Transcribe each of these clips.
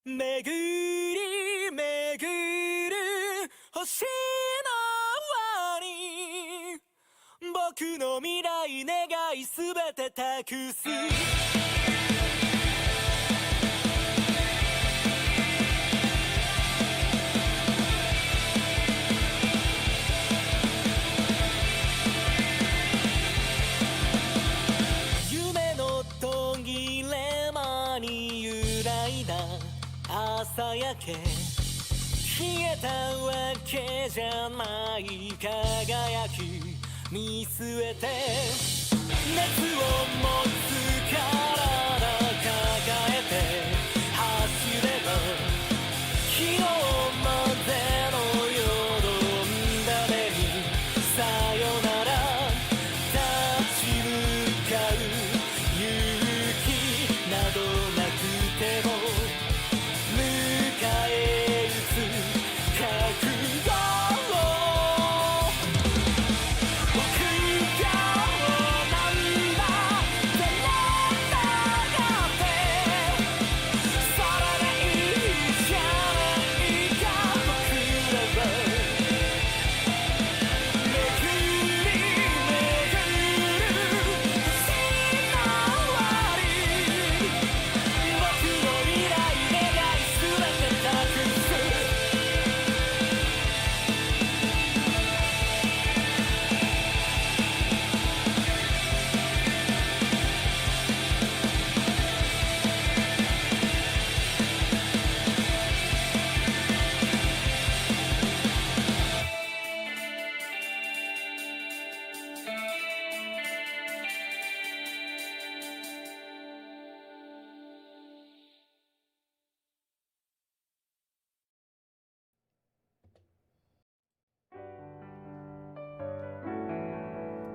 巡り巡る星の輪に僕の未来願いすべて託す夢の途切れ間に揺らいだ朝焼け消えたわけじゃない輝き見据えて熱を持つ体抱えて走れば昨日までのよどんだ目にさよなら立ち向かう勇気などなくても迎え撃つ覚悟を僕がなんだってなんだってそれでいいじゃないか僕らは巡り巡る星の輪に僕の未来願いすべて託す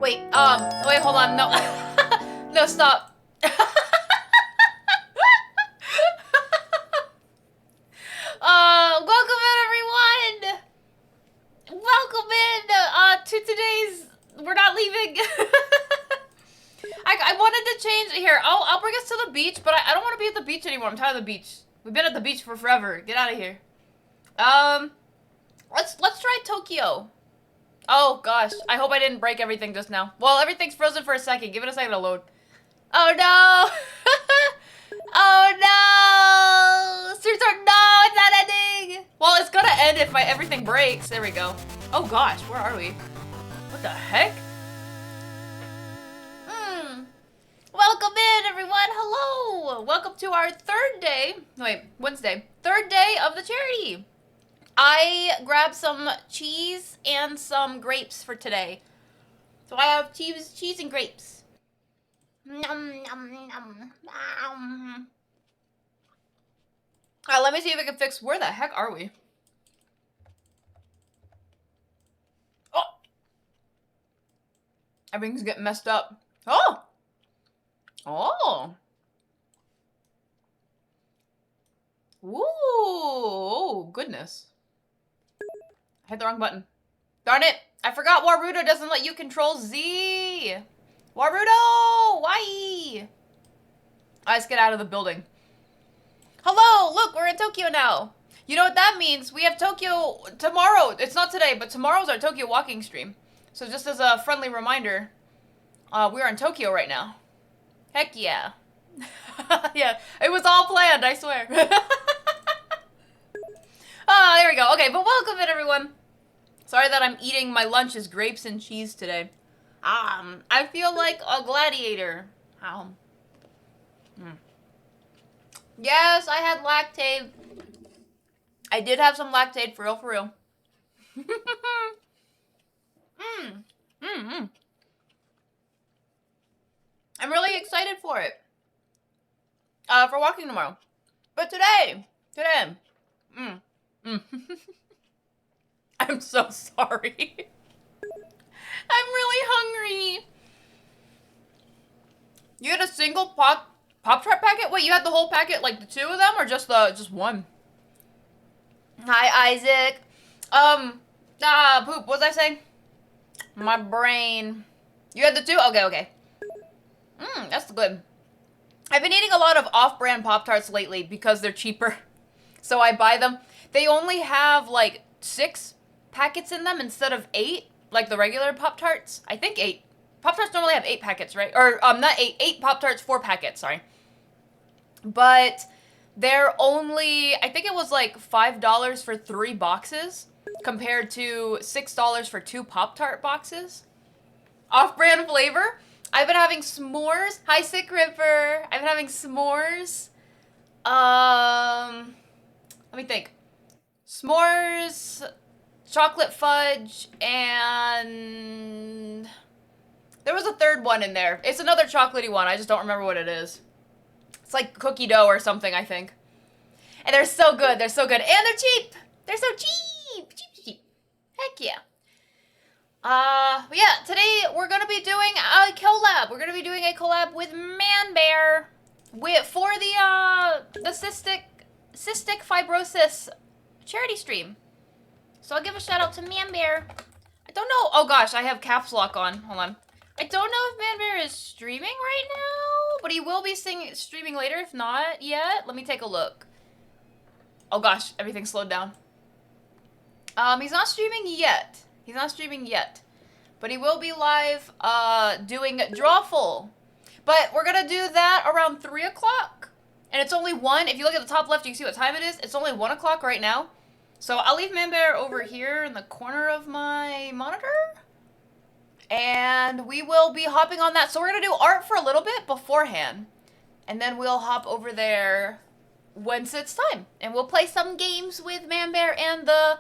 Wait, hold on, no. No, stop. Welcome in, everyone! Welcome in, to today's... We're not leaving. I wanted to change... Here, I'll bring us to the beach, but I don't want to be at the beach anymore. I'm tired of the beach. We've been at the beach for forever. Get out of here. Let's try Tokyo. Oh gosh, I hope I didn't break everything just now. Well, everything's frozen for a second. Give it a second to load. Oh no! Oh no! Streets are no, it's not ending. Well, it's gonna end if everything breaks. There we go. Oh gosh, where are we? What the heck? Welcome in, everyone. Hello. Welcome to our third day. Wait, Wednesday. Third day of the charity. I grabbed some cheese and some grapes for today. So I have cheese and grapes. Nom, nom, nom, nom. Alright, let me see if I can fix... Where the heck are we? Oh! Everything's getting messed up. Oh! Oh! Ooh! Oh, goodness. I hit the wrong button. Darn it! I forgot Warudo doesn't let you control Z! Warudo! Why? Let's get out of the building. Hello! Look, we're in Tokyo now. You know what that means? We have Tokyo tomorrow. It's not today, but tomorrow's our Tokyo walking stream. So just as a friendly reminder, we're in Tokyo right now. Heck yeah. Yeah, it was all planned, I swear. Ah, there we go. Okay, but welcome in, everyone. Sorry that I'm eating my lunch as grapes and cheese today. I feel like a gladiator. Yes, I had lactate. I did have some lactate, for real, for real. I'm really excited for it. For walking tomorrow. But today. I'm so sorry. I'm really hungry. You had a single Pop-Tart packet? Wait, you had the whole packet, like the two of them, or just one? Hi, Isaac. Poop, what was I saying? My brain. You had the two? Okay. That's good. I've been eating a lot of off-brand Pop-Tarts lately because they're cheaper. So I buy them. They only have, like, 6 packets in them instead of 8, like the regular Pop-Tarts. I think 8. Pop-Tarts normally have 8 packets, right? Or, not 8. 8 Pop-Tarts, 4 packets, sorry. But they're only, I think it was like $5 for 3 boxes compared to $6 for 2 Pop-Tart boxes. Off-brand flavor. I've been having s'mores. Hi, Sick Ripper. I've been having s'mores. Let me think. S'mores, chocolate fudge, and there was a third one in there. It's another chocolatey one. I just don't remember what it is. It's like cookie dough or something, I think. And they're so good. They're so good. And they're cheap. They're so cheap. Cheap. Heck yeah. But yeah, today we're going to be doing a collab. We're going to be doing a collab with Man Bear for the cystic fibrosis charity stream. So I'll give a shout out to Man Bear. I don't know. Oh gosh, I have caps lock on. Hold on. I don't know if Man Bear is streaming right now, but he will be streaming later if not yet. Let me take a look. Oh gosh, everything slowed down. He's not streaming yet. But he will be live doing Drawful. But we're going to do that around 3 o'clock. And it's only 1. If you look at the top left, you can see what time it is. It's only 1 o'clock right now. So I'll leave Man Bear over here in the corner of my monitor. And we will be hopping on that. So we're going to do art for a little bit beforehand. And then we'll hop over there once it's time. And we'll play some games with Man Bear and the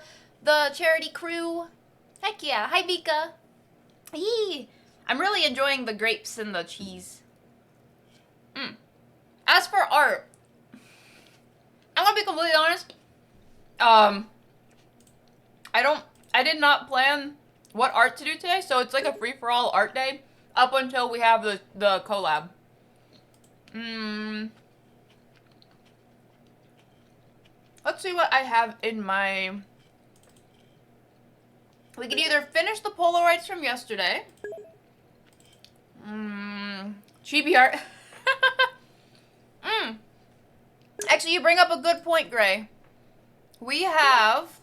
charity crew. Heck yeah. Hi, Vika. Yee. I'm really enjoying the grapes and the cheese. As for art, I'm gonna be completely honest. I did not plan what art to do today, so it's like a free-for-all art day up until we have the collab. Let's see what I have in my... We can either finish the Polaroids from yesterday. Chibi art. Actually, you bring up a good point, Gray. We have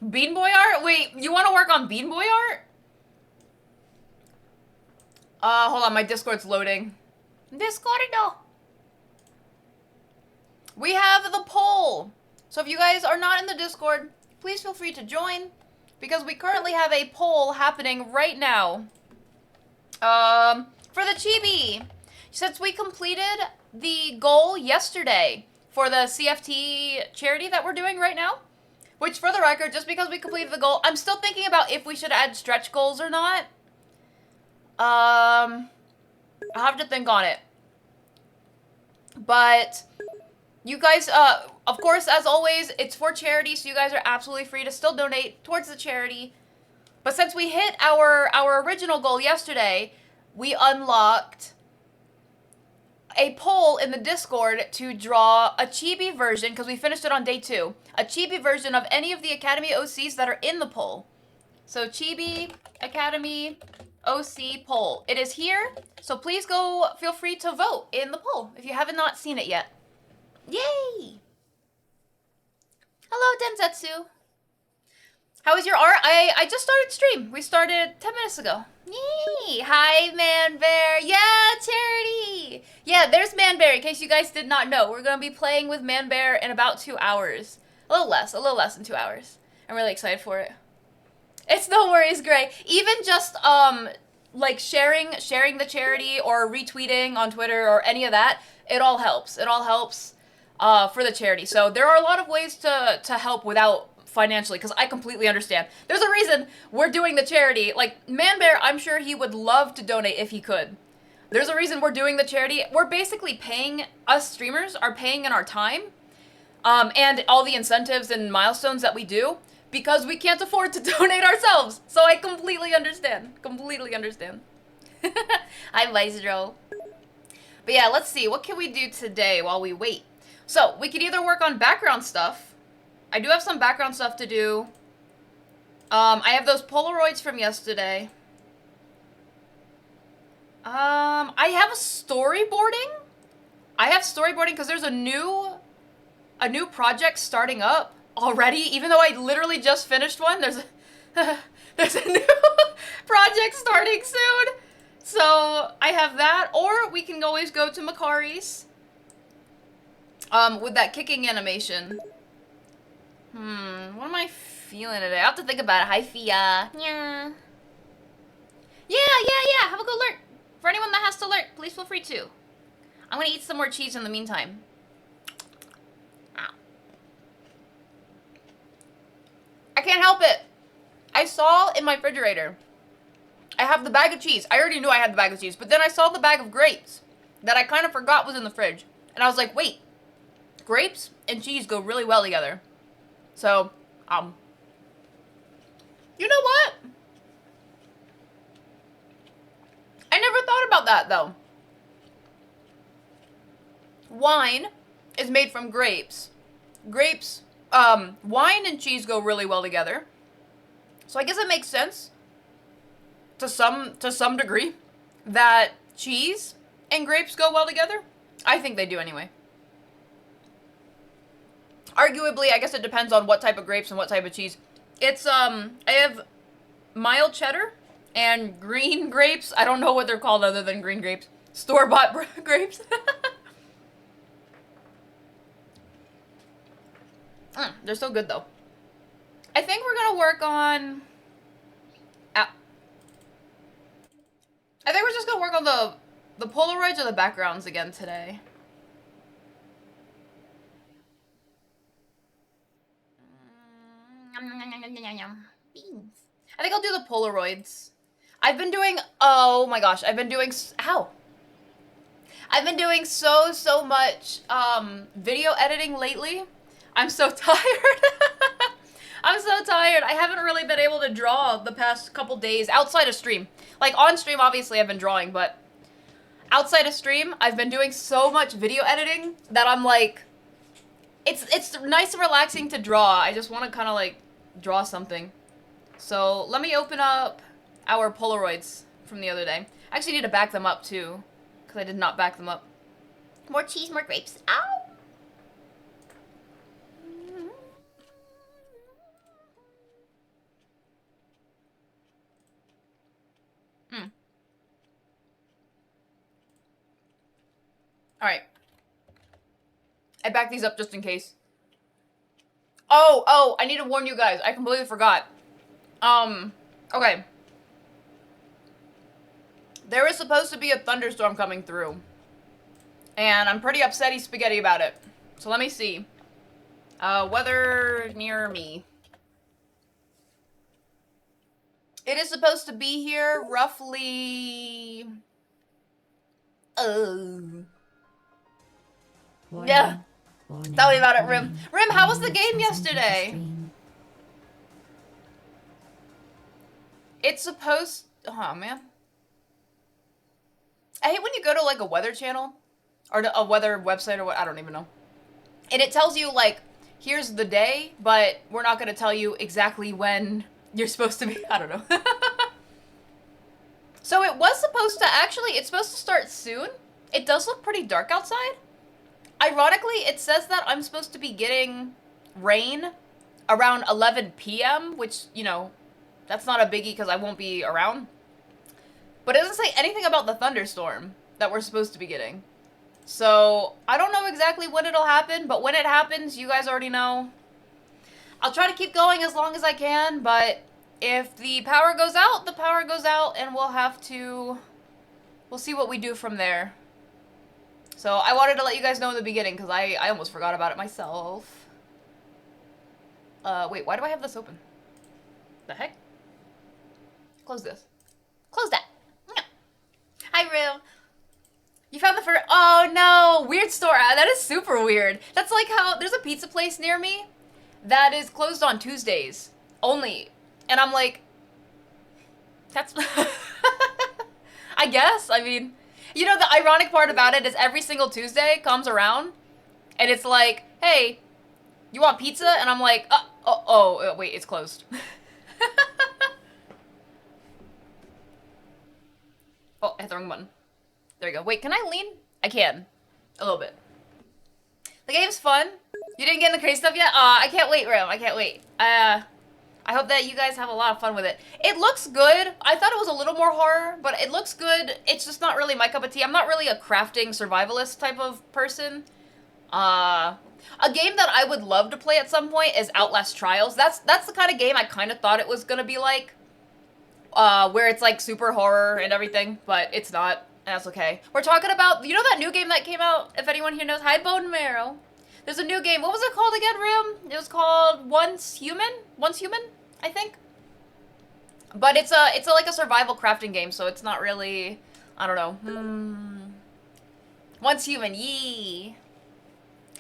Bean Boy art? Wait, you want to work on Bean Boy art? Hold on, my Discord's loading. Discordo. We have the poll. So if you guys are not in the Discord, please feel free to join, because we currently have a poll happening right now. For the chibi. Since we completed the goal yesterday for the CFT charity that we're doing right now, which for the record, just because we completed the goal, I'm still thinking about if we should add stretch goals or not. I'll have to think on it. But you guys, of course, as always, it's for charity, so you guys are absolutely free to still donate towards the charity. But since we hit our original goal yesterday, we unlocked a poll in the Discord to draw a chibi version, because we finished it on day 2, a chibi version of any of the Academy OCs that are in the poll. So Chibi Academy OC poll. It is here, so please go feel free to vote in the poll if you haven't not seen it yet. Yay! Hello, Denzetsu. How was your art? I just started stream. We started 10 minutes ago. Yay! Hi, Man Bear. Yeah, Charity. Yeah, there's Man Bear, in case you guys did not know. We're going to be playing with Man Bear in about 2 hours. A little less than 2 hours. I'm really excited for it. It's no worries, Gray. Even just, like sharing the charity or retweeting on Twitter or any of that, it all helps. It all helps for the charity. So there are a lot of ways to help without financially, because I completely understand. There's a reason we're doing the charity. Like, Man Bear, I'm sure he would love to donate if he could. There's a reason we're doing the charity. We're basically paying, us streamers are paying in our time, and all the incentives and milestones that we do, because we can't afford to donate ourselves. So I completely understand. Completely understand. Hi, Maestro. But yeah, let's see. What can we do today while we wait? So, we could either work on background stuff. I do have some background stuff to do. I have those Polaroids from yesterday. I have storyboarding. I have storyboarding because there's a new project starting up already. Even though I literally just finished one, there's a new project starting soon. So I have that, or we can always go to Makari's with that kicking animation. What am I feeling today? I have to think about it. Hi, Fia. Yeah. Yeah. Have a good lurk. For anyone that has to lurk, please feel free to. I'm gonna eat some more cheese in the meantime. Ow. I can't help it. I saw in my refrigerator, I have the bag of cheese. I already knew I had the bag of cheese, but then I saw the bag of grapes that I kind of forgot was in the fridge. And I was like, wait, grapes and cheese go really well together. So, you know what? I never thought about that, though. Wine is made from grapes. Grapes, wine and cheese go really well together. So I guess it makes sense, to some degree, that cheese and grapes go well together. I think they do anyway. Arguably, I guess it depends on what type of grapes and what type of cheese. It's, I have mild cheddar and green grapes. I don't know what they're called other than green grapes. Store-bought grapes. They're so good, though. I think we're gonna work on... I think we're just gonna work on the Polaroids or the backgrounds again today. Beans. I think I'll do the Polaroids. I've been doing, oh my gosh, I've been doing, I've been doing so much video editing lately. I'm so tired. I'm so tired. I haven't really been able to draw the past couple days outside of stream. Like on stream, obviously I've been drawing, but outside of stream, I've been doing so much video editing that I'm like, it's nice and relaxing to draw. I just want to kind of like draw something. So let me open up our Polaroids from the other day. I actually need to back them up too, because I did not back them up. More cheese, more grapes. Ow! Alright. I backed these up just in case. Oh, I need to warn you guys. I completely forgot. Okay. There is supposed to be a thunderstorm coming through. And I'm pretty upsetty spaghetti about it. So let me see. Weather near me. It is supposed to be here roughly... Yeah. Tell me about it, Rim. Rim, how was the game yesterday? It's supposed... Oh, man. I hate when you go to, like, a weather channel. Or a weather website or what. I don't even know. And it tells you, like, here's the day, but we're not going to tell you exactly when you're supposed to be. I don't know. So it was supposed to, actually, it's supposed to start soon. It does look pretty dark outside. Ironically, it says that I'm supposed to be getting rain around 11 p.m., which, you know, that's not a biggie because I won't be around. But it doesn't say anything about the thunderstorm that we're supposed to be getting. So, I don't know exactly when it'll happen, but when it happens, you guys already know. I'll try to keep going as long as I can, but if the power goes out, the power goes out, and we'll have to... We'll see what we do from there. So, I wanted to let you guys know in the beginning, because I almost forgot about it myself. Wait, why do I have this open? The heck? Close this. Close that. Hi, Rue. You found the first... Oh, no. Weird store. That is super weird. That's like how... There's a pizza place near me that is closed on Tuesdays. Only. And I'm like... That's... I guess. I mean... You know, the ironic part about it is every single Tuesday comes around, and it's like, hey, you want pizza? And I'm like, wait, it's closed. Oh, I hit the wrong button. There we go. Wait, can I lean? I can. A little bit. The game's fun. You didn't get in the crazy stuff yet? I can't wait, Rim. I can't wait. I hope that you guys have a lot of fun with it. It looks good. I thought it was a little more horror, but it looks good. It's just not really my cup of tea. I'm not really a crafting survivalist type of person. A game that I would love to play at some point is Outlast Trials. That's the kind of game I kind of thought it was gonna be like. Where it's like super horror and everything, but it's not, and that's okay. We're talking about, you know that new game that came out, if anyone here knows? Hi, Bone Marrow. There's a new game. What was it called again, Rim? It was called Once Human, I think. But it's like a survival crafting game, so it's not really, I don't know. Once Human, yee.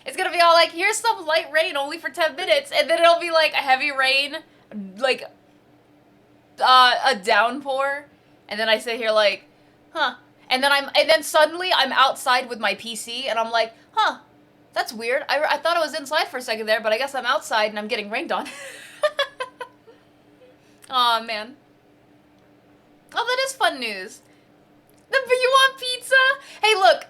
It's gonna be all like, here's some light rain only for 10 minutes, and then it'll be like a heavy rain, like a downpour, and then I sit here like, huh, and then suddenly I'm outside with my PC, and I'm like, huh, that's weird. I thought I was inside for a second there, but I guess I'm outside and I'm getting rained on. Aw, man. Oh, that is fun news. But you want pizza? Hey, look,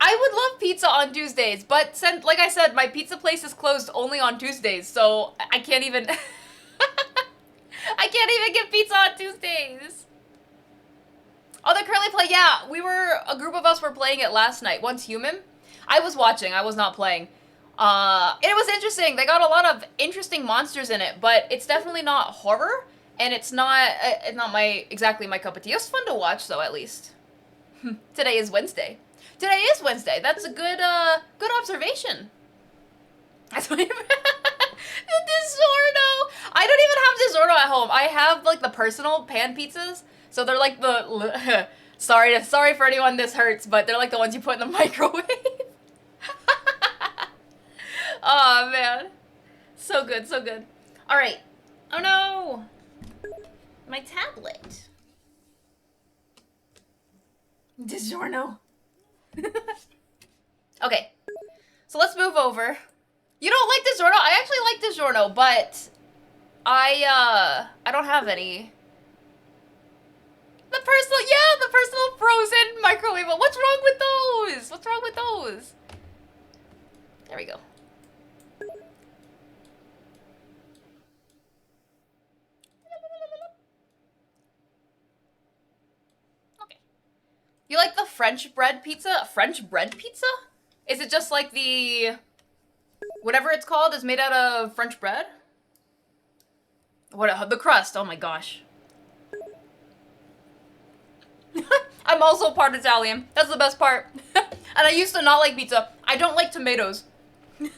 I would love pizza on Tuesdays, but like I said, my pizza place is closed only on Tuesdays, so I can't even... I can't even get pizza on Tuesdays. Oh, they're currently playing. Yeah, a group of us were playing it last night. Once Human. I was watching. I was not playing. It was interesting. They got a lot of interesting monsters in it, but it's definitely not horror, and it's not exactly my cup of tea. It was fun to watch, though, at least. Today is Wednesday. Today is Wednesday. That's a good observation. That's what DiGiorno. I don't even have DiGiorno at home. I have like the personal pan pizzas. So they're like the sorry for anyone this hurts, but they're like the ones you put in the microwave. Oh man. So good, so good. All right. Oh no. My tablet. DiGiorno. Okay. So let's move over. You don't like DiGiorno? I actually like DiGiorno, but I don't have any. The personal frozen microwave. What's wrong with those? What's wrong with those? There we go. Okay. You like the French bread pizza? French bread pizza? Is it just like the... whatever it's called is made out of French bread? What, the crust, oh my gosh. I'm also part Italian. That's the best part. And I used to not like pizza. I don't like tomatoes. This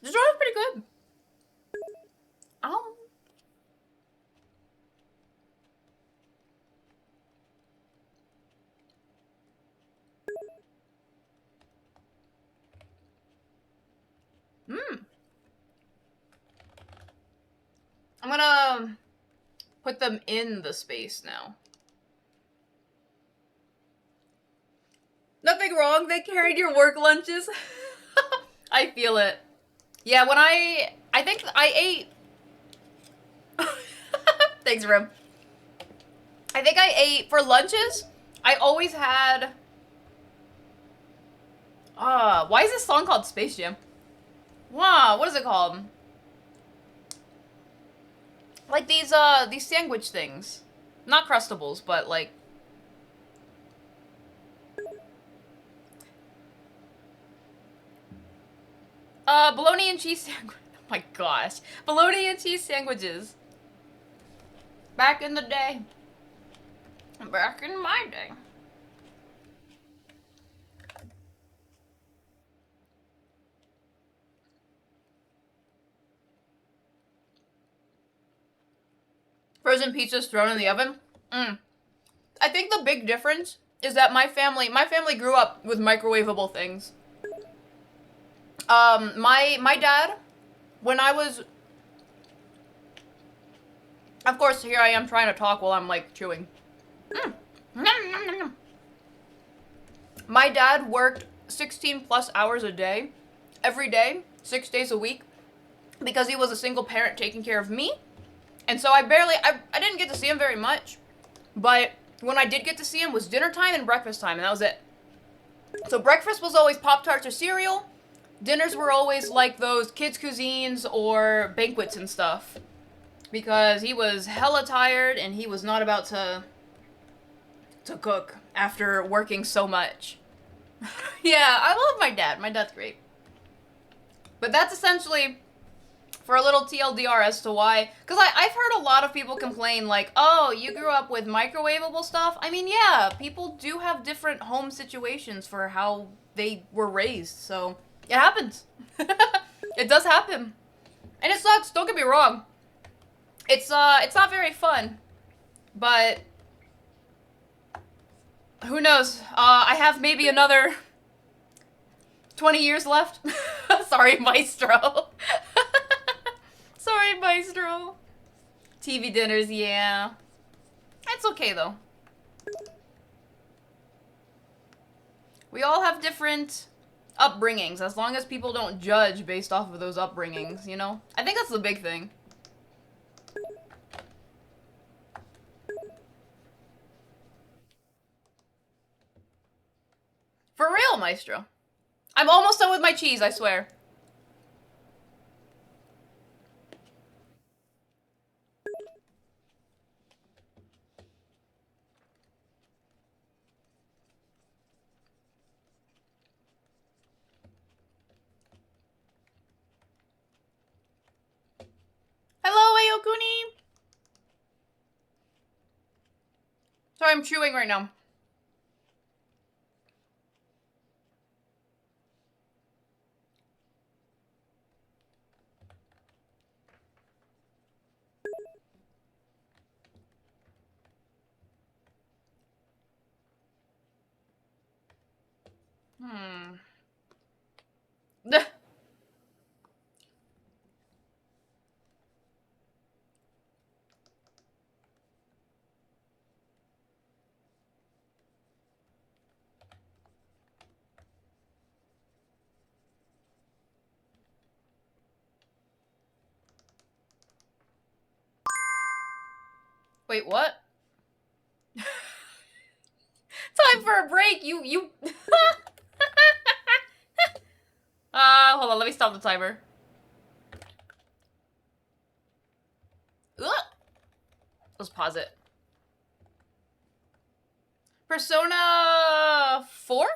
is pretty good. Oh. I'm gonna put them in the space now. Nothing wrong, they carried your work lunches. I feel it. Yeah, when I think I ate Thanks, Rim. I think I ate, for lunches, I always had... why is this song called Space Jam? Wow, what is it called? Like these sandwich things. Not Crustables, but like... bologna and cheese sandwich. Oh my gosh. Bologna and cheese sandwiches. Back in the day. Back in my day. Frozen pizzas thrown in the oven? I think the big difference is that my family grew up with microwavable things. My dad, when I was... Of course, here I am trying to talk while I'm, like, chewing. My dad worked 16 plus hours a day, every day, 6 days a week, because he was a single parent taking care of me. And so I didn't get to see him very much, but when I did get to see him was dinner time and breakfast time, and that was it. So breakfast was always Pop-Tarts or cereal. Dinners were always like those kids' cuisines or banquets and stuff. Because he was hella tired and he was not about to cook after working so much. Yeah, I love my dad. My dad's great. But that's essentially for a little TLDR as to why. Because I've heard a lot of people complain like, oh, you grew up with microwavable stuff. I mean, yeah, people do have different home situations for how they were raised. So it happens. It does happen. And it sucks. Don't get me wrong. It's not very fun, but who knows? I have maybe another 20 years left. Sorry, Maestro. Sorry, Maestro. TV dinners, yeah. It's okay, though. We all have different upbringings, as long as people don't judge based off of those upbringings, you know? I think that's the big thing. For real, Maestro. I'm almost done with my cheese, I swear. Hello, Ayokuni! Sorry, I'm chewing right now. Wait, what? Time for a break, you... hold on, let me stop the timer. Ugh. Let's pause it. Persona 4?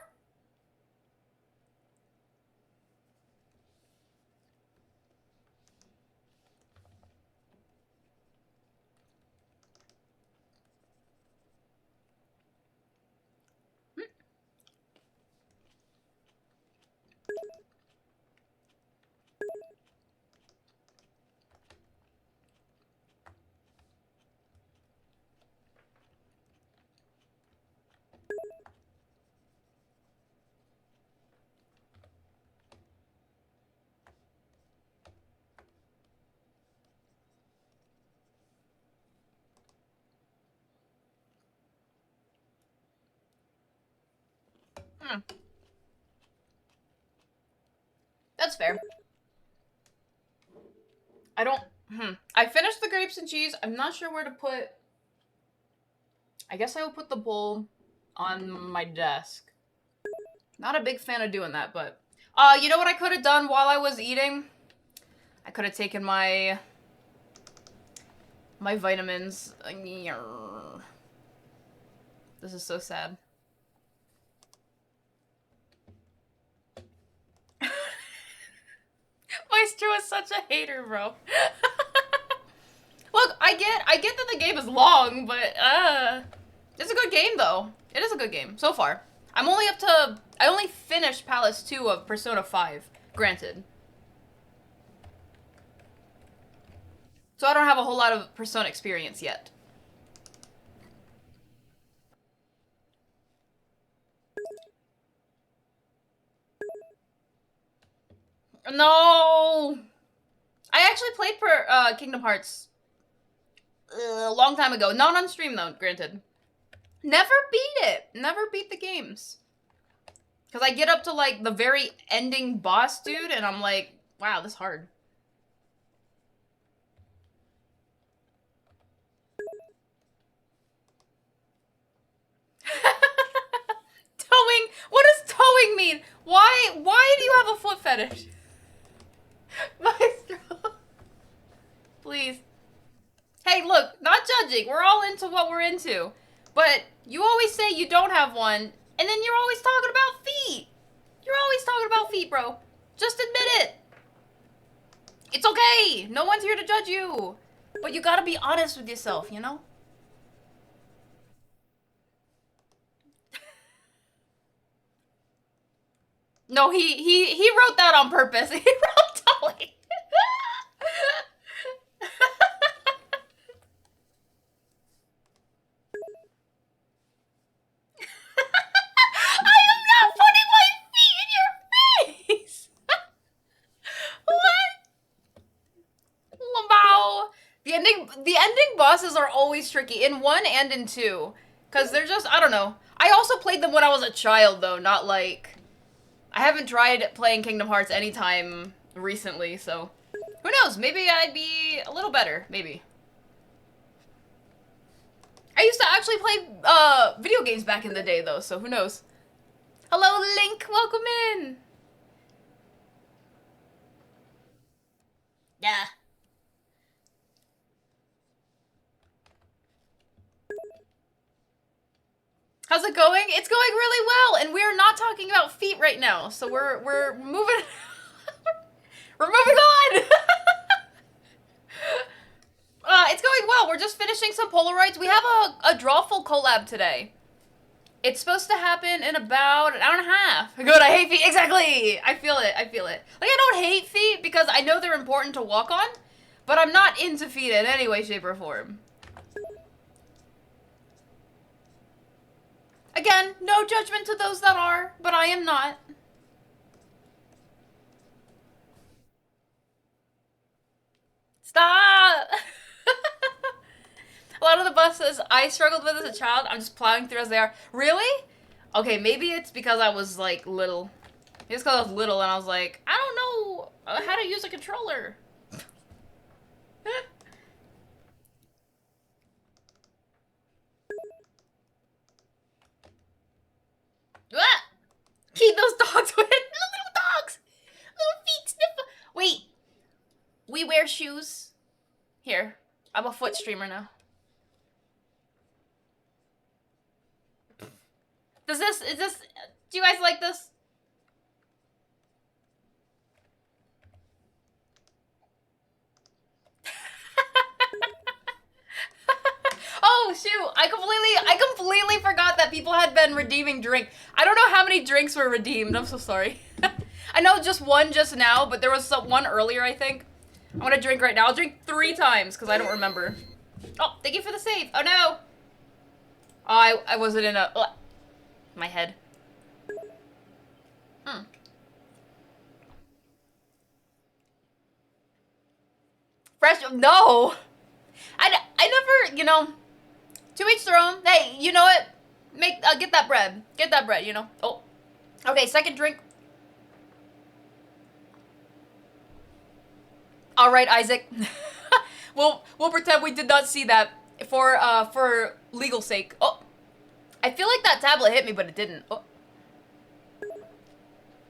That's fair. I don't I finished the grapes and cheese. I'm not sure where to put... I guess I will put the bowl on my desk. Not a big fan of doing that, but... you know what I could have done while I was eating? I could have taken my vitamins. This is so sad. Maestro is such a hater, bro. Look, I get that the game is long, but it's a good game though. It is a good game so far. I only finished Palace 2 of Persona 5, granted. So I don't have a whole lot of Persona experience yet. No! I actually played Kingdom Hearts a long time ago. Not on stream though, granted. Never beat it. Never beat the games. Because I get up to like the very ending boss dude and I'm like, wow, this is hard. Towing? What does towing mean? Why do you have a foot fetish? Maestro. Please. Hey, look, not judging. We're all into what we're into. But you always say you don't have one, and then you're always talking about feet. You're always talking about feet, bro. Just admit it. It's okay. No one's here to judge you. But you gotta be honest with yourself, you know? No, he wrote that on purpose. He wrote towing. I am not putting my feet in your face. What? Wow. The ending bosses are always tricky in 1 and in 2, cause they're just, I don't know. I also played them when I was a child though, not like. I haven't tried playing Kingdom Hearts anytime recently, so who knows? Maybe I'd be a little better, maybe. I used to actually play video games back in the day though, so who knows? Hello, Link, welcome in. Yeah. How's it going? It's going really well, and we're not talking about feet right now, so we're moving. We're moving on. It's going well. We're just finishing some Polaroids. We have a Drawful collab today. It's supposed to happen in about an hour and a half. Good, I hate feet. Exactly. I feel it. I feel it. Like, I don't hate feet because I know they're important to walk on, but I'm not into feet in any way, shape, or form. Again, no judgment to those that are, but I am not. Stop! A lot of the buses I struggled with as a child, I'm just plowing through as they are. Really? Okay, maybe it's because I was, like, little. Maybe it's because I was little and I was like, I don't know how to use a controller. Ah! Keep those dogs with little dogs! Little feet sniffer! Wait! We wear shoes? Here. I'm a foot streamer now. Do you guys like this? Oh shoot, I completely forgot that people had been redeeming drink. I don't know how many drinks were redeemed, I'm so sorry. I know just one just now, but there was one earlier, I think. I'm gonna drink right now. I'll drink 3 times, because I don't remember. Oh, thank you for the save. Oh no! Oh, I wasn't in a... my head. Fresh... No! I never, you know... To each their own. Hey, you know what? Get that bread. Get that bread, you know? Oh. Okay, second drink. Alright, Isaac. We'll pretend we did not see that for legal sake. Oh, I feel like that tablet hit me, but it didn't. Oh.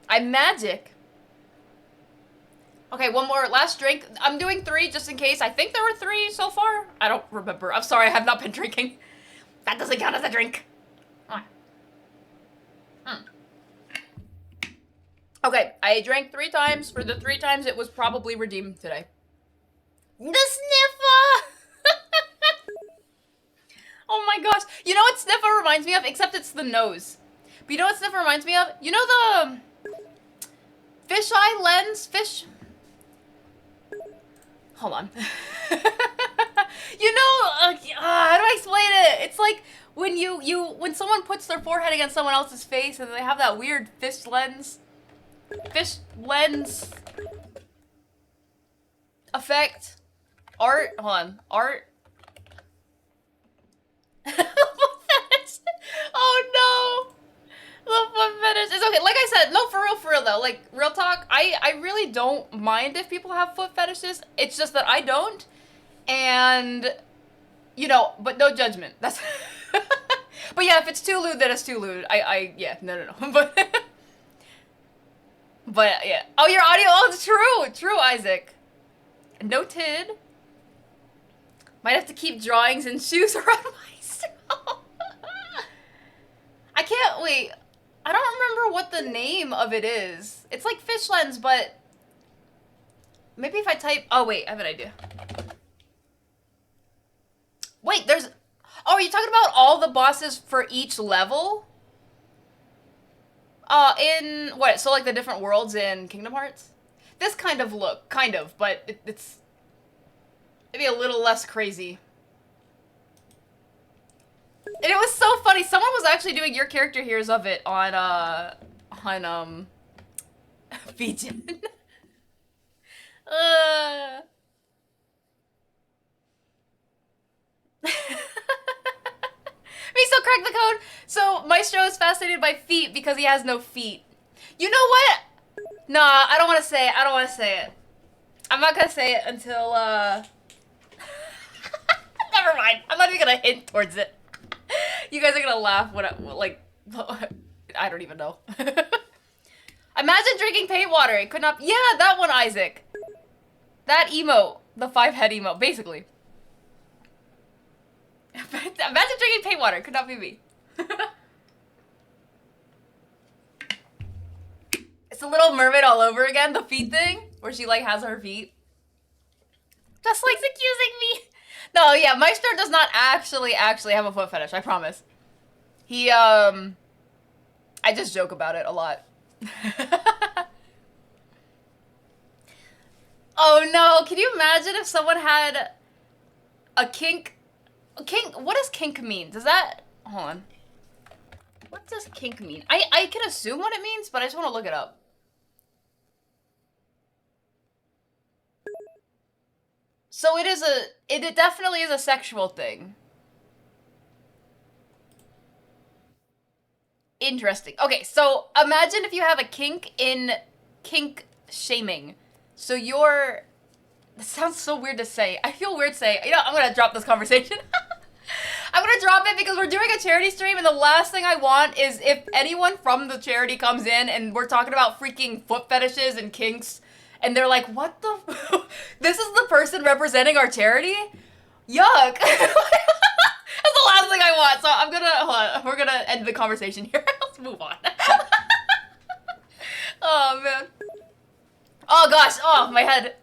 I'm magic. Okay, one more, last drink. I'm doing 3 just in case. I think there were 3 so far. I don't remember. I'm sorry, I have not been drinking. That doesn't count as a drink. Okay, I drank 3 times. For the 3 times, it was probably redeemed today. The sniffer! Oh my gosh. You know what sniffer reminds me of? Except it's the nose. But you know what sniffer reminds me of? You know the fish eye lens? Fish... Hold on. You know, how do I explain it? It's like when when someone puts their forehead against someone else's face and they have that weird fish lens effect. Art, hold on, art. Oh no. The foot fetish. It's okay. Like I said, no, for real though. Like, real talk, I really don't mind if people have foot fetishes. It's just that I don't. And, you know, but no judgment. That's... But yeah, if it's too lewd, then it's too lewd. Yeah, no. But yeah. Oh, your audio, oh, it's true, Isaac. Noted. Might have to keep drawings and shoes around myself. I can't, wait. I don't remember what the name of it is. It's like fish lens, but maybe if I type, oh wait, I have an idea. Wait, there's, oh, are you talking about all the bosses for each level? In, what, so like the different worlds in Kingdom Hearts? This kind of look, but it's maybe a little less crazy. And it was so funny. Someone was actually doing your character here's of it on Fijian. Miso cracked the code. So Maestro is fascinated by feet because he has no feet. You know what? Nah, I don't want to say it. I'm not gonna say it until never mind. I'm not even gonna hint towards it. You guys are gonna laugh when I don't even know. Imagine drinking paint water. It could not. Yeah, that one, Isaac. That emote, the 5-head emote, basically. Imagine drinking paint water. It could not be me. It's a Little Mermaid all over again. The feet thing, where she like has her feet. Just like accusing me. No, yeah, Maestro does not actually have a foot fetish, I promise. He, I just joke about it a lot. Oh no, can you imagine if someone had a kink? What does kink mean? Does that, hold on. What does kink mean? I can assume what it means, but I just want to look it up. So it definitely is a sexual thing. Interesting. Okay, so imagine if you have a kink in kink shaming. So you're, that sounds so weird to say. I feel weird saying, you know, I'm gonna drop this conversation. I'm gonna drop it because we're doing a charity stream and the last thing I want is if anyone from the charity comes in and we're talking about freaking foot fetishes and kinks and they're like, what the, this is the person representing our charity? Yuck. That's the last thing I want. So I'm gonna, hold on, we're gonna end the conversation here. Let's move on. Oh man. Oh gosh, oh my head.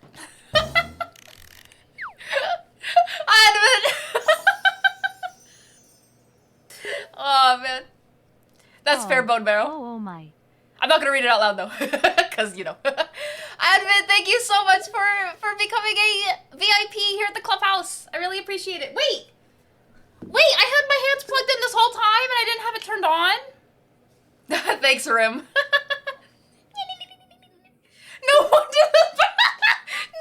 Oh man. That's fair, Bone Barrel. Oh my. I'm not gonna read it out loud though, because you know. Advin, thank you so much for becoming a VIP here at the clubhouse. I really appreciate it. Wait, I had my hands plugged in this whole time and I didn't have it turned on. Thanks, Rim. No one did.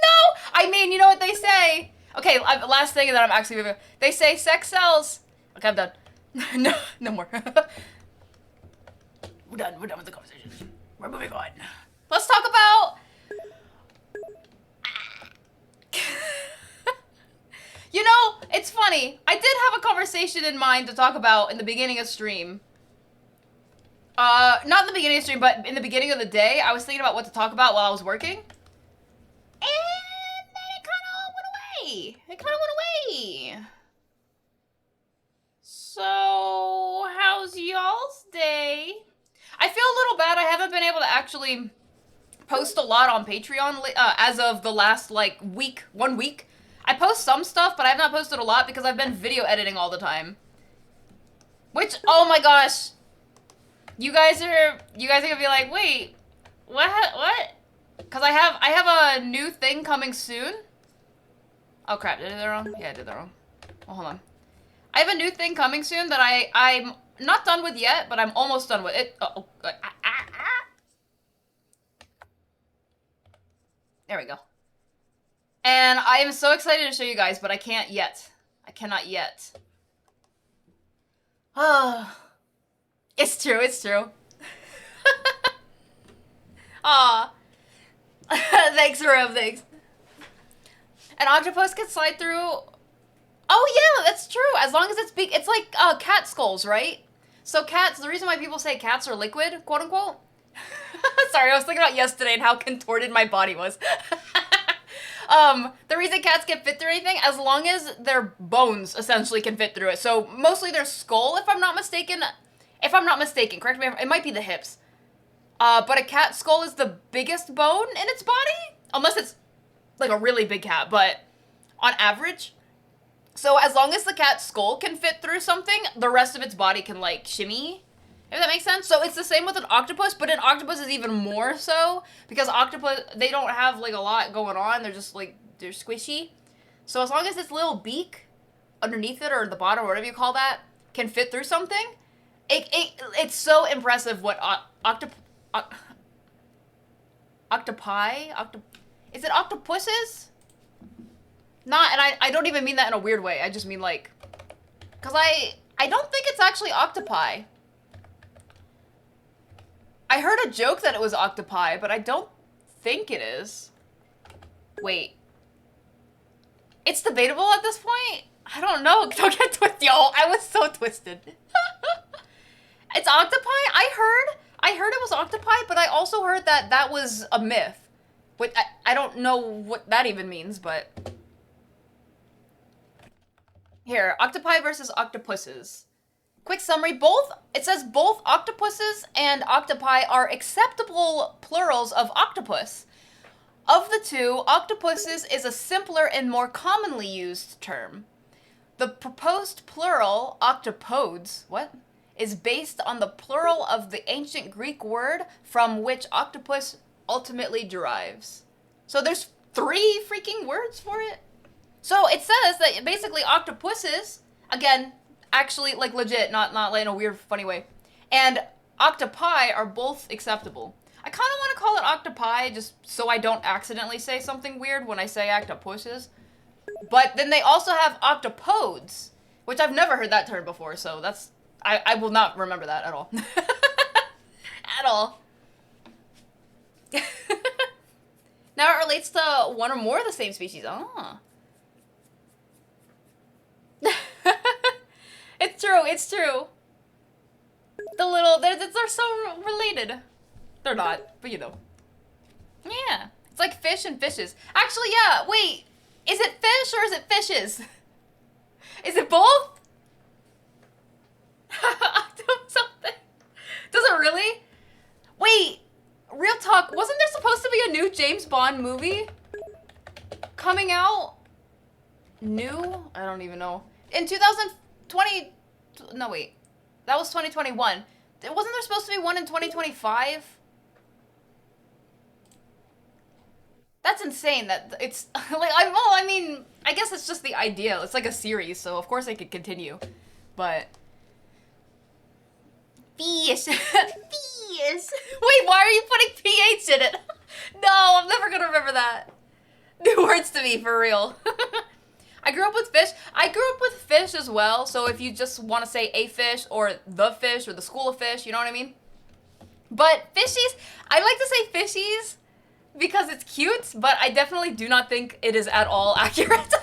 No, I mean, you know what they say. Okay, last thing, and then I'm actually moving. They say sex sells. Okay, I'm done. No more. We're done with the conversation. We're moving on. Let's talk about... It's funny. I did have a conversation in mind to talk about in the beginning of stream. Not in the beginning of stream, but in the beginning of the day, I was thinking about what to talk about while I was working. And then it kind of went away. It kind of went away. So, how's y'all's day? I feel a little bad. I haven't been able to actually post a lot on Patreon as of the last, like, week. 1 week. I post some stuff, but I have not posted a lot because I've been video editing all the time. Which, oh my gosh. You guys are gonna be like, wait, what? Because I have a new thing coming soon. Oh crap, did I do that wrong? Yeah, I did that wrong. Oh, hold on. I have a new thing coming soon that I'm not done with yet, but I'm almost done with it. There we go. And I am so excited to show you guys, but I can't yet. I cannot yet. Ah. It's true, it's true. Aw. Thanks, Rome, thanks. An octopus can slide through... Oh yeah, that's true. As long as it's big, it's like cat skulls, right? So cats, the reason why people say cats are liquid, quote unquote. Sorry, I was thinking about yesterday and how contorted my body was. The reason cats can fit through anything, as long as their bones essentially can fit through it. So mostly their skull, if I'm not mistaken. If I'm not mistaken, correct me, it might be the hips. But a cat skull is the biggest bone in its body? Unless it's like a really big cat, but on average. So as long as the cat's skull can fit through something, the rest of its body can like shimmy. If that makes sense. So it's the same with an octopus, but an octopus is even more so because octopus, they don't have like a lot going on. They're just like, they're squishy. So as long as its little beak underneath it or the bottom or whatever you call that can fit through something, it's so impressive what is it octopuses? Not, and I don't even mean that in a weird way. I just mean like, cause I don't think it's actually octopi. I heard a joke that it was octopi, but I don't think it is. Wait. It's debatable at this point? I don't know. Don't get twisted. Yo, I was so twisted. It's octopi? I heard it was octopi, but I also heard that that was a myth. Which I don't know what that even means, but... Here, octopi versus octopuses. Quick summary, it says both octopuses and octopi are acceptable plurals of octopus. Of the two, octopuses is a simpler and more commonly used term. The proposed plural, octopodes, is based on the plural of the ancient Greek word from which octopus ultimately derives. So there's 3 freaking words for it? So it says that basically octopuses, again, actually, like, legit, not like in a weird, funny way. And octopi are both acceptable. I kind of want to call it octopi just so I don't accidentally say something weird when I say octopuses. But then they also have octopodes, which I've never heard that term before, so that's... I will not remember that at all. At all. Now it relates to one or more of the same species. Ah. It's true, it's true. They're so related. They're not, but you know. Yeah, it's like fish and fishes. Actually, yeah, wait. Is it fish or is it fishes? Is it both? Something. Does it really? Wait, real talk, wasn't there supposed to be a new James Bond movie coming out? New? I don't even know. In 2020, no wait, that was 2021. Wasn't there supposed to be one in 2025? That's insane that it's, like, I mean, I guess it's just the idea. It's like a series, so of course they could continue, but... Fish. Fish. Wait, why are you putting PH in it? No, I'm never gonna remember that. New words to me, for real. I grew up with fish. I grew up with fish as well, so if you just want to say a fish or the school of fish, you know what I mean? But fishies, I like to say fishies because it's cute, but I definitely do not think it is at all accurate.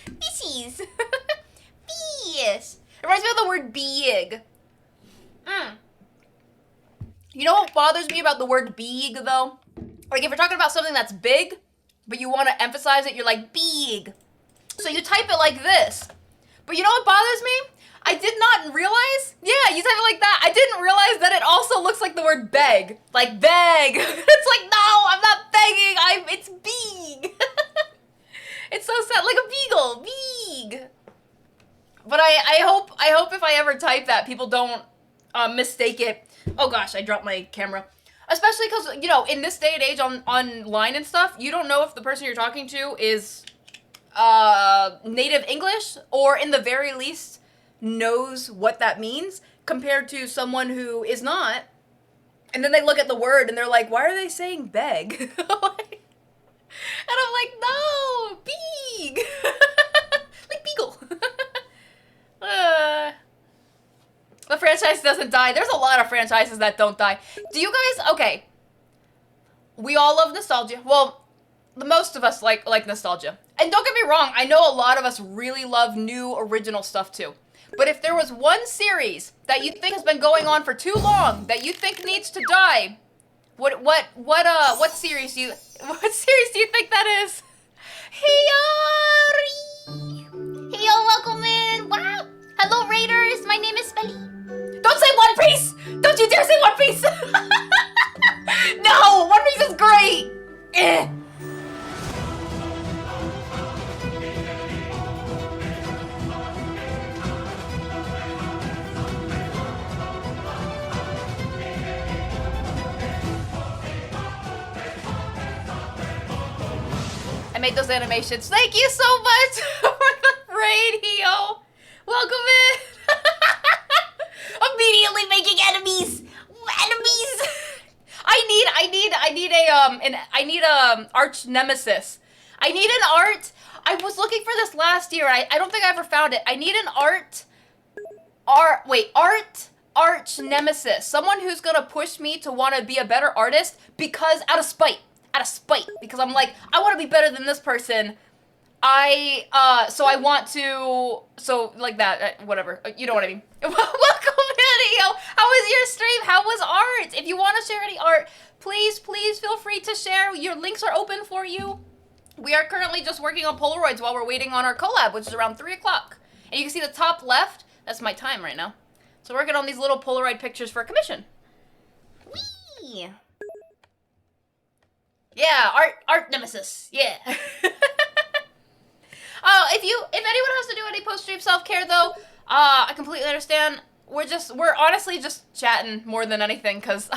Fishies. Yes. It reminds me of the word big. You know what bothers me about the word big, though? Like, if you're talking about something that's big, but you want to emphasize it, you're like, big. So you type it like this. But you know what bothers me? I did not realize, yeah, you type it like that. I didn't realize that it also looks like the word beg. Like, beg. It's like, no, I'm not begging. It's big. It's so sad, like a beagle, big. But I hope if I ever type that, people don't mistake it. Oh gosh, I dropped my camera. Especially because, you know, in this day and age online and stuff, you don't know if the person you're talking to is native English or in the very least knows what that means compared to someone who is not. And then they look at the word and they're like, why are they saying beg? And I'm like, no, big. Like beagle. The franchise doesn't die. There's a lot of franchises that don't die. Do you guys, okay. We all love nostalgia. Well, the most of us like nostalgia. And don't get me wrong, I know a lot of us really love new original stuff too. But if there was one series that you think has been going on for too long that you think needs to die, what series do you think that is? Hiyori! Heyo, welcome in! Wow! Hello Raiders, my name is Belly. Don't say One Piece! Don't you dare say One Piece! No! One Piece is great! Eh. I made those animations. Thank you so much for the raid, Hio. Welcome in. Immediately making enemies. Enemies. I need a arch nemesis. I need an art. I was looking for this last year. I don't think I ever found it. I need an arch nemesis. Someone who's gonna push me to want to be a better artist because out of spite. Because I'm like, I want to be better than this person. So I want to, so like that, whatever. You know what I mean. Welcome, video. How was your stream? How was art? If you want to share any art, please feel free to share. Your links are open for you. We are currently just working on Polaroids while we're waiting on our collab, which is around 3 o'clock. And you can see the top left, that's my time right now. So working on these little Polaroid pictures for a commission. Whee! Yeah, art nemesis. Yeah. If anyone has to do any post-stream self-care though, I completely understand. We're honestly just chatting more than anything because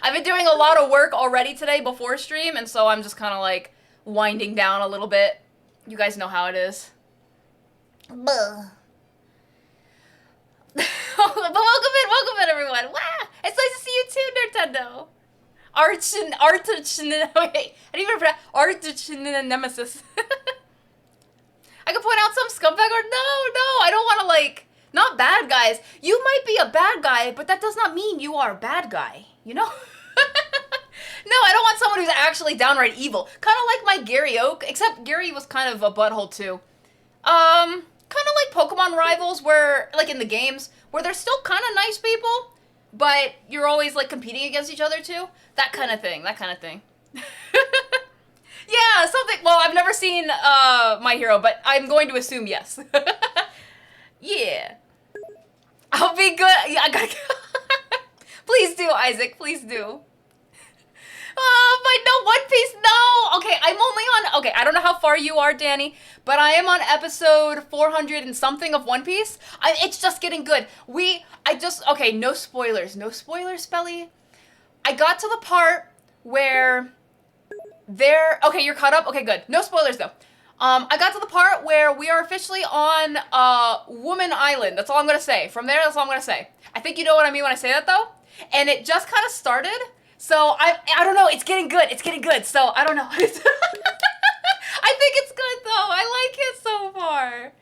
I've been doing a lot of work already today before stream, and so I'm just kind of like winding down a little bit. You guys know how it is. But welcome in everyone. Wow, it's nice to see you too, Nintendo. Arch nemesis. I could point out some scumbag or no, I don't want to like, not bad guys. You might be a bad guy, but that does not mean you are a bad guy, you know? No, I don't want someone who's actually downright evil. Kind of like my Gary Oak, except Gary was kind of a butthole too. Kind of like Pokemon rivals where, like in the games, where they're still kind of nice people, but you're always like competing against each other too. That kind of thing. Yeah, something. Well, I've never seen My Hero, but I'm going to assume yes. Yeah. I'll be good. Yeah, I gotta. Please do, Isaac. Please do. But no, One Piece. No. Okay, I'm only on. Okay, I don't know how far you are, Danny, but I am on episode 400 and something of One Piece. It's just getting good. Okay, no spoilers. No spoilers, Spelly. I got to the part where okay, you're caught up? Okay, good. No spoilers, though. I got to the part where we are officially on, Woman Island. That's all I'm gonna say. From there, that's all I'm gonna say. I think you know what I mean when I say that, though. And it just kind of started, so I don't know. It's getting good, so I don't know. I think it's good, though. I like it so far.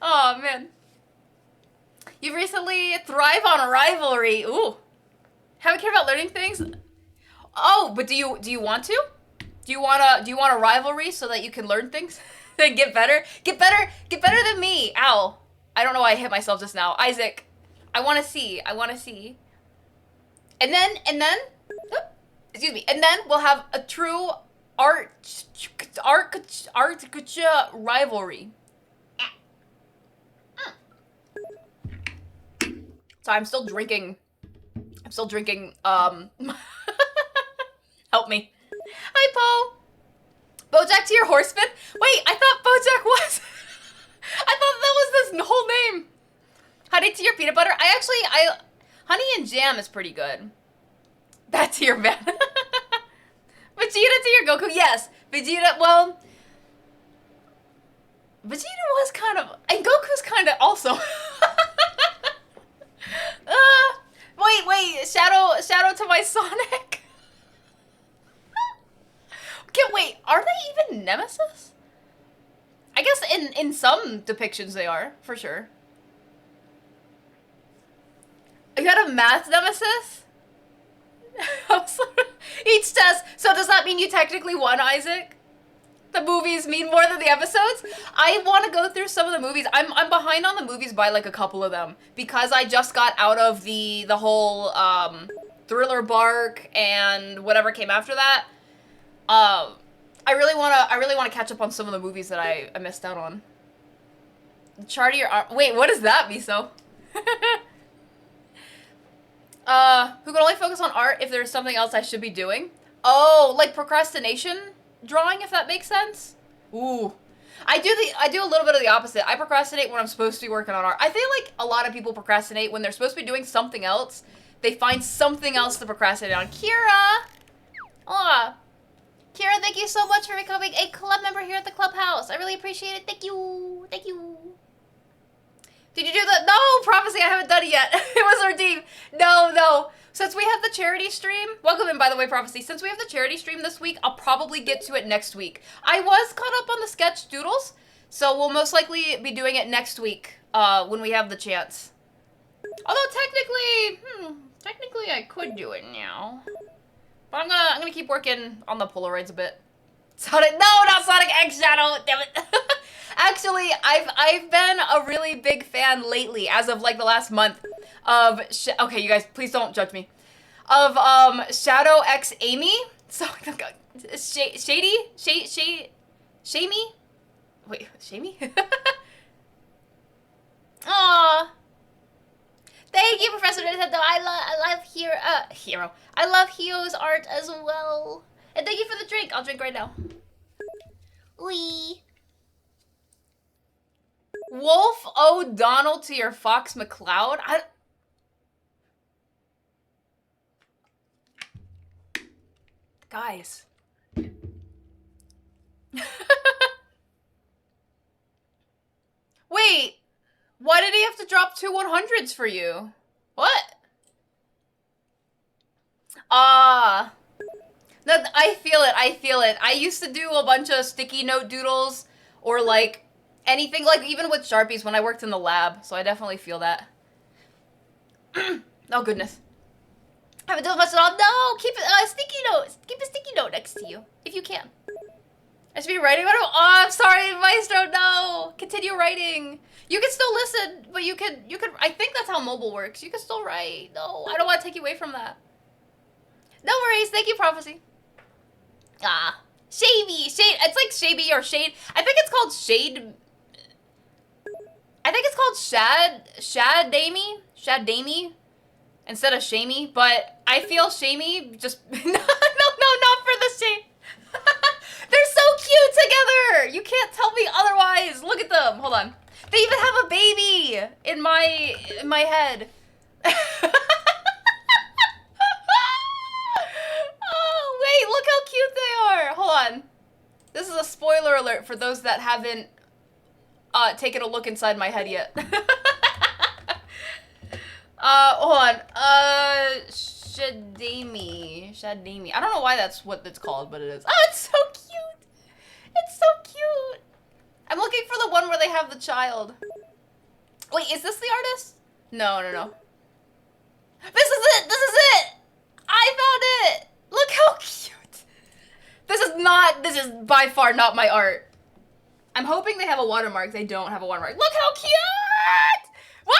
Oh, man. You recently thrive on a rivalry. Ooh. Haven't cared about learning things? Oh, but do you want to? Do you want a rivalry so that you can learn things? Then get better? Get better than me. Ow. I don't know why I hit myself just now. Isaac, I want to see. And then, excuse me. And then we'll have a true art rivalry. So I'm still drinking, help me. Hi, Poe. Bojack to your horseman? Wait, I thought Bojack was, I thought that was his whole name. Honey to your peanut butter? Honey and jam is pretty good. That to your man. Vegeta to your Goku? Yes. Vegeta, well, Vegeta was kind of, and Goku's kind of also. Wait, shadow to my Sonic. Okay, wait, are they even nemesis? I guess in some depictions they are, for sure. You got a math nemesis? Each test. So does that mean you technically won, Isaac? The movies mean more than the episodes? I want to go through some of the movies. I'm behind on the movies by like a couple of them because I just got out of the whole Thriller Bark and whatever came after that. I really wanna catch up on some of the movies that I missed out on. CHARTY or wait, what is that, Miso? Who can only focus on art if there's something else I should be doing? Oh, like procrastination drawing, if that makes sense. Ooh. I do a little bit of the opposite. I procrastinate when I'm supposed to be working on art. I feel like a lot of people procrastinate when they're supposed to be doing something else. They find something else to procrastinate on. Kira! Aw. Kira, thank you so much for becoming a club member here at the clubhouse. I really appreciate it. Thank you. Thank you. Did you do the... No, Prophecy, I haven't done it yet. It was redeemed. No. Since we have the charity stream... Welcome in, by the way, Prophecy. Since we have the charity stream this week, I'll probably get to it next week. I was caught up on the sketch doodles, so we'll most likely be doing it next week when we have the chance. Although technically I could do it now. But I'm gonna keep working on the Polaroids a bit. Sonic... No, not Sonic X Shadow! Damn it. Actually, I've been a really big fan lately, as of like the last month, of okay, you guys, please don't judge me, of Shadow X Amy. So Shady, Shamey. Wait, Shamey? Aww. Thank you, Professor Nintendo. I love Hero. I love Hio's art as well. And thank you for the drink. I'll drink right now. Wee. Wolf O'Donnell to your Fox McCloud? Guys. Wait. Why did he have to drop 2 100s for you? What? Ah. I feel it. I used to do a bunch of sticky note doodles or like anything, like even with Sharpies when I worked in the lab, so I definitely feel that. Oh goodness. Haven't done much at all. No, keep a sticky note. Keep a sticky note next to you if you can. I should be writing about it. Oh, I'm sorry, Maestro. No, continue writing. You can still listen, but you could. I think that's how mobile works. You can still write. No, I don't want to take you away from that. No worries. Thank you, Prophecy. Ah, Shady. It's like Shady or Shade. I think it's called Shade. I think it's called Shad-Damie instead of Shamey, but I feel Shamey just no, not for the shame. They're so cute together. You can't tell me otherwise. Look at them. Hold on. They even have a baby in my head. Oh, wait, look how cute they are. Hold on. This is a spoiler alert for those that haven't taken a look inside my head yet. Hold on. Shad-Damie. I don't know why that's what it's called, but it is. Oh, it's so cute. It's so cute. I'm looking for the one where they have the child. Wait, is this the artist? No. This is it. I found it. Look how cute. This is this is by far not my art. I'm hoping they have a watermark. They don't have a watermark. Look how cute! Wow!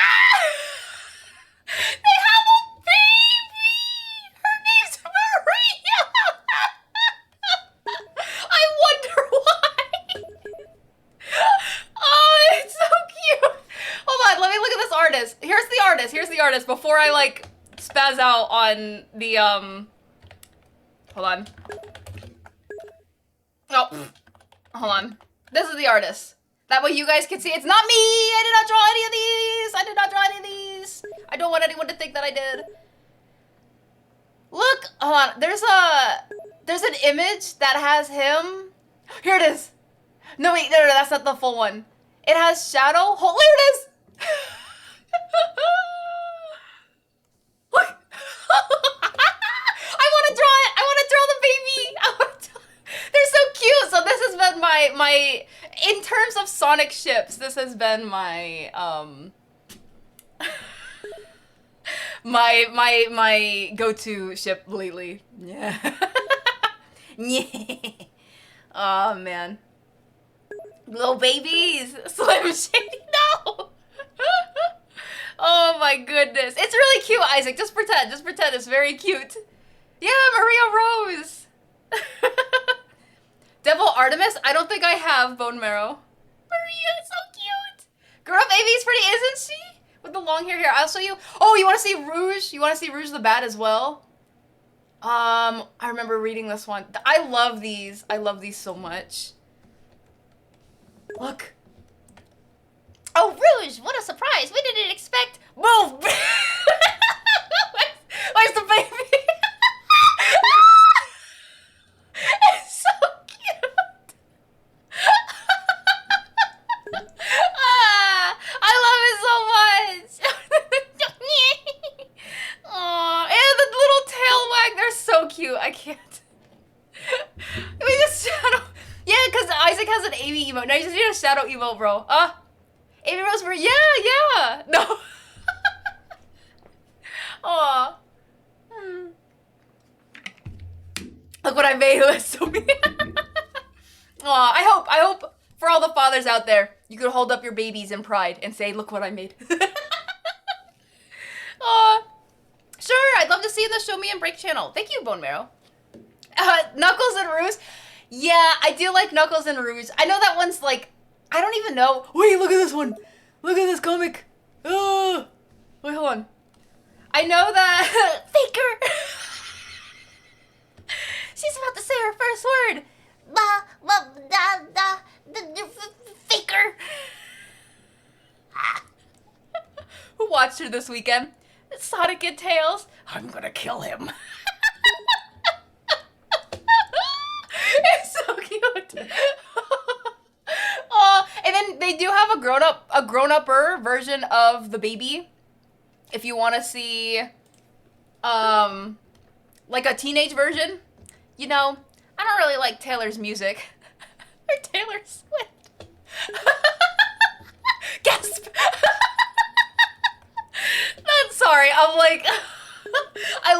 They have a baby! Her name's Maria! I wonder why. Oh, it's so cute. Hold on, let me look at this artist. Here's the artist before I like spaz out on the hold on. Oh, hold on. This is the artist. That way you guys can see it's not me. I did not draw any of these. I did not draw any of these. I don't want anyone to think that I did. Look, hold on. There's an image that has him. Here it is. No, wait, no, that's not the full one. It has shadow. Hold, there it is. Look. I want to draw it. I want to draw the baby. They're so cute. So this has been my in terms of Sonic ships, this has been my my go-to ship lately. Yeah. Yeah. Oh man. Little babies. Slim Shady. No. Oh my goodness. It's really cute, Isaac. Just pretend. Just pretend. It's very cute. Yeah, Maria Rose. Devil Artemis? I don't think I have bone marrow. Maria, so cute. Girl up Avi's pretty, isn't she? With the long hair here. I'll show you. Oh, you want to see Rouge? You want to see Rouge the Bat as well? I remember reading this one. I love these. I love these so much. Look. Oh, Rouge, what a surprise. We didn't expect... Move! Where's the baby? It's so cute. I love it so much. Aw, and the little tail wag. They're so cute. I can't. We just shadow. Yeah, because Isaac has an Amy emote. Now you just need a shadow emote, bro. Amy Rose for yeah. No. Aw. Look what I made. It was so big. Aw, I hope for all the fathers out there, you could hold up your babies in pride and say, look what I made. Aw. Sure, I'd love to see you in the Show Me and Break channel. Thank you, Bone Marrow. Knuckles and Rouge. Yeah, I do like Knuckles and Rouge. I know that one's like, I don't even know. Wait, look at this one. Look at this comic. Oh, wait, hold on. I know that Faker. She's about to say her first word. Faker. Who watched her this weekend? Sonic and Tails. I'm gonna kill him. It's so cute. Oh, and then they do have a grown-upper version of the baby. If you want to see, like a teenage version. You know, I don't really like Taylor's music. Or Taylor Swift. Gasp. Not sorry. I'm like, I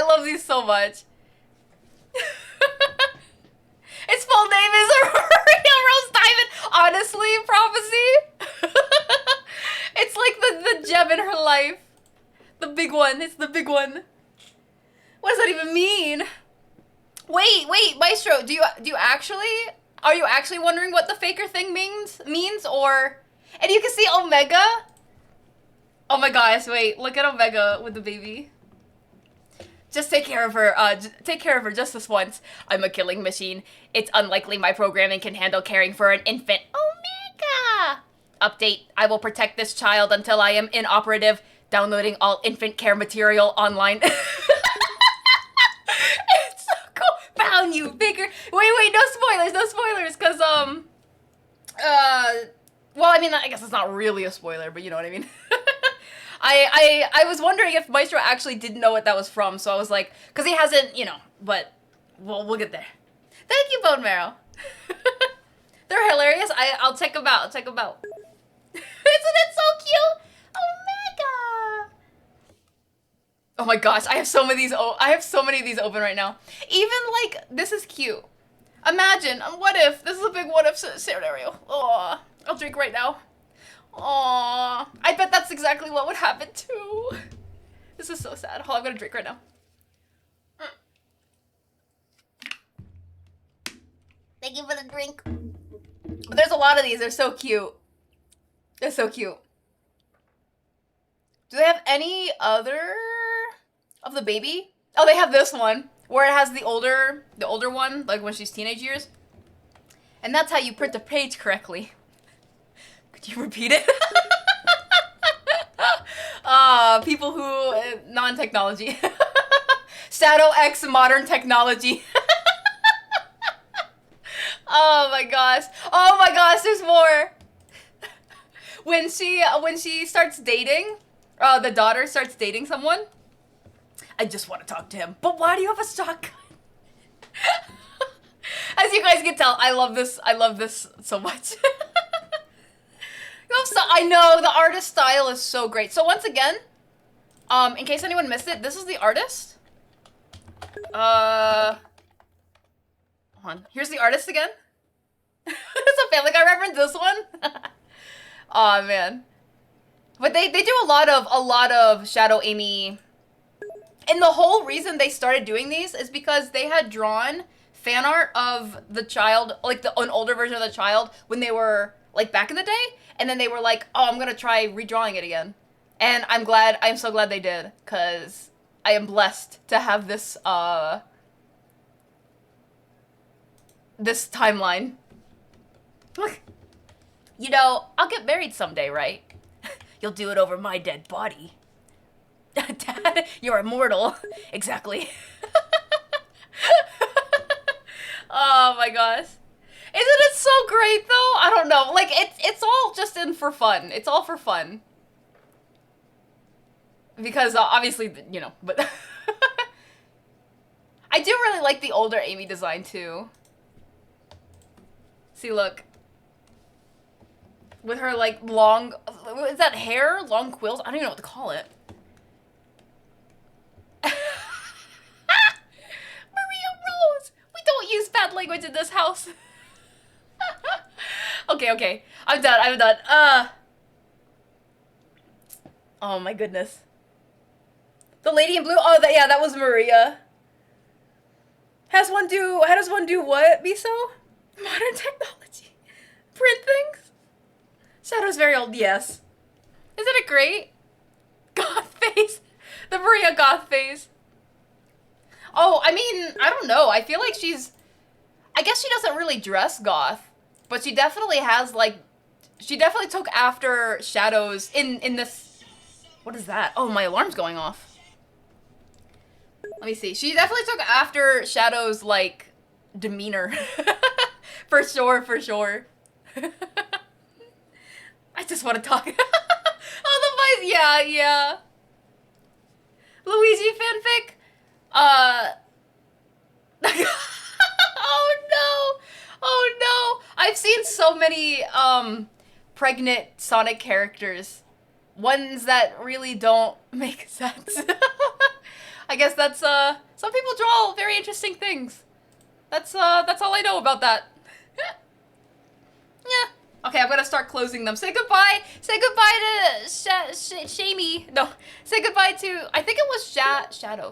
love these so much. Its full name is Maria Rose Diamond. Honestly, Prophecy. It's like the gem in her life. The big one. It's the big one. What does that even mean? Wait, Maestro, are you actually wondering what the Faker thing means or, and you can see Omega. Oh my gosh, wait, look at Omega with the baby. Just take care of her, just this once. I'm a killing machine. It's unlikely my programming can handle caring for an infant. Omega! Update, I will protect this child until I am inoperative, downloading all infant care material online. It's so cool. Found you, Baker. Wait, no spoilers, cause, well, I mean, I guess it's not really a spoiler, but you know what I mean. I was wondering if Maestro actually didn't know what that was from, so I was like, because he hasn't, you know, but we'll get there. Thank you, Bone Marrow. They're hilarious. I'll check them out. Isn't it so cute? Omega. Oh my gosh, I have so many of these open right now. Even like, this is cute. Imagine, what if? This is a big what if scenario. Oh, I'll drink right now. Oh, I bet that's exactly what would happen too. This is so sad. Hold on, I'm gonna drink right now. Thank you for the drink. But there's a lot of these. They're so cute. They're so cute. Do they have any other of the baby? Oh, they have this one where it has the older one, like when she's teenage years. And that's how you print a page correctly. Could you repeat it? People who non-technology. Shadow X modern technology. Oh my gosh. Oh my gosh, there's more. When she starts dating, the daughter starts dating someone. I just want to talk to him. But why do you have a shotgun? As you guys can tell, I love this so much. I know the artist style is so great. So once again, in case anyone missed it, this is the artist. Hold on. Here's the artist again. It's a Family Guy reference, this one. Aw, man. But they do a lot of Shadow Amy. And the whole reason they started doing these is because they had drawn fan art of the child, like an older version of the child when they were like back in the day, and then they were like, "Oh, I'm gonna try redrawing it again." And I'm so glad they did, cause I am blessed to have this this timeline. Look, you know, I'll get married someday, right? You'll do it over my dead body. Dad, you're immortal. Exactly. Oh my gosh. Isn't it so great though? I don't know. Like it's all just in for fun. It's all for fun. Because obviously, you know, but I do really like the older Amy design too. See, look. With her like long, is that hair? Long quills? I don't even know what to call it. Maria Rose! We don't use bad language in this house. Okay. I'm done. Oh my goodness. The lady in blue? Oh, that was Maria. How does one do what, Miso? Modern technology. Print things? Shadow's very old, yes. Isn't it great? Goth face. The Maria goth face. Oh, I mean, I don't know. I feel like I guess she doesn't really dress goth, but she definitely has, like, she definitely took after Shadow's in this, what is that? Oh, my alarm's going off. Let me see. She definitely took after Shadow's, like, demeanor. For sure. I just want to talk. Oh, the voice. Yeah. Luigi fanfic? Oh no! I've seen so many, pregnant Sonic characters. Ones that really don't make sense. I guess that's, some people draw very interesting things. That's all I know about that. Yeah. Okay, I'm gonna start closing them. Say goodbye. Say goodbye to Shamey. No, say goodbye to, I think it was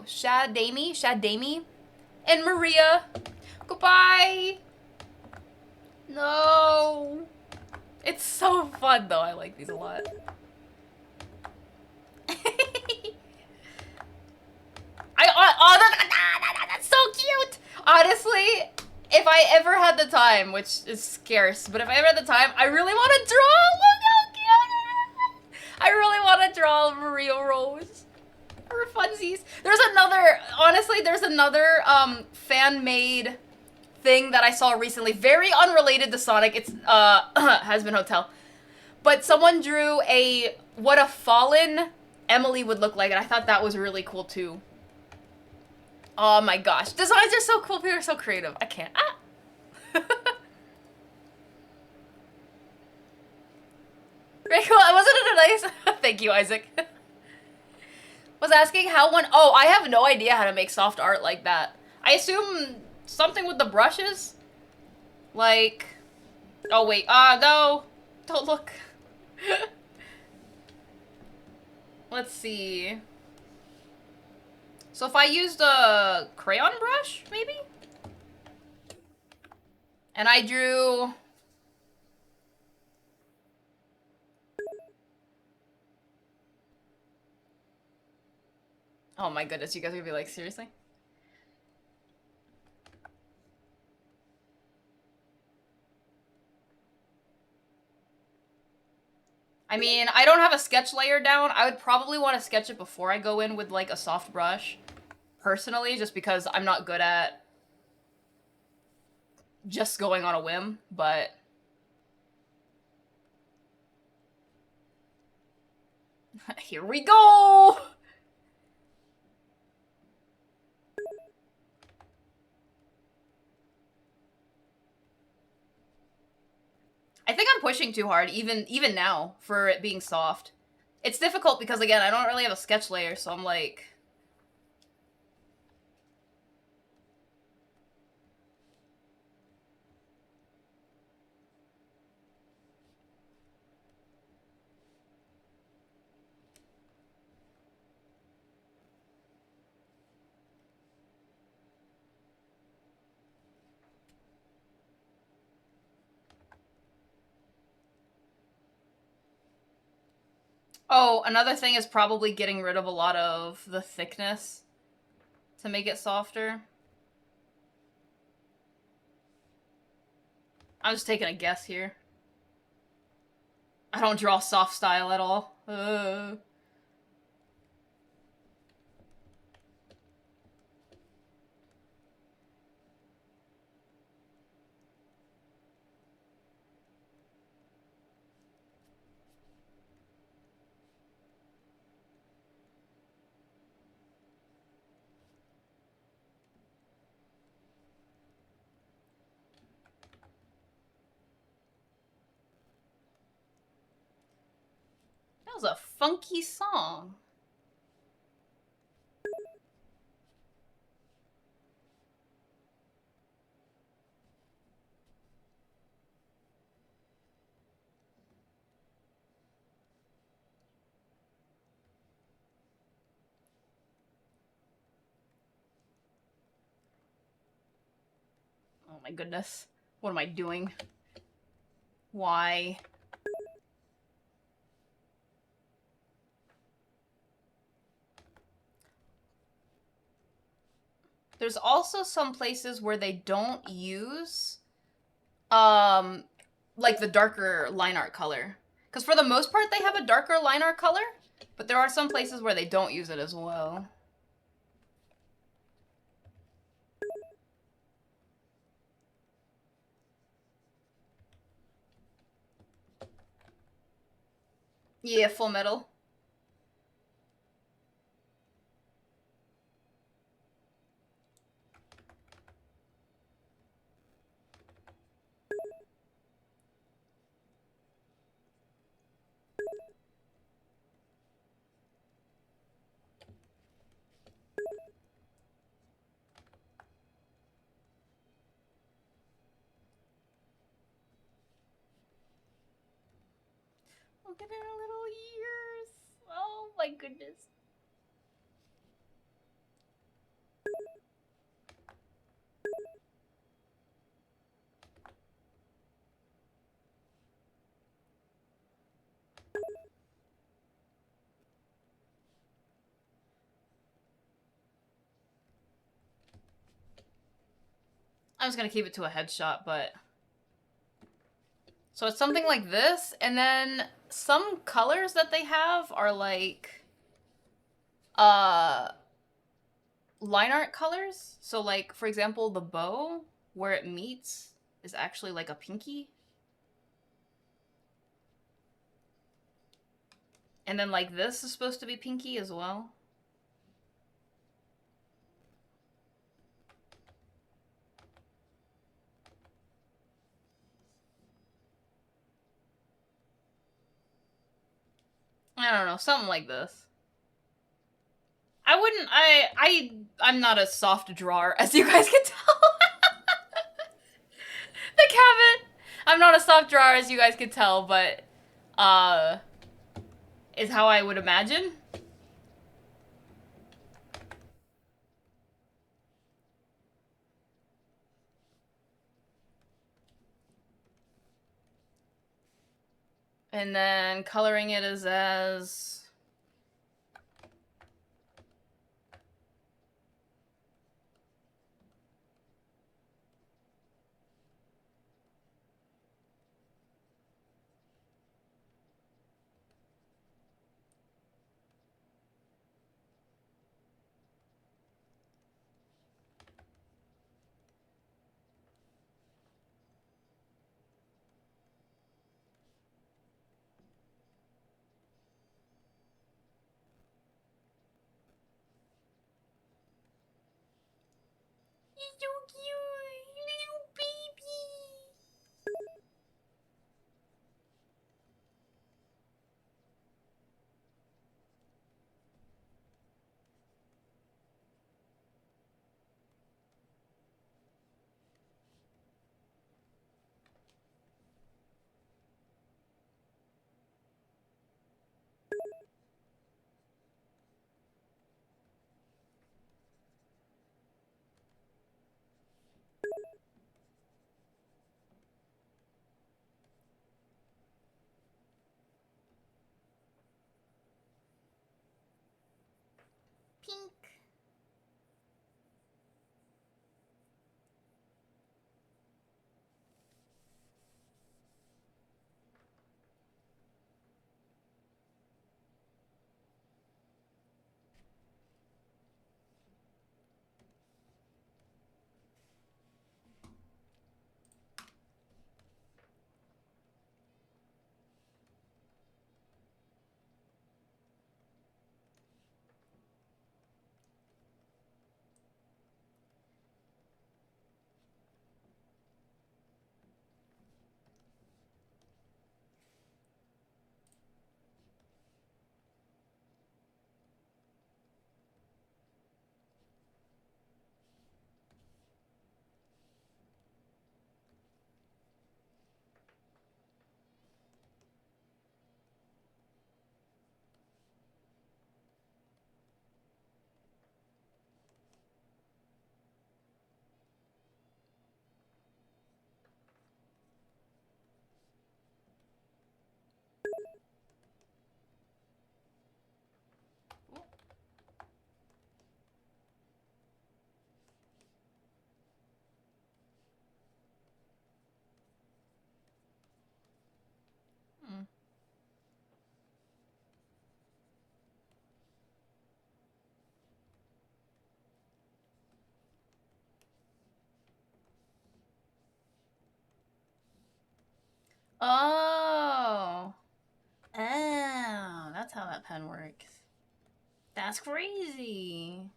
Shadami, and Maria. Goodbye. No. It's so fun though. I like these a lot. That's so cute. Honestly, if I ever had the time, which is scarce, but if I ever had the time, I really want to draw. Look how cute it is. I really want to draw Maria Rose for funsies. There's another fan-made thing that I saw recently, very unrelated to Sonic. It's Husband Hotel, but someone drew what a fallen Emily would look like, and I thought that was really cool too. Oh my gosh. Designs are so cool. People are so creative. I can't. Very cool. Wasn't it a nice... Thank you, Isaac. Was asking how one... Oh, I have no idea how to make soft art like that. I assume something with the brushes? Like, oh wait, no, don't look. Let's see. So if I used a crayon brush, maybe? And I drew... Oh my goodness, you guys are gonna be like, seriously? I mean, I don't have a sketch layer down. I would probably want to sketch it before I go in with like a soft brush. Personally, just because I'm not good at just going on a whim, but... Here we go! I think I'm pushing too hard, even now, for it being soft. It's difficult because, again, I don't really have a sketch layer, so I'm like... Oh, another thing is probably getting rid of a lot of the thickness to make it softer. I'm just taking a guess here. I don't draw soft style at all. That was a funky song. Oh my goodness. What am I doing? Why? There's also some places where they don't use, like the darker line art color. Because for the most part, they have a darker line art color, but there are some places where they don't use it as well. Yeah, Full Metal. Look at her little ears. Oh my goodness. I was gonna keep it to a headshot, but... So it's something like this, and then some colors that they have are like... line art colors. So like, for example, the bow, where it meets, is actually like a pinky. And then like this is supposed to be pinky as well. I don't know, something like this. I wouldn't, I'm not a soft drawer, as you guys can tell. The I'm not a sock drawer, as you guys could tell, but is how I would imagine. And then coloring it is as... He's so cute, little baby. Pink. Hmm. Oh. Oh, that's how that pen works. That's crazy.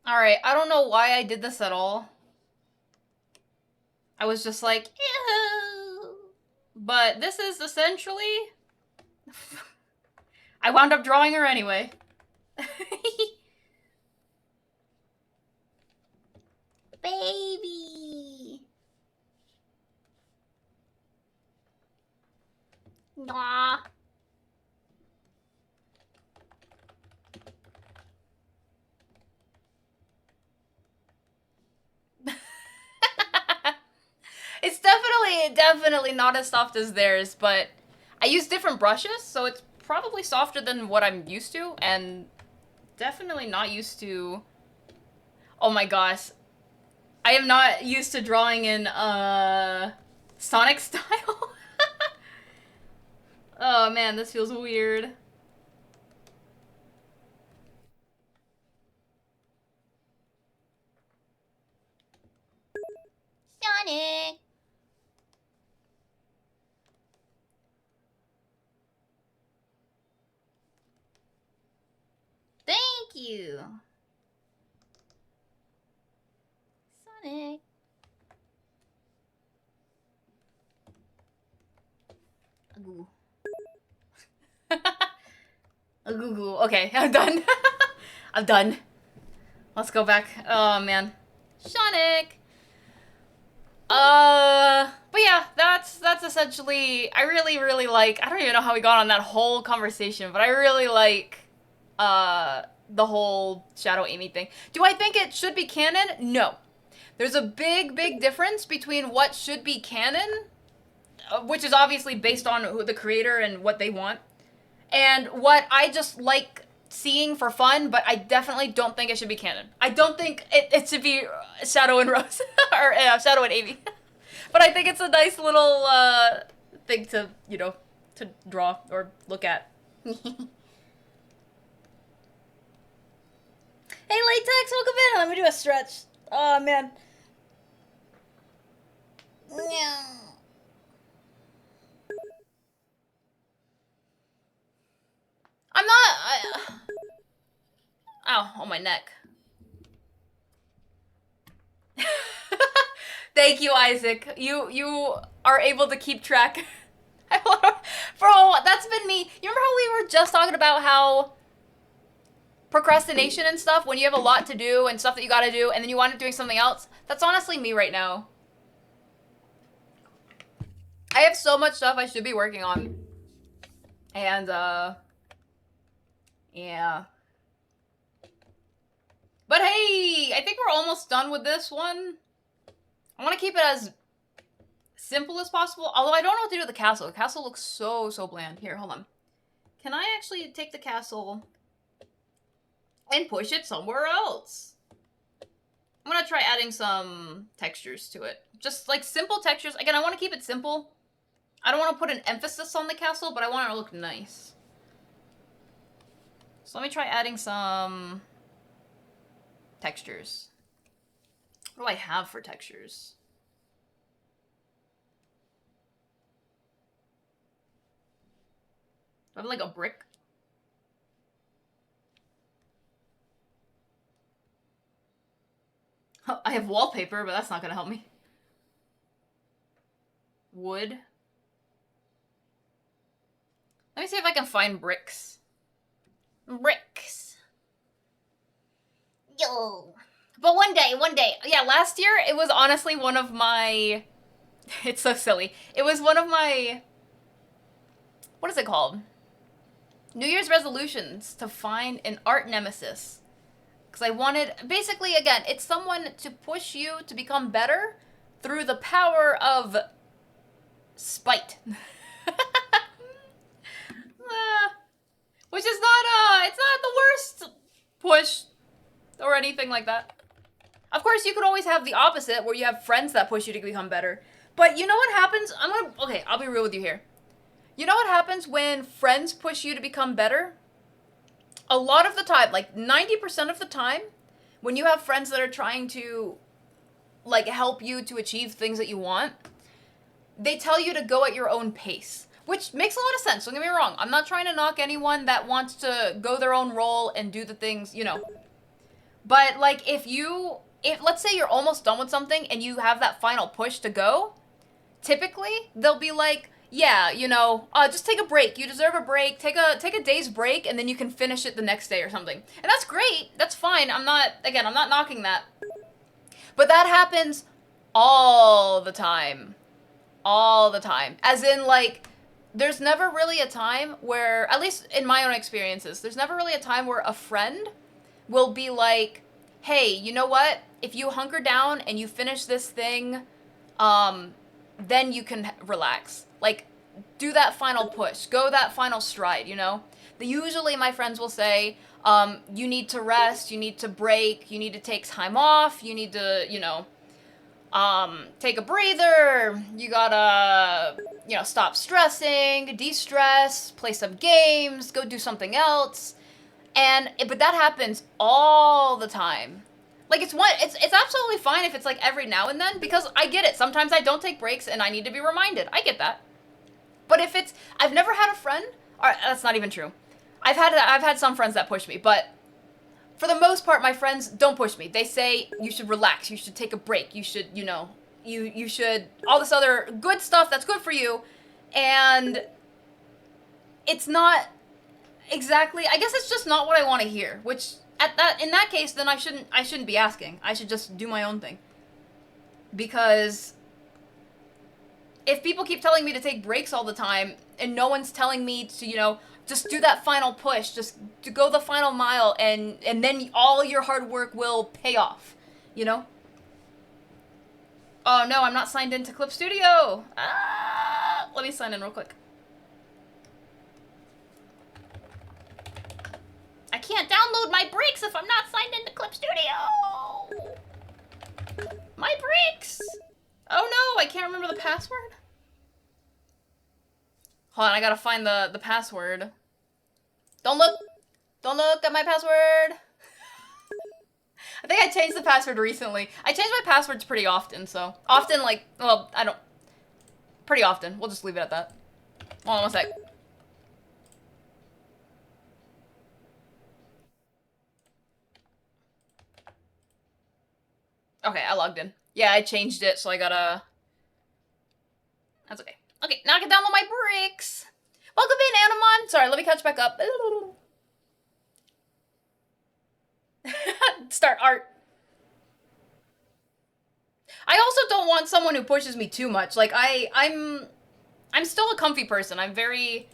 Alright, I don't know why I did this at all. I was just like, ew. But this is essentially I wound up drawing her anyway. Baby. Nah. It's definitely not as soft as theirs, but I use different brushes, so it's probably softer than what I'm used to, and definitely not used to... Oh my gosh. I am not used to drawing in, Sonic style. Oh man, this feels weird. Sonic. Thank you. Sonic. Agoo. Agoo. Okay, I'm done. I'm done. Let's go back. Oh man. Sonic. But yeah, that's essentially, I really like, I don't even know how we got on that whole conversation, but I really like, the whole Shadow Amy thing. Do I think it should be canon? No. There's a big difference between what should be canon, which is obviously based on who the creator and what they want, and what I just like seeing for fun, but I definitely don't think it should be canon. I don't think it should be Shadow and Rose, or Shadow and Amy. But I think it's a nice little thing to, you know, to draw or look at. Hey, Latex, welcome in. Let me do a stretch. Oh, man. No. I'm not... Ow, on my neck. Thank you, Isaac. You are able to keep track. Bro, that's been me. You remember how we were just talking about how procrastination and stuff, when you have a lot to do and stuff that you gotta do, and then you wind up doing something else? That's honestly me right now. I have so much stuff I should be working on. And, yeah. But hey, I think we're almost done with this one. I want to keep it as simple as possible, although I don't know what to do with the castle. The castle looks so bland. Here, hold on. Can I actually take the castle and push it somewhere else? I'm gonna try adding some textures to it. Just like simple textures. Again, I want to keep it simple. I don't want to put an emphasis on the castle, but I want it to look nice. So let me try adding some textures. What do I have for textures? Do I have like a brick? Oh, I have wallpaper, but that's not gonna help me. Wood. Let me see if I can find bricks. Bricks. Yo. But one day. Yeah, last year, it was honestly one of my... It's so silly. It was one of my... What is it called? New Year's resolutions to find an art nemesis. Because I wanted... Basically, again, it's someone to push you to become better through the power of spite. Which is not, it's not the worst push or anything like that. Of course, you could always have the opposite, where you have friends that push you to become better. But you know what happens? Okay, I'll be real with you here. You know what happens when friends push you to become better? A lot of the time, like 90% of the time, when you have friends that are trying to, like, help you to achieve things that you want, they tell you to go at your own pace. Which makes a lot of sense, don't get me wrong. I'm not trying to knock anyone that wants to go their own role and do the things, you know. But, like, if let's say you're almost done with something and you have that final push to go, typically, they'll be like, yeah, just take a break. You deserve a break. Take a day's break, and then you can finish it the next day or something. And that's great. That's fine. I'm not knocking that. But that happens all the time. All the time. As in, like, there's never really a time where, at least in my own experiences, there's never really a time where a friend will be like, hey, you know what? If you hunker down and you finish this thing, then you can relax. Like, do that final push. Go that final stride, Usually my friends will say, you need to rest, you need to break, you need to take time off, you need to, take a breather, you gotta, stop stressing, de-stress, play some games, go do something else. But that happens all the time. Like, it's absolutely fine if it's like every now and then, because I get it. Sometimes I don't take breaks and I need to be reminded. I get that. But if I've never had a friend, or that's not even true. I've had some friends that push me, but for the most part, my friends don't push me. They say, you should relax, you should take a break, you should, you should, all this other good stuff that's good for you, and it's not exactly, I guess it's just not what I want to hear, which, in that case, then I shouldn't be asking. I should just do my own thing. Because if people keep telling me to take breaks all the time, and no one's telling me to, just do that final push, just to go the final mile, and then all your hard work will pay off, Oh no, I'm not signed into Clip Studio. Let me sign in real quick. I can't download my breaks if I'm not signed into Clip Studio. My breaks. Oh no, I can't remember the password. Hold on, I gotta find the password. Don't look at my password. I think I changed the password recently. I change my passwords pretty often, so. Often, like, well, I don't. Pretty often. We'll just leave it at that. Hold on one sec. Okay, I logged in. Yeah, I changed it, so I gotta... That's okay. Okay, now I can download my bricks. Welcome in, Anamon. Sorry, let me catch back up. Start art. I also don't want someone who pushes me too much. Like, I'm still a comfy person. I'm very,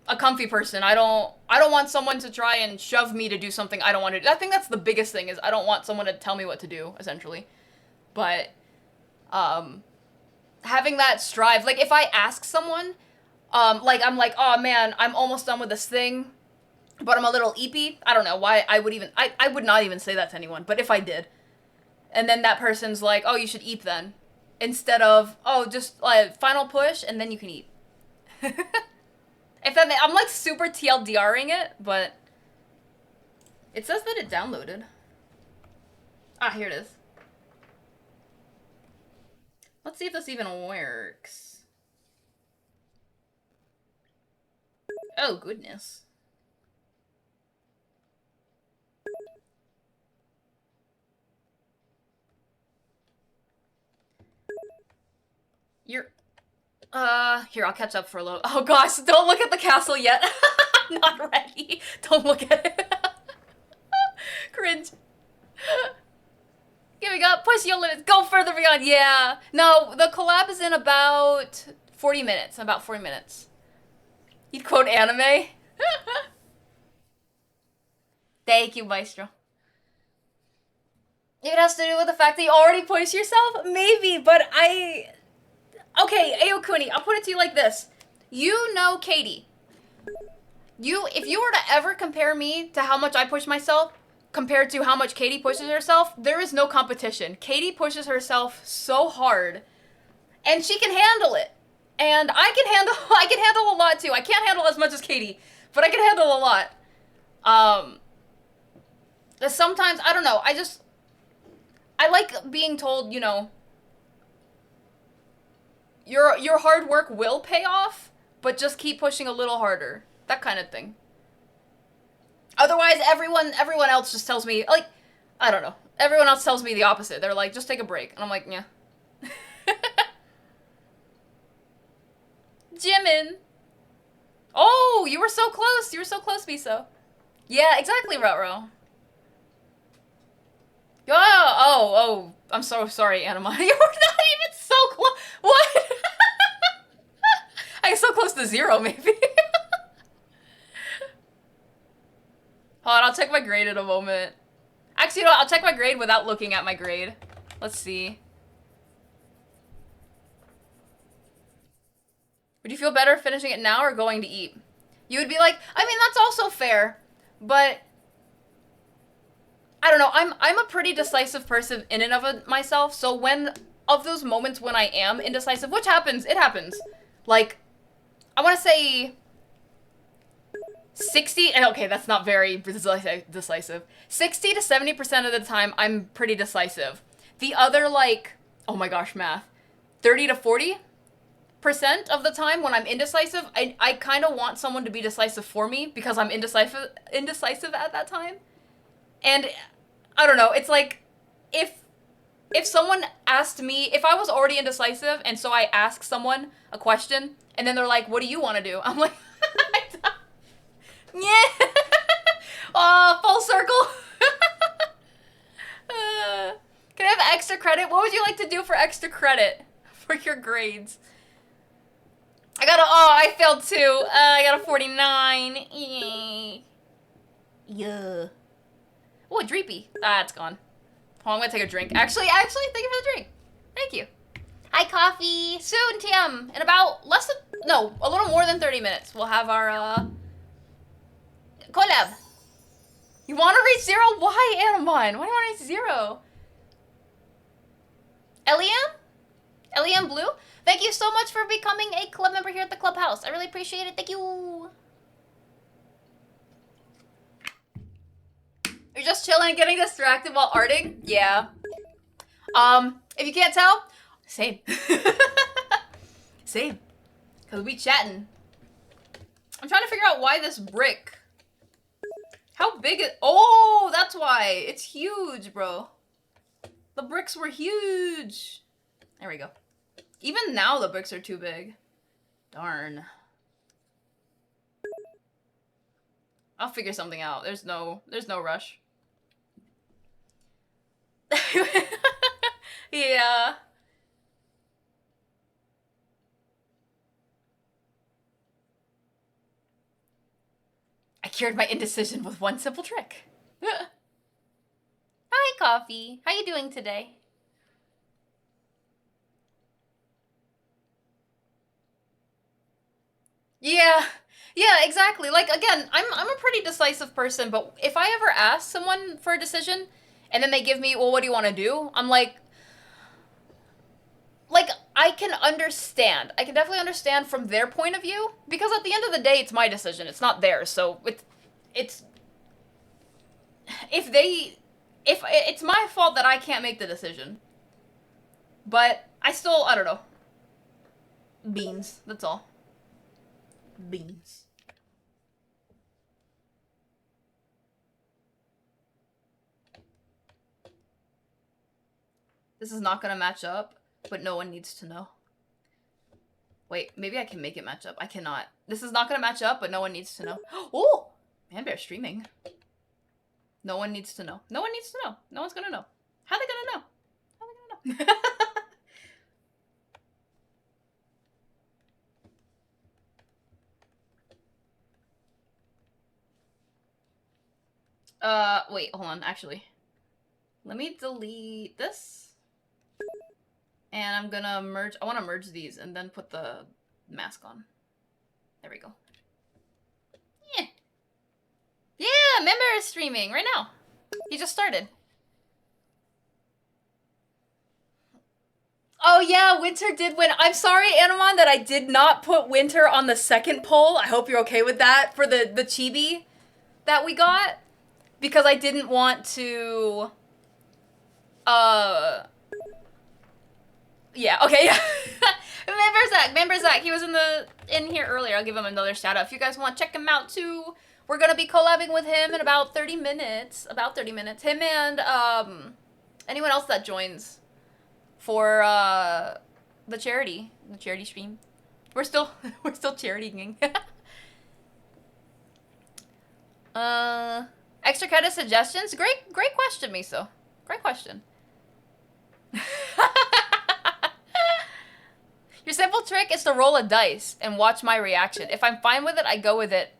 a comfy person. I don't want someone to try and shove me to do something I don't want to do. I think that's the biggest thing, is I don't want someone to tell me what to do, essentially. But, having that strive, like, if I ask someone, like, I'm like, oh man, I'm almost done with this thing, but I'm a little eepy. I don't know why I would not even say that to anyone, but if I did, and then that person's like, oh, you should eep then, instead of, oh, just, final push, and then you can eat. If that, I'm like super TLDRing it, but it says that it downloaded. Ah, here it is. Let's see if this even works. Oh, goodness. You're... here, I'll catch up for a little... Oh gosh, don't look at the castle yet. I'm not ready. Don't look at it. Cringe. Giving up, push your limits, go further beyond. Yeah. No, the collab is in about 40 minutes. About 40 minutes. You'd quote anime? Thank you, Maestro. It has to do with the fact that you already push yourself? Maybe, but Okay, Aokuni, I'll put it to you like this. You know Katie. If you were to ever compare me to how much I push myself compared to how much Katie pushes herself, there is no competition. Katie pushes herself so hard, and she can handle it. And I can handle a lot too. I can't handle as much as Katie, but I can handle a lot. Sometimes, I don't know, I like being told, your hard work will pay off, but just keep pushing a little harder. That kind of thing. Otherwise, everyone else just tells me, like, I don't know. Everyone else tells me the opposite. They're like, just take a break. And I'm like, yeah. Jimin. Oh, you were so close. You were so close, Miso. Yeah, exactly, Rutro. Yeah. Oh. I'm so sorry, Anima. You were not even so close. What? I was so close to 0, maybe. Hold on, I'll check my grade in a moment. Actually, you know what? I'll check my grade without looking at my grade. Let's see. Would you feel better finishing it now or going to eat? You would be like, I mean, that's also fair, but I don't know. I'm a pretty decisive person in and of myself. So when of those moments when I am indecisive, which happens, it happens. Like, I want to say 60. Okay, that's not very decisive. 60 to 70% of the time, I'm pretty decisive. The other, like, oh my gosh, math. 30 to 40% of the time when I'm indecisive, I kind of want someone to be decisive for me because I'm indecisive at that time. And I don't know, it's like if someone asked me, if I was already indecisive and so I ask someone a question and then they're like, what do you want to do? I'm like, yeah. Oh, full circle. Can I have extra credit? What would you like to do for extra credit for your grades? I failed too. I got a 49. Yeah. Oh, a Dreepy. Ah, it's gone. Hold on, I'm gonna take a drink. Actually, thank you for the drink. Thank you. Hi, coffee. Soon, TM. In about a little more than 30 minutes, we'll have our, collab. You want to reach 0? Why, Animon? Why do you want to reach 0? Eliam Blue? Thank you so much for becoming a club member here at the clubhouse. I really appreciate it. Thank you. You're just chilling and getting distracted while arting? Yeah. If you can't tell, same. Same. Because we chatting. I'm trying to figure out why this brick. How big it... Oh, that's why. It's huge, bro. The bricks were huge. There we go. Even now the bricks are too big. Darn. I'll figure something out. There's no rush. Yeah. I cured my indecision with one simple trick. Hi, coffee. How you doing today? Yeah, exactly. Like, again, I'm a pretty decisive person, but if I ever ask someone for a decision and then they give me, well, what do you want to do? I'm like, I can understand. I can definitely understand from their point of view, because at the end of the day, it's my decision. It's not theirs. So it's my fault that I can't make the decision. But I don't know. Beans. That's all. Beans. This is not gonna match up, but no one needs to know. Wait, maybe I can make it match up. I cannot. This is not gonna match up, but no one needs to know. Oh! Manbear streaming. No one needs to know. No one needs to know. No one's gonna know. How are they gonna know? How are they gonna know? Wait, hold on, actually. Let me delete this. And I'm gonna merge, I wanna merge these and then put the mask on. There we go. Yeah. Yeah, Member is streaming right now. He just started. Oh yeah, Winter did win. I'm sorry, Animon, that I did not put Winter on the second poll. I hope you're okay with that for the chibi that we got. Because I didn't want to... Yeah, okay, yeah. Member Zach, he was in here earlier. I'll give him another shout out. If you guys want to check him out too, we're gonna be collabing with him in about 30 minutes. Him and anyone else that joins for the charity stream. We're still charitying. Extra credit suggestions? Great question, Miso. Great question. Your simple trick is to roll a dice and watch my reaction. If I'm fine with it, I go with it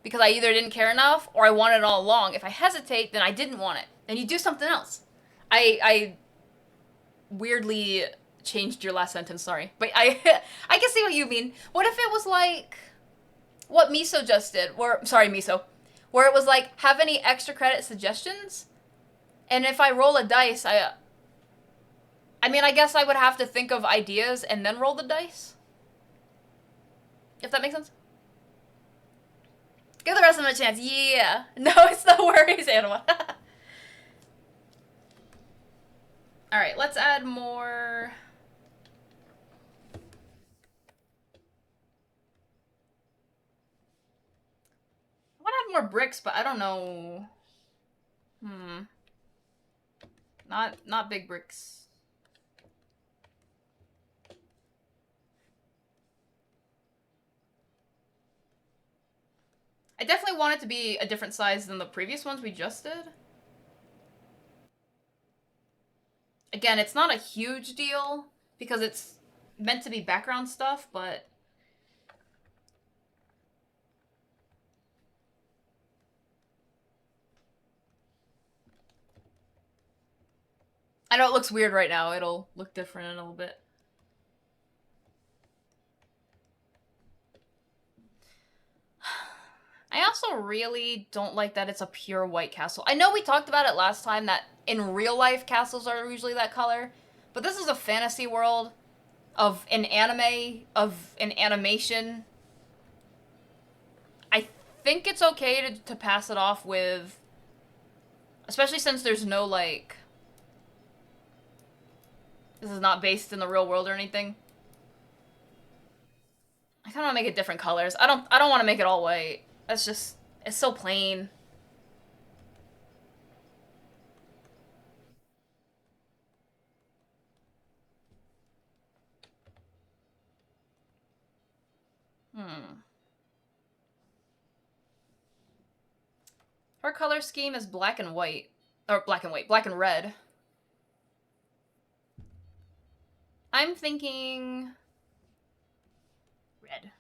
because I either didn't care enough or I wanted it all along. If I hesitate, then I didn't want it. And you do something else. I weirdly changed your last sentence, sorry. But I can see what you mean. What if it was like what Miso just did? Sorry, Miso. Where it was like, have any extra credit suggestions? And if I roll a dice, I mean, I guess I would have to think of ideas and then roll the dice. If that makes sense. Give the rest of them a chance. Yeah. No, it's no worries, Anima. Alright, let's add more. I want to add more bricks, but I don't know. Not big bricks. I definitely want it to be a different size than the previous ones we just did. Again, it's not a huge deal because it's meant to be background stuff, but I know it looks weird right now. It'll look different in a little bit. I also really don't like that it's a pure white castle. I know we talked about it last time that in real life castles are usually that color, but this is a fantasy world of an anime, of an animation. I think it's okay to pass it off with, especially since there's no like, this is not based in the real world or anything. I kind of want to make it different colors. I don't want to make it all white. That's just, it's so plain. Her color scheme is black and white. Or black and white, black and red. I'm thinking red.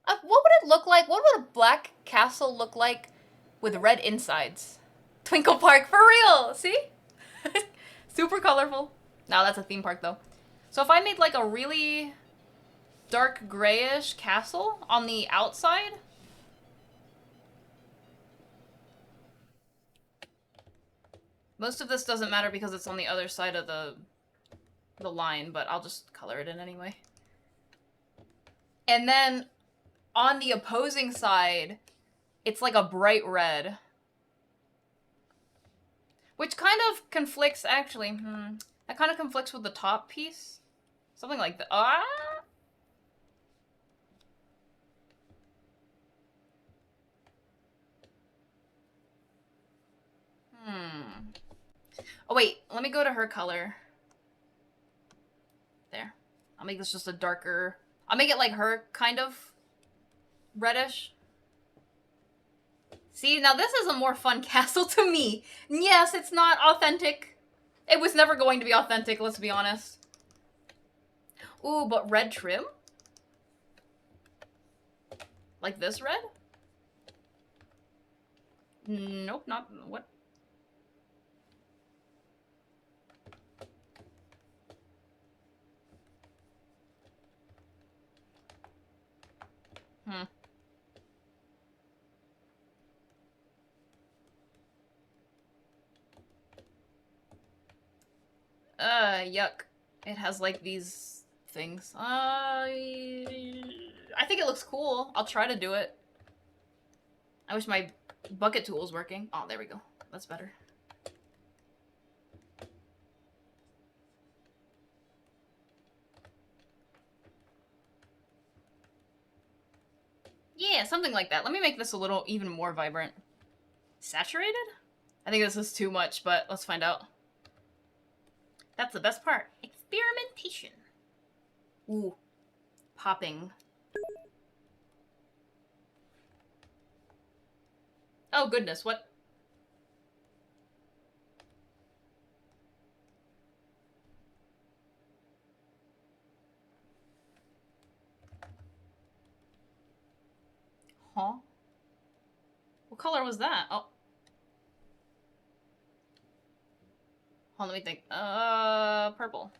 What would it look like? What would a black castle look like with red insides? Twinkle Park, for real! See? Super colorful. No, that's a theme park though. So if I made like a really dark grayish castle on the outside. Most of this doesn't matter because it's on the other side of the line, but I'll just color it in anyway. And then on the opposing side, it's like a bright red. Which kind of conflicts, actually. That kind of conflicts with the top piece. Something like that. Oh, wait. Let me go to her color. There. I'll make this just a darker... I'll make it like her, kind of reddish. See, now this is a more fun castle to me. Yes, it's not authentic. It was never going to be authentic, let's be honest. Ooh, but red trim? Like this red? Nope, not... What? Yuck. It has, like, these things. I think it looks cool. I'll try to do it. I wish my bucket tool was working. Oh, there we go. That's better. Yeah, something like that. Let me make this a little even more vibrant. Saturated? I think this is too much, but let's find out. That's the best part. Experimentation. Ooh. Popping. Oh goodness, what? Huh? What color was that? Oh. Hold on, let me think. Purple.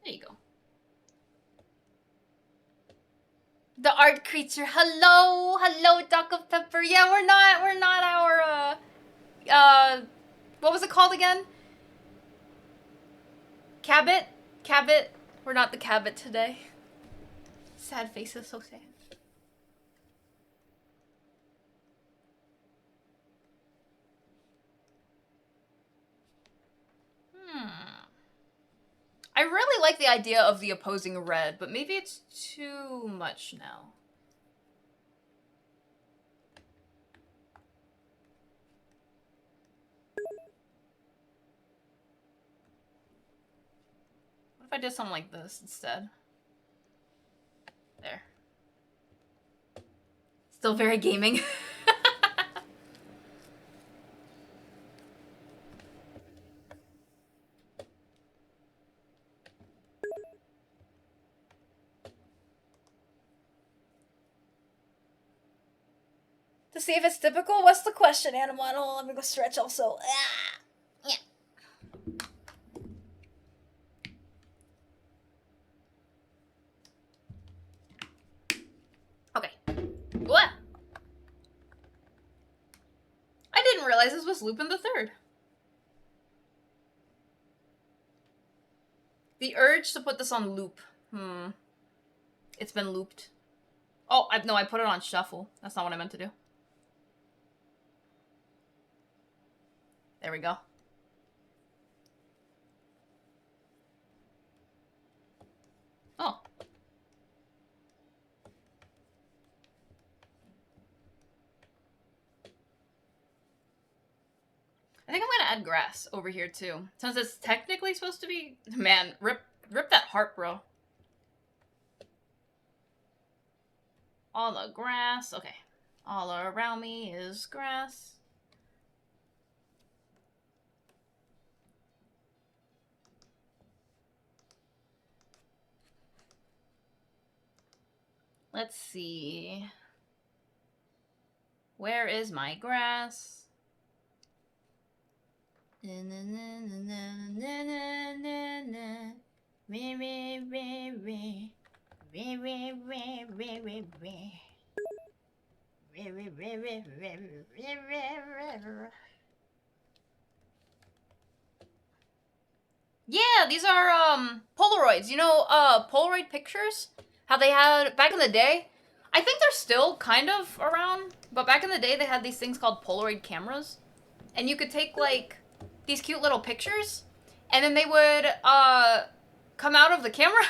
There you go. The art creature. Hello, hello, Duck of Pepper. Yeah, we're not our what was it called again? Cabot? Cabot? We're not the Cabot today. Sad faces, so sad. I really like the idea of the opposing red, but maybe it's too much now. What if I did something like this instead? There. Still very gaming. To see if it's typical? What's the question, Animal? Hold on, let me go stretch also. Ah! Yeah. Okay. What? I didn't realize this was Lupin the Third. The urge to put this on loop. It's been looped. Oh, no, I put it on shuffle. That's not what I meant to do. There we go. Oh. I think I'm gonna add grass over here too. Since it's technically supposed to be... Man, rip that heart, bro. All the grass. Okay. All around me is grass. Let's see. Where is my grass? Yeah, these are Polaroids. You know, Polaroid pictures? How they had back in the day? I think they're still kind of around, but back in the day they had these things called Polaroid cameras. And you could take like these cute little pictures and then they would come out of the camera.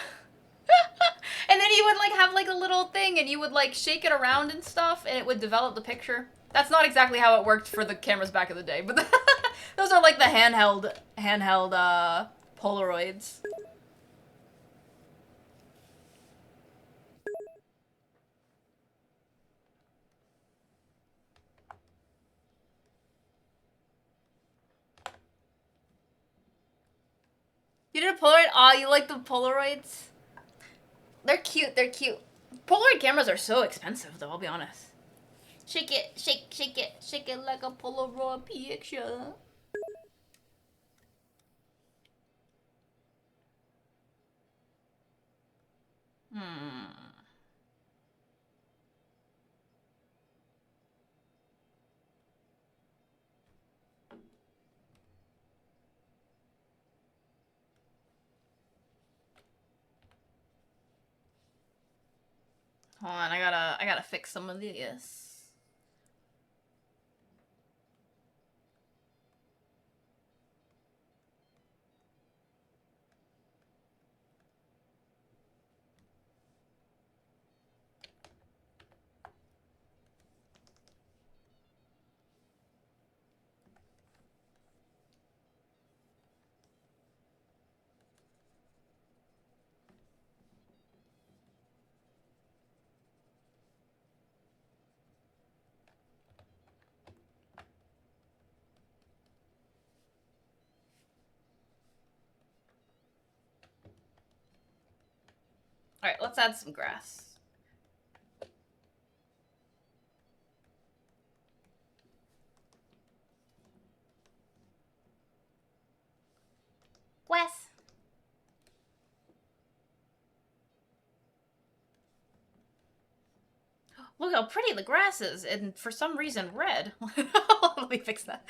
And then you would like have like a little thing and you would like shake it around and stuff and it would develop the picture. That's not exactly how it worked for the cameras back in the day, but those are like the handheld Polaroids. You did a Polaroid? Aw, you like the Polaroids? They're cute, they're cute. Polaroid cameras are so expensive though, I'll be honest. Shake it, shake it like a Polaroid picture. Hold on, I gotta fix some of these. Alright, let's add some grass. Wes. Look how pretty the grass is, and for some reason red. Let me fix that.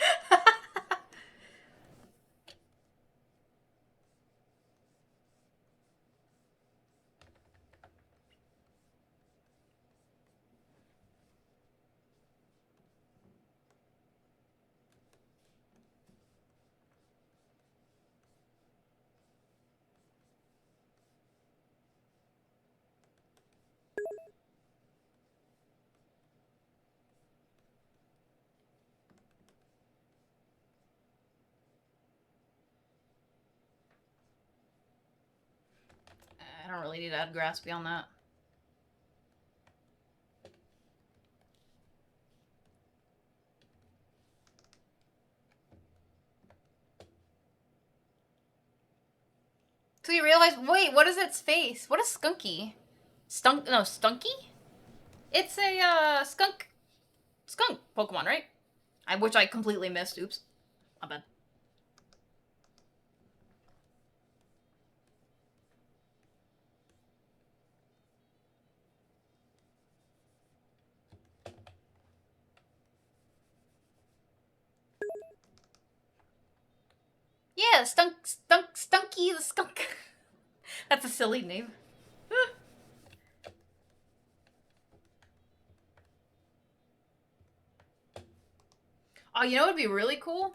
I don't really need to add grass beyond that. So you realize, wait, what is its face? What is Skunky? Stunky? It's a, skunk Pokemon, right? Which I completely missed, oops. My bad. Yeah, Stunky the skunk. That's a silly name. Oh, you know what would be really cool?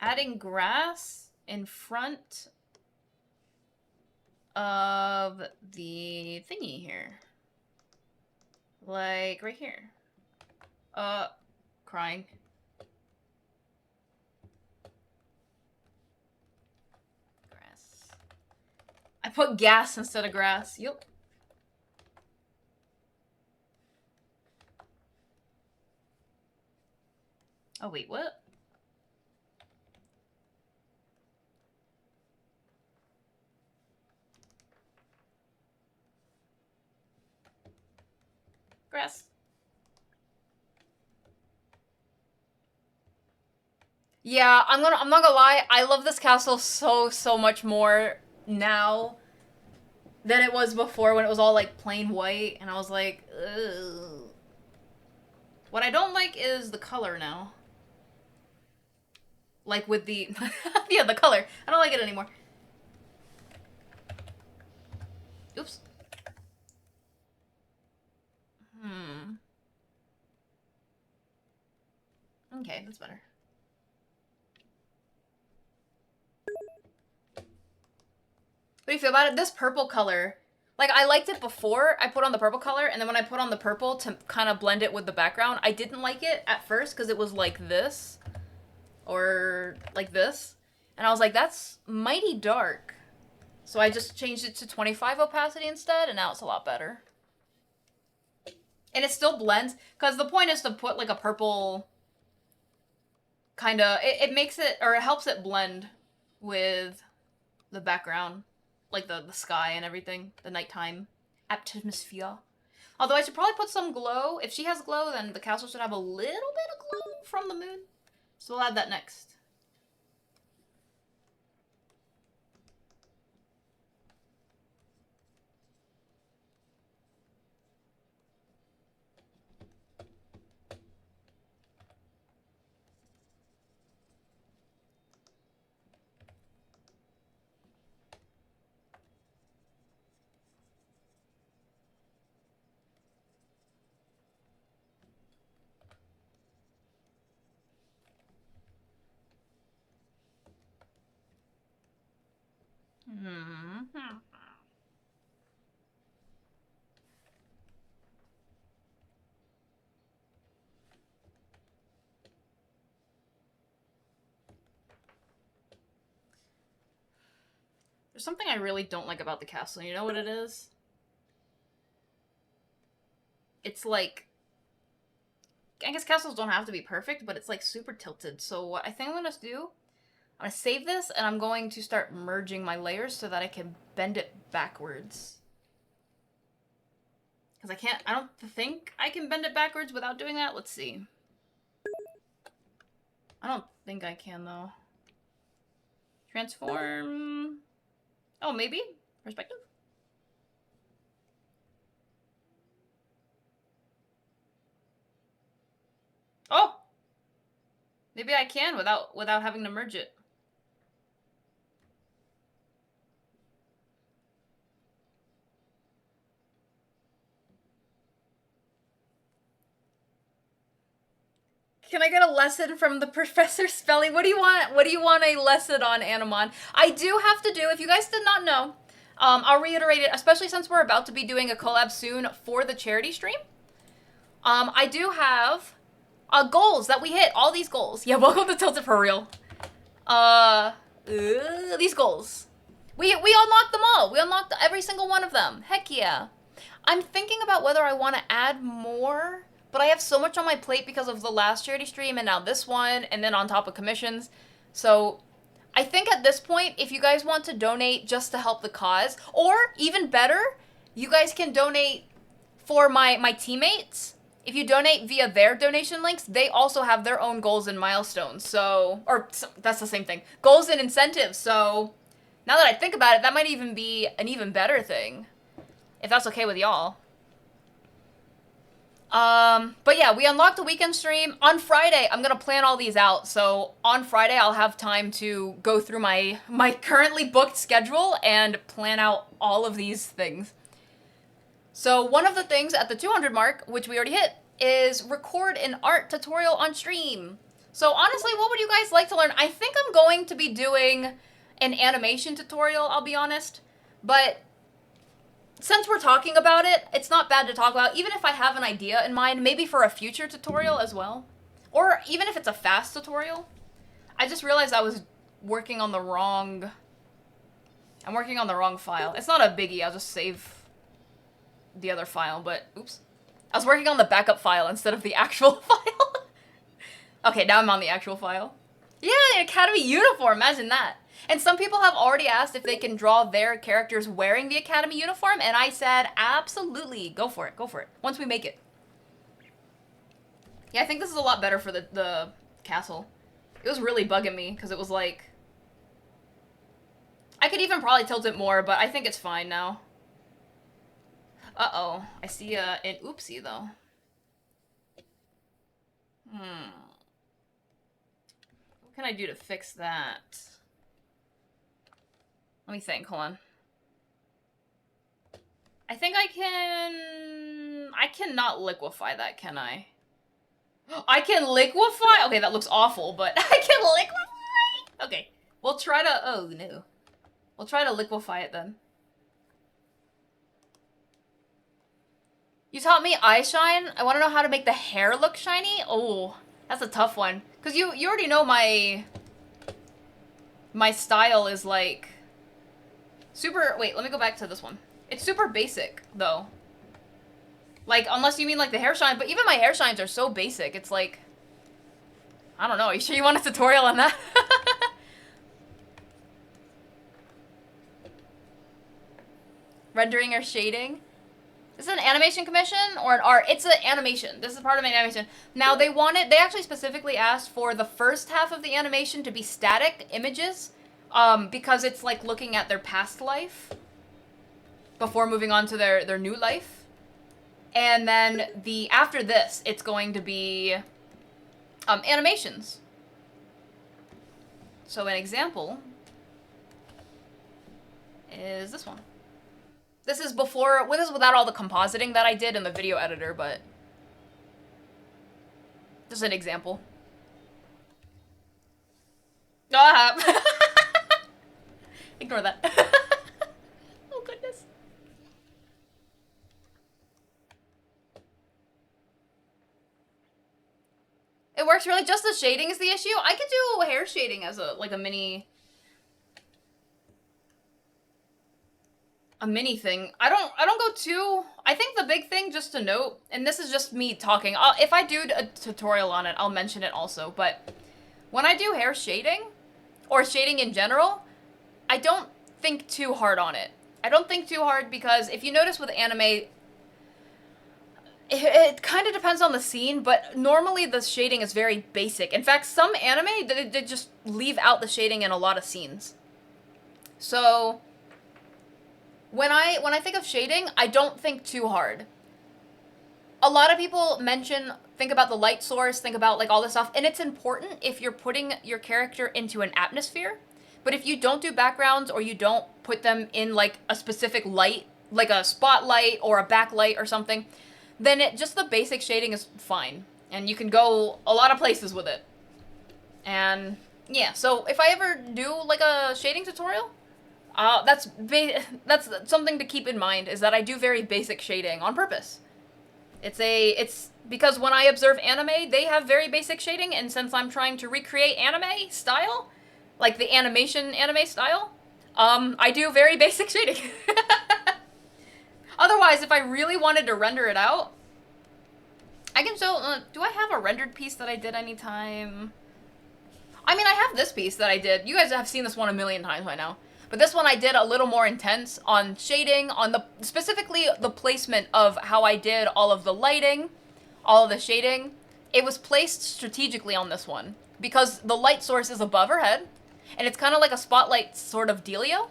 Adding grass in front of the thingy here. Like right here. Crying. Grass. I put gas instead of grass. Yup. Oh, wait, what? Grass. Yeah, I'm not gonna lie, I love this castle so much more now than it was before when it was all like plain white and I was like, ugh. What I don't like is the color now. Like with the yeah, the color. I don't like it anymore. Oops. Okay, that's better. What do you feel about it? This purple color, like I liked it before I put on the purple color, and then when I put on the purple to kind of blend it with the background, I didn't like it at first because it was like this, or like this, and I was like, that's mighty dark. So I just changed it to 25 opacity instead, and now it's a lot better. And it still blends, because the point is to put like a purple kind of, it makes it, or it helps it blend with the background. Like the sky and everything, the nighttime atmosphere. Although I should probably put some glow. If she has glow, then the castle should have a little bit of glow from the moon. So we'll add that next. There's something I really don't like about the castle. You know what it is? It's like, I guess castles don't have to be perfect, but it's like super tilted. So what I think I'm gonna do, I'm gonna save this and I'm going to start merging my layers so that I can bend it backwards. Because I don't think I can bend it backwards without doing that. Let's see. I don't think I can, though. Transform. Oh, maybe? Perspective? Oh! Maybe I can without having to merge it. Can I get a lesson from the Professor Spelly? What do you want? What do you want a lesson on, Anamon? I do have to do, if you guys did not know, I'll reiterate it, especially since we're about to be doing a collab soon for the charity stream. I do have goals that we hit. All these goals. Yeah, welcome to Tilted for real. These goals. We unlocked them all. We unlocked every single one of them. Heck yeah. I'm thinking about whether I want to add more, but I have so much on my plate because of the last charity stream and now this one, and then on top of commissions. So I think at this point, if you guys want to donate just to help the cause, or even better, you guys can donate for my teammates. If you donate via their donation links, they also have their own goals and milestones. So, that's the same thing. Goals and incentives. So now that I think about it, that might even be an even better thing. If that's okay with y'all. But yeah, we unlocked a weekend stream. On Friday, I'm gonna plan all these out. So on Friday, I'll have time to go through my currently booked schedule and plan out all of these things. So one of the things at the 200 mark, which we already hit, is record an art tutorial on stream. So honestly, what would you guys like to learn? I think I'm going to be doing an animation tutorial, I'll be honest. But since we're talking about it, it's not bad to talk about, even if I have an idea in mind, maybe for a future tutorial as well. Or even if it's a fast tutorial. I just realized I was working on the wrong... I'm working on the wrong file. It's not a biggie, I'll just save the other file, but oops. I was working on the backup file instead of the actual file. Okay, now I'm on the actual file. Yeah, an Academy uniform, imagine that. And some people have already asked if they can draw their characters wearing the Academy uniform, and I said, absolutely, go for it, once we make it. Yeah, I think this is a lot better for the castle. It was really bugging me, because it was like... I could even probably tilt it more, but I think it's fine now. Uh-oh, I see an oopsie, though. What can I do to fix that? Let me think, hold on. I think I cannot liquefy that, can I? I can liquefy? Okay, that looks awful, but I can liquefy? Okay, we'll try to, oh no. We'll try to liquefy it then. You taught me eye shine. I want to know how to make the hair look shiny. Oh, that's a tough one. Because you already know my style is like super... Wait, let me go back to this one. It's super basic, though. Like, unless you mean like the hair shine. But even my hair shines are so basic. It's like... I don't know. Are you sure you want a tutorial on that? Rendering or shading? Is it an animation commission or an art? It's an animation. This is part of my animation. Now, they actually specifically asked for the first half of the animation to be static images, because it's like looking at their past life before moving on to their new life. And then after this, it's going to be animations. So an example is this one. This is before, this is without all the compositing that I did in the video editor, but just an example. Ah! Ignore that. Oh goodness. It works really, just the shading is the issue. I could do hair shading as a mini thing. I don't go too... I think the big thing, just to note, and this is just me talking, if I do a tutorial on it, I'll mention it also, but when I do hair shading, or shading in general, I don't think too hard on it. I don't think too hard because if you notice with anime, It kind of depends on the scene, but normally the shading is very basic. In fact, some anime, they just leave out the shading in a lot of scenes. So, when I think of shading, I don't think too hard. A lot of people think about the light source, think about like all this stuff, and it's important if you're putting your character into an atmosphere. But if you don't do backgrounds or you don't put them in like a specific light, like a spotlight or a backlight or something, then just the basic shading is fine. And you can go a lot of places with it. And yeah, so if I ever do like a shading tutorial, that's something to keep in mind, is that I do very basic shading on purpose. It's because when I observe anime, they have very basic shading, and since I'm trying to recreate anime style, like the animation anime style, I do very basic shading. Otherwise, if I really wanted to render it out, I can show, do I have a rendered piece that I did anytime? I mean, I have this piece that I did. You guys have seen this one a million times by now. But this one I did a little more intense on shading, on specifically the placement of how I did all of the lighting, all of the shading. It was placed strategically on this one because the light source is above her head, and it's kind of like a spotlight sort of dealio.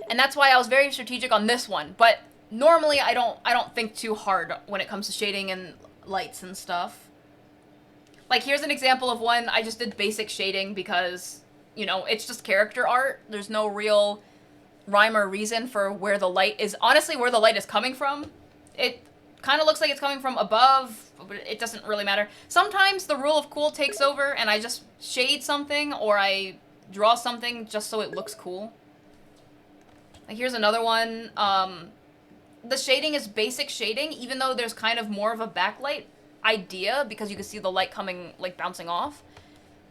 And that's why I was very strategic on this one. But normally I don't think too hard when it comes to shading and lights and stuff. Like here's an example of one I just did basic shading because, you know, it's just character art. There's no real rhyme or reason for where the light is. Honestly, where the light is coming from, it kind of looks like it's coming from above, but it doesn't really matter. Sometimes the rule of cool takes over and I just shade something or I draw something just so it looks cool. Like here's another one. The shading is basic shading, even though there's kind of more of a backlight idea because you can see the light coming, like bouncing off.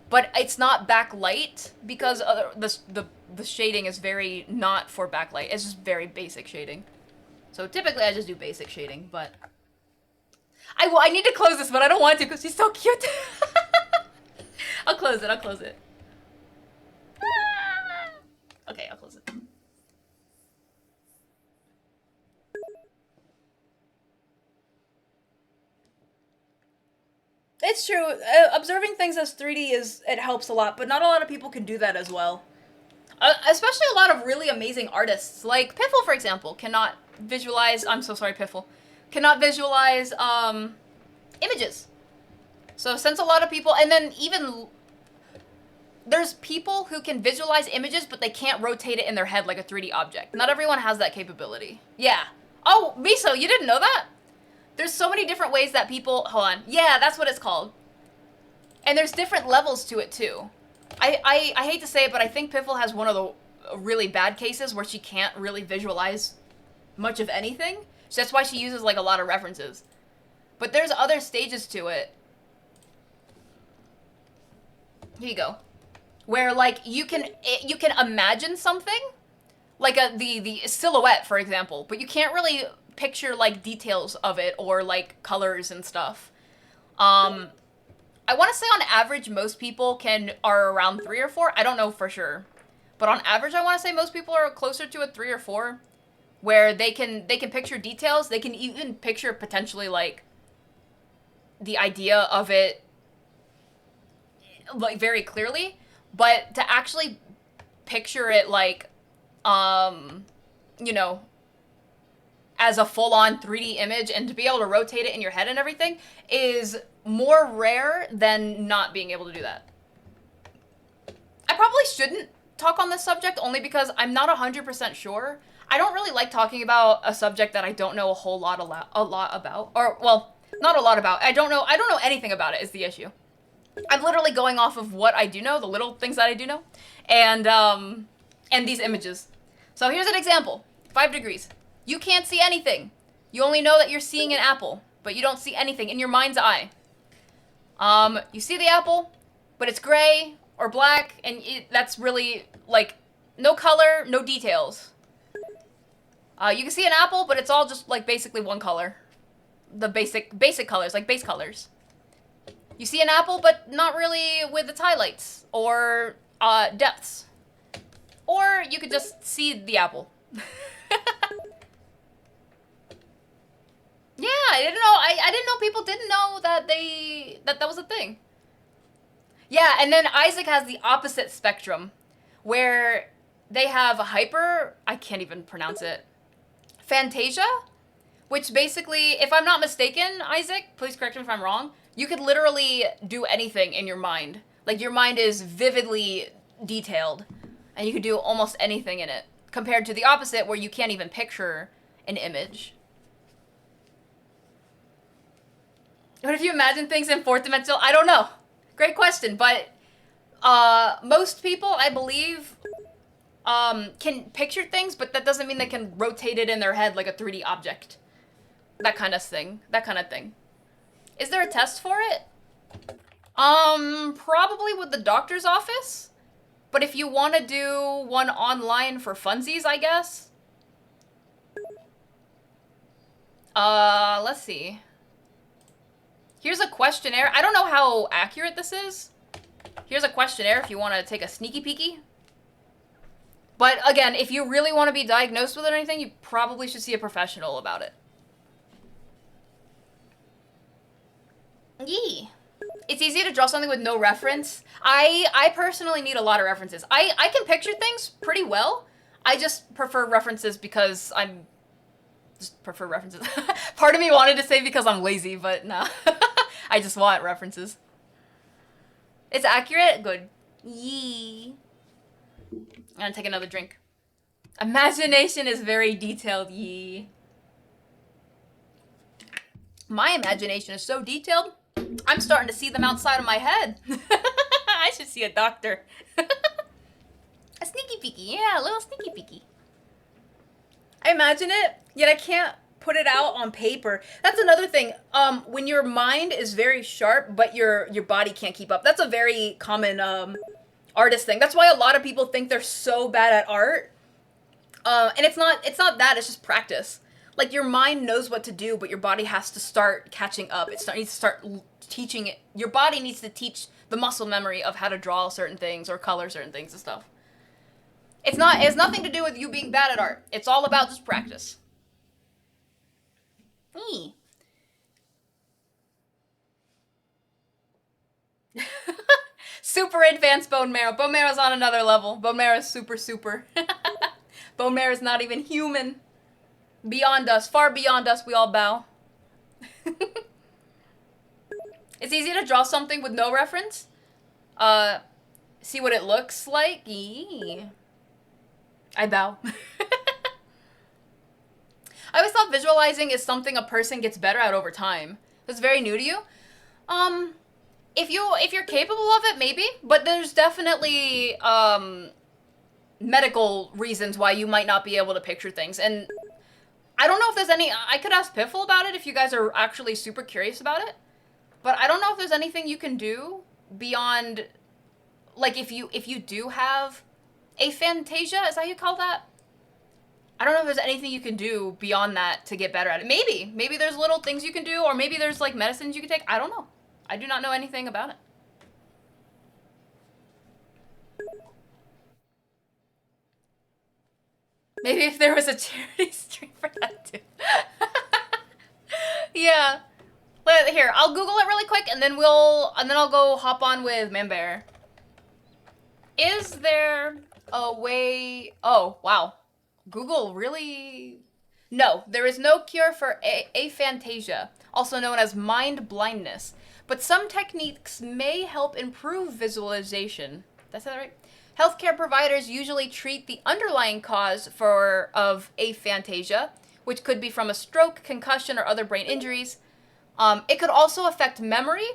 But it's not backlight because the shading is very not for backlight. It's just very basic shading. So typically I just do basic shading, but I need to close this, but I don't want to because she's so cute. I'll close it. Okay, I'll close it. It's true. Observing things as 3D it helps a lot, but not a lot of people can do that as well. Especially a lot of really amazing artists, like Piffle, for example, cannot visualize. I'm so sorry, Piffle. Cannot visualize images. So since a lot of people, and then even there's people who can visualize images, but they can't rotate it in their head like a 3D object. Not everyone has that capability. Yeah. Oh, Miso, you didn't know that? There's so many different ways that people... Hold on. Yeah, that's what it's called. And there's different levels to it, too. I hate to say it, but I think Piffle has one of the really bad cases where she can't really visualize much of anything. So that's why she uses, like, a lot of references. But there's other stages to it. Here you go. Where, like, you can imagine something. Like the silhouette, for example. But you can't really picture like details of it or like colors and stuff. I want to say on average most people are around 3 or 4. I don't know for sure, but on average I want to say most people are closer to a 3 or 4, where they can picture details. They can even picture potentially like the idea of it like very clearly, but to actually picture it like you know, as a full-on 3D image and to be able to rotate it in your head and everything is more rare than not being able to do that. I probably shouldn't talk on this subject only because I'm not 100% sure. I don't really like talking about a subject that I don't know a lot about. Or, well, not a lot about. I don't know anything about it is the issue. I'm literally going off of what I do know, the little things that I do know, and these images. So here's an example. 5 degrees. You can't see anything. You only know that you're seeing an apple, but you don't see anything in your mind's eye. You see the apple, but it's gray or black, and that's really, like, no color, no details. You can see an apple, but it's all just, like, basically one color. The basic colors, like base colors. You see an apple, but not really with its highlights or depths. Or you could just see the apple. Yeah, I don't know. I I didn't know people didn't know that that was a thing. Yeah, and then Isaac has the opposite spectrum, where they have a hyper, I can't even pronounce it, Fantasia, which basically, if I'm not mistaken, Isaac, please correct me if I'm wrong, you could literally do anything in your mind. Like, your mind is vividly detailed, and you could do almost anything in it, compared to the opposite, where you can't even picture an image. What if you imagine things in fourth dimensional? I don't know. Great question, but most people, I believe, can picture things, but that doesn't mean they can rotate it in their head like a 3D object. That kind of thing. That kind of thing. Is there a test for it? Probably with the doctor's office. But if you want to do one online for funsies, I guess. Let's see. Here's a questionnaire. I don't know how accurate this is. Here's a questionnaire if you want to take a sneaky peeky. But again, if you really want to be diagnosed with it or anything, you probably should see a professional about it. Yee. It's easy to draw something with no reference. I personally need a lot of references. I can picture things pretty well. I just prefer references because I'm... just prefer references. Part of me wanted to say because I'm lazy, but no. I just want references. It's accurate? Good. Yee. I'm gonna take another drink. Imagination is very detailed, yee. My imagination is so detailed, I'm starting to see them outside of my head. I should see a doctor. A sneaky peeky, yeah, a little sneaky peeky. I imagine it, yet I can't put it out on paper. That's another thing. When your mind is very sharp, but your body can't keep up. That's a very common artist thing. That's why a lot of people think they're so bad at art. And it's not that, it's just practice. Like, your mind knows what to do, but your body has to start catching up. It needs to start teaching it. Your body needs to teach the muscle memory of how to draw certain things or color certain things and stuff. It has nothing to do with you being bad at art. It's all about just practice. Eee. Super advanced bone marrow. Bone marrow's on another level. Bone marrow is super. Bone marrow is not even human. Beyond us, far beyond us, we all bow. It's easy to draw something with no reference. See what it looks like. Eee. I bow. I always thought visualizing is something a person gets better at over time. That's very new to you. If you're capable of it, maybe. But there's definitely medical reasons why you might not be able to picture things. And I don't know if there's any... I could ask Piffle about it if you guys are actually super curious about it. But I don't know if there's anything you can do beyond... Like, if you do have aphantasia, is that how you call that? I don't know if there's anything you can do beyond that to get better at it. Maybe. Maybe there's little things you can do, or maybe there's, like, medicines you can take. I don't know. I do not know anything about it. Maybe if there was a charity stream for that, too. Yeah. Here, I'll Google it really quick, and then I'll go hop on with Manbear. Is there a way... Oh, wow. Google really... No, there is no cure for aphantasia, also known as mind blindness. But some techniques may help improve visualization. Did I say that right? Healthcare providers usually treat the underlying cause of aphantasia, which could be from a stroke, concussion, or other brain injuries. It could also affect memory,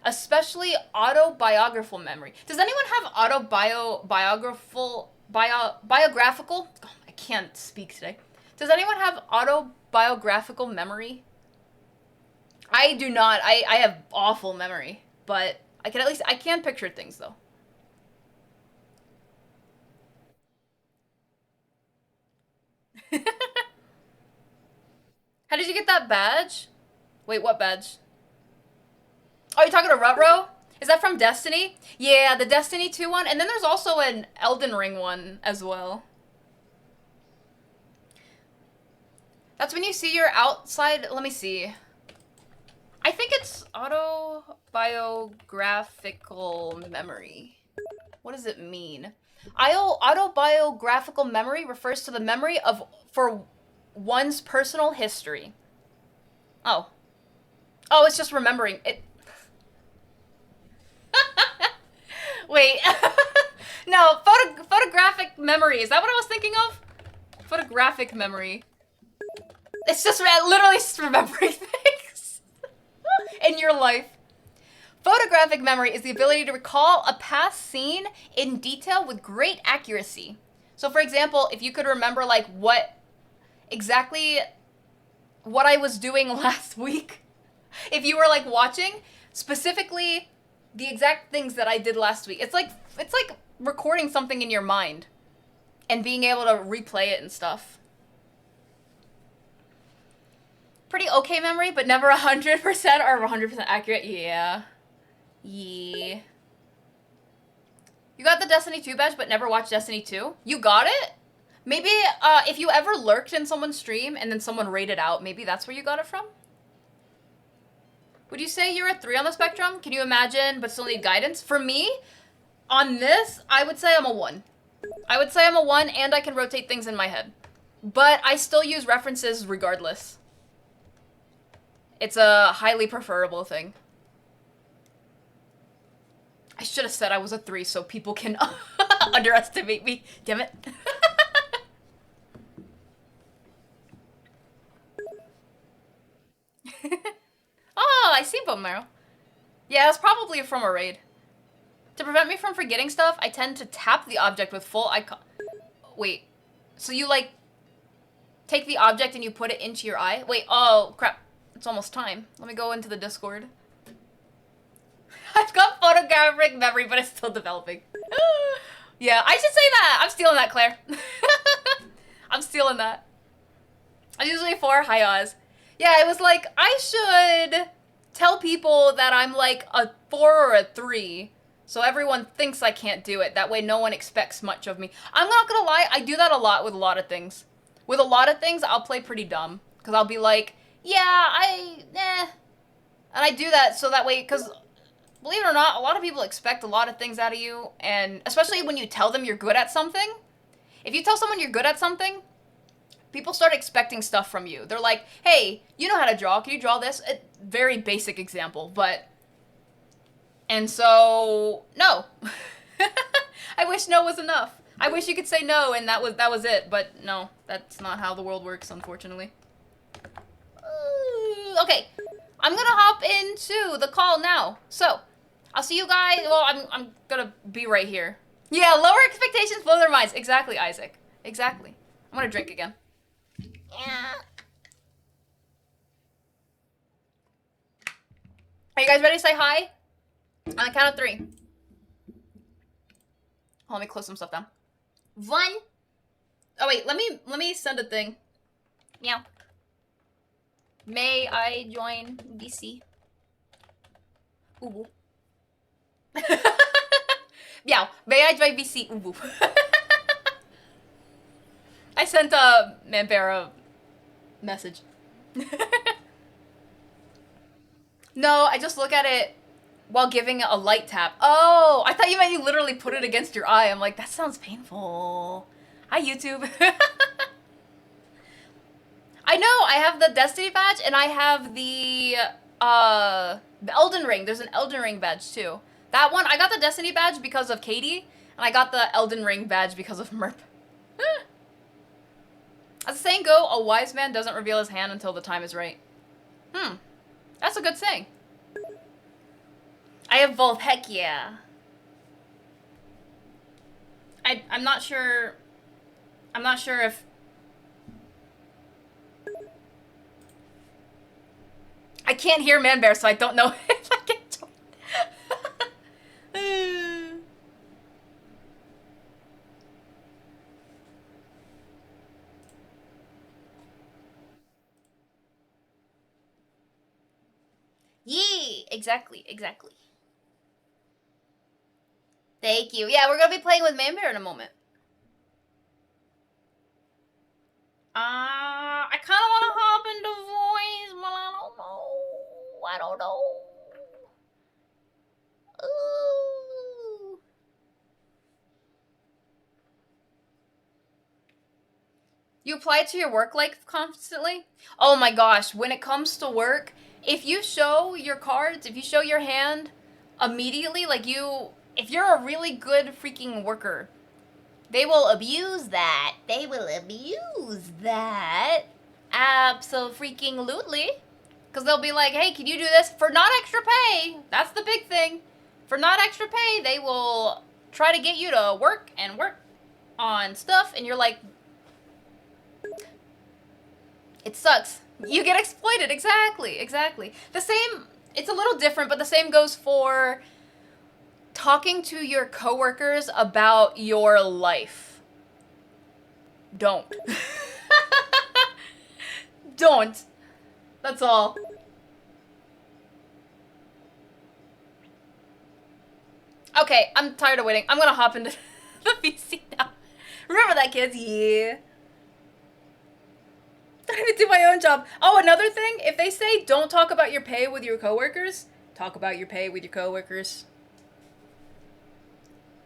especially autobiographical memory. Does anyone have biographical? Oh, I can't speak today. Does anyone have autobiographical memory? I do not. I have awful memory, but I can picture things though. How did you get that badge? Wait, what badge? Oh, you're talking to Rutro? Is that from Destiny? Yeah, the Destiny 2 one. And then there's also an Elden Ring one as well. That's when you see your outside... Let me see. I think it's autobiographical memory. What does it mean? Autobiographical memory refers to the memory of for one's personal history. Oh. Oh, it's just remembering it. Wait. No, photographic memory. Is that what I was thinking of? Photographic memory. It's just literally just remembering things in your life. Photographic memory is the ability to recall a past scene in detail with great accuracy. So for example, if you could remember like what I was doing last week, if you were like watching specifically the exact things that I did last week, it's like recording something in your mind and being able to replay it and stuff. Pretty okay memory, but never 100% or 100% accurate. Yeah. Yeah. You got the Destiny 2 badge, but never watched Destiny 2? You got it? Maybe if you ever lurked in someone's stream and then someone rated out, maybe that's where you got it from? Would you say you're a 3 on the spectrum? Can you imagine, but still need guidance? For me, on this, I would say I'm a 1. I would say I'm a 1, and I can rotate things in my head. But I still use references regardless. It's a highly preferable thing. I should have said I was a 3 so people can underestimate me. Damn it. Oh, I see bone marrow. Yeah, it's probably from a raid. To prevent me from forgetting stuff, I tend to tap the object with full icon. Wait, so you like take the object and you put it into your eye? Wait, oh crap. It's almost time. Let me go into the Discord. I've got photographic memory, but it's still developing. Yeah, I should say that. I'm stealing that, Claire. I'm stealing that. I'm usually 4. Hi, Oz. Yeah, it was like, I should tell people that I'm like a 4 or a 3, so everyone thinks I can't do it. That way no one expects much of me. I'm not gonna lie, I do that a lot with a lot of things. With a lot of things, I'll play pretty dumb. Because I'll be like, yeah, And I do that so that way, because believe it or not, a lot of people expect a lot of things out of you, and especially when you tell them you're good at something. If you tell someone you're good at something, people start expecting stuff from you. They're like, hey, you know how to draw. Can you draw this? A very basic example, but... And so, no. I wish no was enough. I wish you could say no and that was it, but no, that's not how the world works, unfortunately. Okay, I'm gonna hop into the call now. So, I'll see you guys. Well, I'm gonna be right here. Yeah, lower expectations, blow their minds. Exactly, Isaac. Exactly. I'm gonna drink again. Yeah. Are you guys ready to say hi? On the count of 3. Oh, let me close some stuff down. 1. Oh wait, let me send a thing. Meow. May I join DC? Ooh. Meow. May I join BC? Ooh. I sent a Manbear a message. No, I just look at it while giving it a light tap. Oh, I thought you meant you literally put it against your eye. I'm like, that sounds painful. Hi, YouTube. I know, I have the Destiny badge and I have the Elden Ring. There's an Elden Ring badge too. That one, I got the Destiny badge because of Katie, and I got the Elden Ring badge because of Merp. As the saying go, a wise man doesn't reveal his hand until the time is right. That's a good saying. I have both, heck yeah. I'm not sure if... I can't hear Manbear, so I don't know if I can join. Yee! Exactly. Thank you. Yeah, we're gonna be playing with Manbear in a moment. I kind of want to hop into voice, but I don't know. I don't know. Ooh. You apply to your work life constantly? Oh my gosh, when it comes to work, if you show your cards, if you show your hand immediately, like if you're a really good freaking worker, they will abuse that. They will abuse that. Abso-freaking-lutely. Because they'll be like, hey, can you do this for not extra pay? That's the big thing. For not extra pay, they will try to get you to work and work on stuff, and you're like, it sucks. You get exploited. Exactly, exactly. The same, it's a little different, but the same goes for talking to your coworkers about your life. Don't. Don't. That's all. Okay, I'm tired of waiting. I'm gonna hop into the VC now. Remember that, kids? Yeah. Don't even do my own job. Oh, another thing, if they say don't talk about your pay with your coworkers, talk about your pay with your coworkers.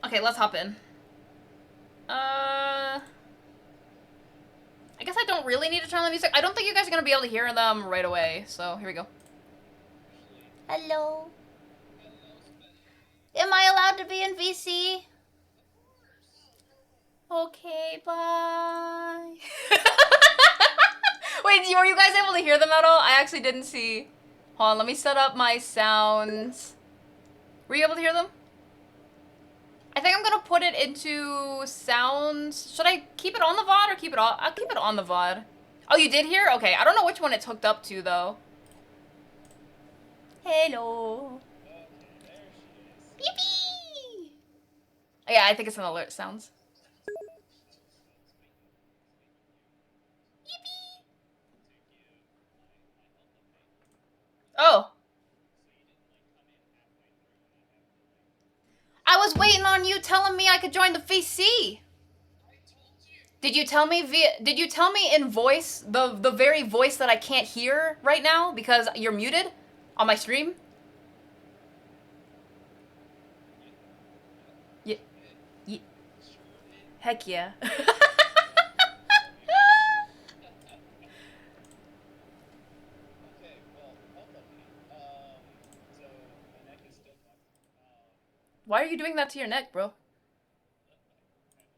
Okay, let's hop in. I guess I don't really need to turn on the music. I don't think you guys are gonna be able to hear them right away, so here we go. Hello. Am I allowed to be in VC? Okay, bye. Wait, were you guys able to hear them at all? I actually didn't see. Hold on, let me set up my sounds. Were you able to hear them? I think I'm gonna put it into sounds. Should I keep it on the VOD or keep it on? I'll keep it on the VOD. Oh, you did hear? Okay, I don't know which one it's hooked up to though. Hello. Yippee! Yeah, I think it's an alert sounds. Yippee! Oh. I was waiting on you telling me I could join the VC. Did you tell me in voice, the very voice that I can't hear right now because you're muted on my stream? Yeah. Yeah. Heck yeah. Why are you doing that to your neck, bro?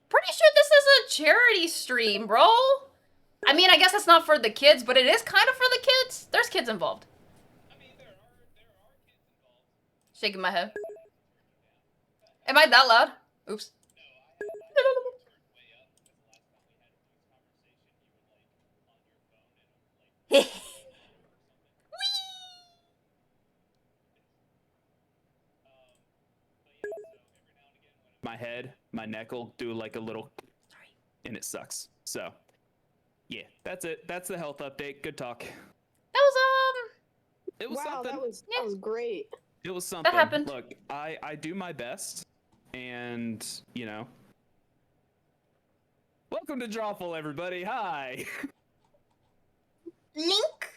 Pretty sure this is a charity stream, bro. I mean, I guess it's not for the kids, but it is kind of for the kids. There's kids involved. I mean, there are kids involved. Shaking my head. Am I that loud? Oops. My head, my neck will do like a little, and it sucks. So, yeah, that's it. That's the health update. Good talk. That was It was Wow, something. that was great. It was something. That happened. Look, I do my best, and you know. Welcome to Drawful, everybody. Hi. Link.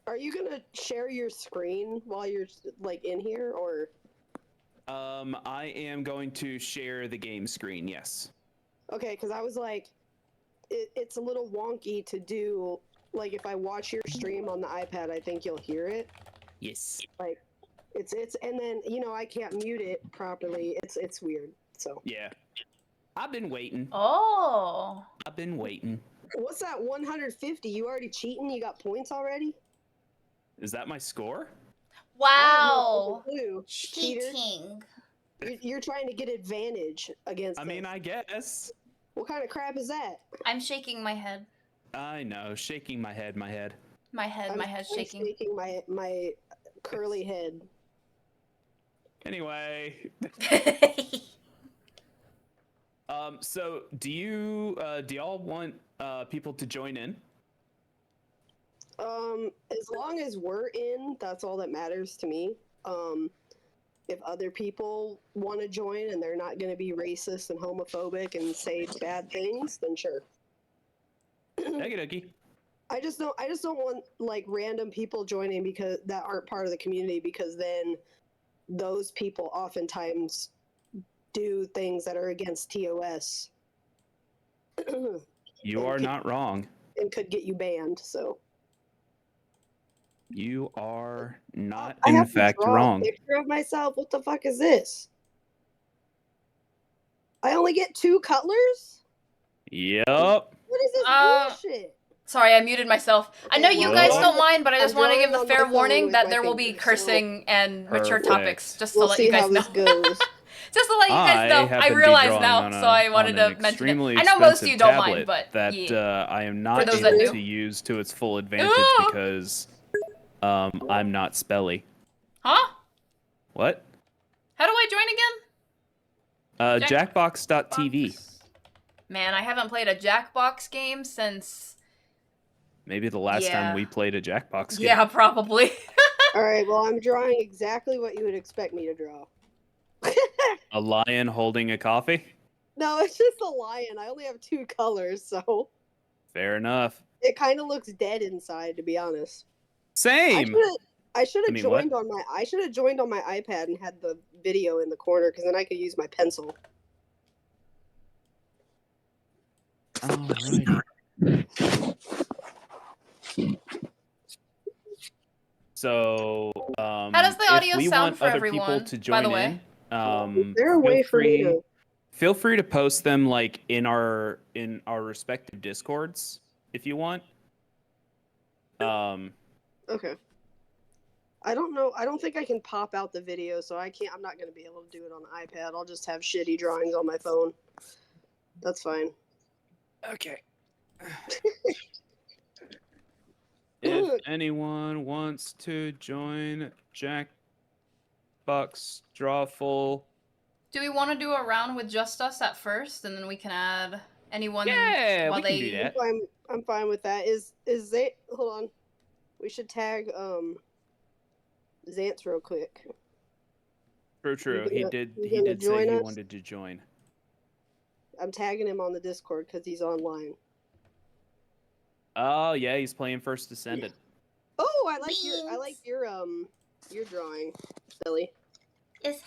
Are you gonna share your screen while you're like in here, or? I am going to share the game screen. Yes. Okay, because I was like, it's a little wonky to do. Like, if I watch your stream on the iPad, I think you'll hear it. Yes. Like, it's and then I can't mute it properly. It's weird. So. Yeah. I've been waiting. Oh. I've been waiting. What's that 150? You already cheating? You got points already? Is that my score? Wow. Cheater. Cheating. You're trying to get advantage against I mean, us. I guess. What kind of crap is that? I'm shaking my head. I know, shaking my head. My head, I'm shaking. shaking my curly head. Anyway. So do y'all want people to join in? As long as we're in, that's all that matters to me. If other people want to join and they're not going to be racist and homophobic and say bad things, then sure. Okie dokie. I just don't want like random people joining because that aren't part of the community, because then those people oftentimes do things that are against TOS. You are not wrong. And could get you banned. So You are not, I in have to fact, draw wrong. a picture of myself. What the fuck is this? I only get 2 colors? Yep. What is this bullshit? Sorry, I muted myself. I know Okay, you well, guys I'm don't mind, but I just I'm want to give drawing the on my fair phone warning with that my there will be fingers, so- cursing and mature Perfect. topics, just to We'll let see you guys how know. this goes. Just to let you guys know. happen I to be realize drawing now, on so I wanted on an to mention it. extremely I know most of expensive you don't mind, tablet but that yeah. I am not those that able do. to use to its full advantage Ooh! because I'm not spelly. Huh? What? How do I join again? Jackbox.tv. Man, I haven't played a Jackbox game since... Maybe the last time Yeah. we played a Jackbox game. Yeah, probably. Alright, well, I'm drawing exactly what you would expect me to draw. A lion holding a coffee? No, it's just a lion. I only have 2 colors, so Fair enough. it kind of looks dead inside, to be honest. Same. I should have I mean, what? joined on my iPad and had the video in the corner, because then I could use my pencil. Alrighty. So, How does the audio if we sound want for other everyone, people to by join the way? in, There a way for me to... feel free to post them like in our respective Discords if you want. Okay. I don't know. I don't think I can pop out the video, so I'm not going to be able to do it on the iPad. I'll just have shitty drawings on my phone. That's fine. Okay. If anyone wants to join Jackbox Drawful, Do we want to do a round with just us at first, and then we can add anyone yeah, while we can they... do that. I'm fine with that. Is they... Hold on. We should tag Zance real quick. True. He He gonna- did he say gonna he join us? wanted to join. I'm tagging him on the Discord because he's online. Oh yeah, he's playing First Descendant. Oh, I like your drawing, Billy. Is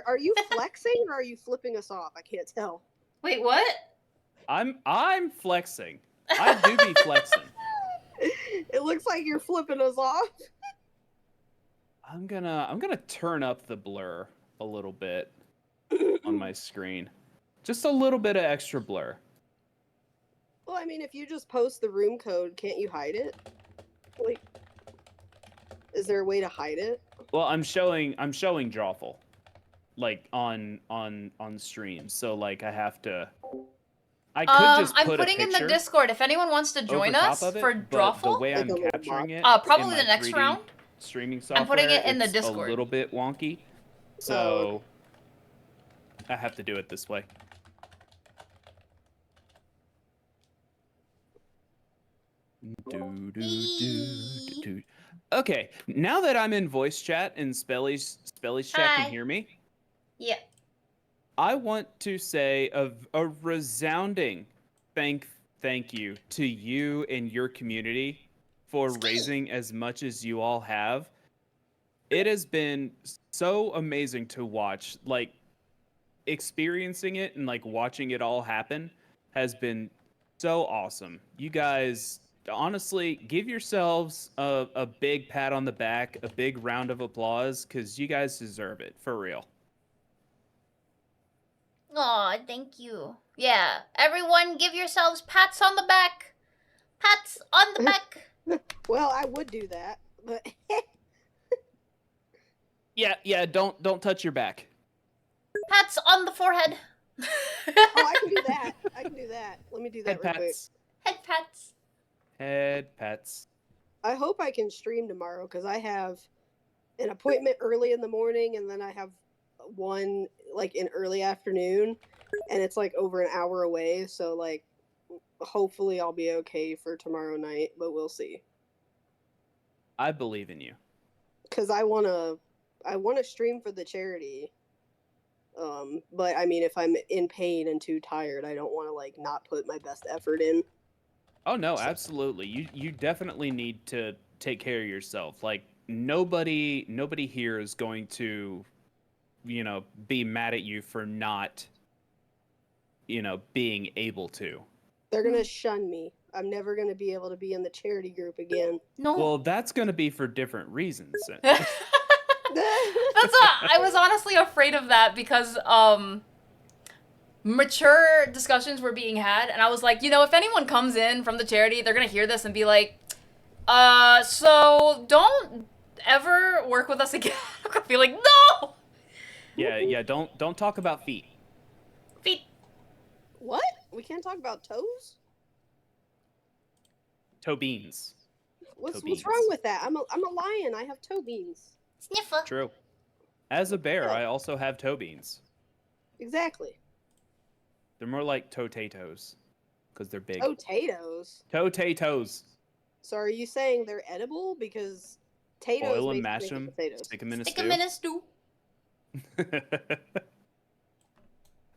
Are you flexing or are you flipping us off? I can't tell. Wait, what? I'm flexing. I do be flexing. It looks like you're flipping us off. I'm gonna turn up the blur a little bit on my screen. Just a little bit of extra blur. Well, I mean, if you just post the room code, can't you hide it? Like, is there a way to hide it? Well, I'm showing Drawful, like on stream. So like I have to. I could just I'm put putting a in the picture Discord if anyone wants to over join top us of it, for but Drawful. the way Like I'm a little capturing it, Probably in the my next 3D round. streaming software, I'm putting it in the it's Discord. a little bit wonky, so I have to do it this way. Okay, now that I'm in voice chat and Spelly's chat Hi. can hear me, Yeah. I want to say a resounding thank you to you and your community for raising as much as you all have. It has been so amazing to watch. Like, experiencing it and like watching it all happen has been so awesome. You guys, honestly, give yourselves a big pat on the back, a big round of applause, because you guys deserve it, for real. Aw, thank you. Yeah, everyone give yourselves pats on the back. Pats on the back. Well, I would do that, but Yeah, don't touch your back. Pats on the forehead. oh, I can do that. I can do that. Let me do that Head real quick. pats. Head pats. Head pats. I hope I can stream tomorrow because I have an appointment early in the morning and then I have one like in early afternoon, and it's like over an hour away. So like, hopefully I'll be okay for tomorrow night, but we'll see. I believe in you. Because I wanna stream for the charity. But I mean, if I'm in pain and too tired, I don't want to like not put my best effort in. Oh no, absolutely. You definitely need to take care of yourself. Like nobody here is going to, be mad at you for not, being able to. They're gonna shun me. I'm never gonna be able to be in the charity group again. No. Well, that's going to be for different reasons. That's what I was honestly afraid of that because mature discussions were being had and I was like, if anyone comes in from the charity, they're gonna hear this and be like, so don't ever work with us again. I'm gonna be like, no! Yeah, don't talk about feet. Feet. What? We can't talk about toes? Toe beans. What's Toe beans. wrong with that? I'm a lion. I have toe beans. Sniffer. True. As a bear, I also have toe beans. Exactly. They're more like potatoes because they're big. Potatoes. Potatoes. So are you saying they're edible? Because potatoes Boil and basically mash make them. potatoes. Stick them in a Stick 'em in a stew.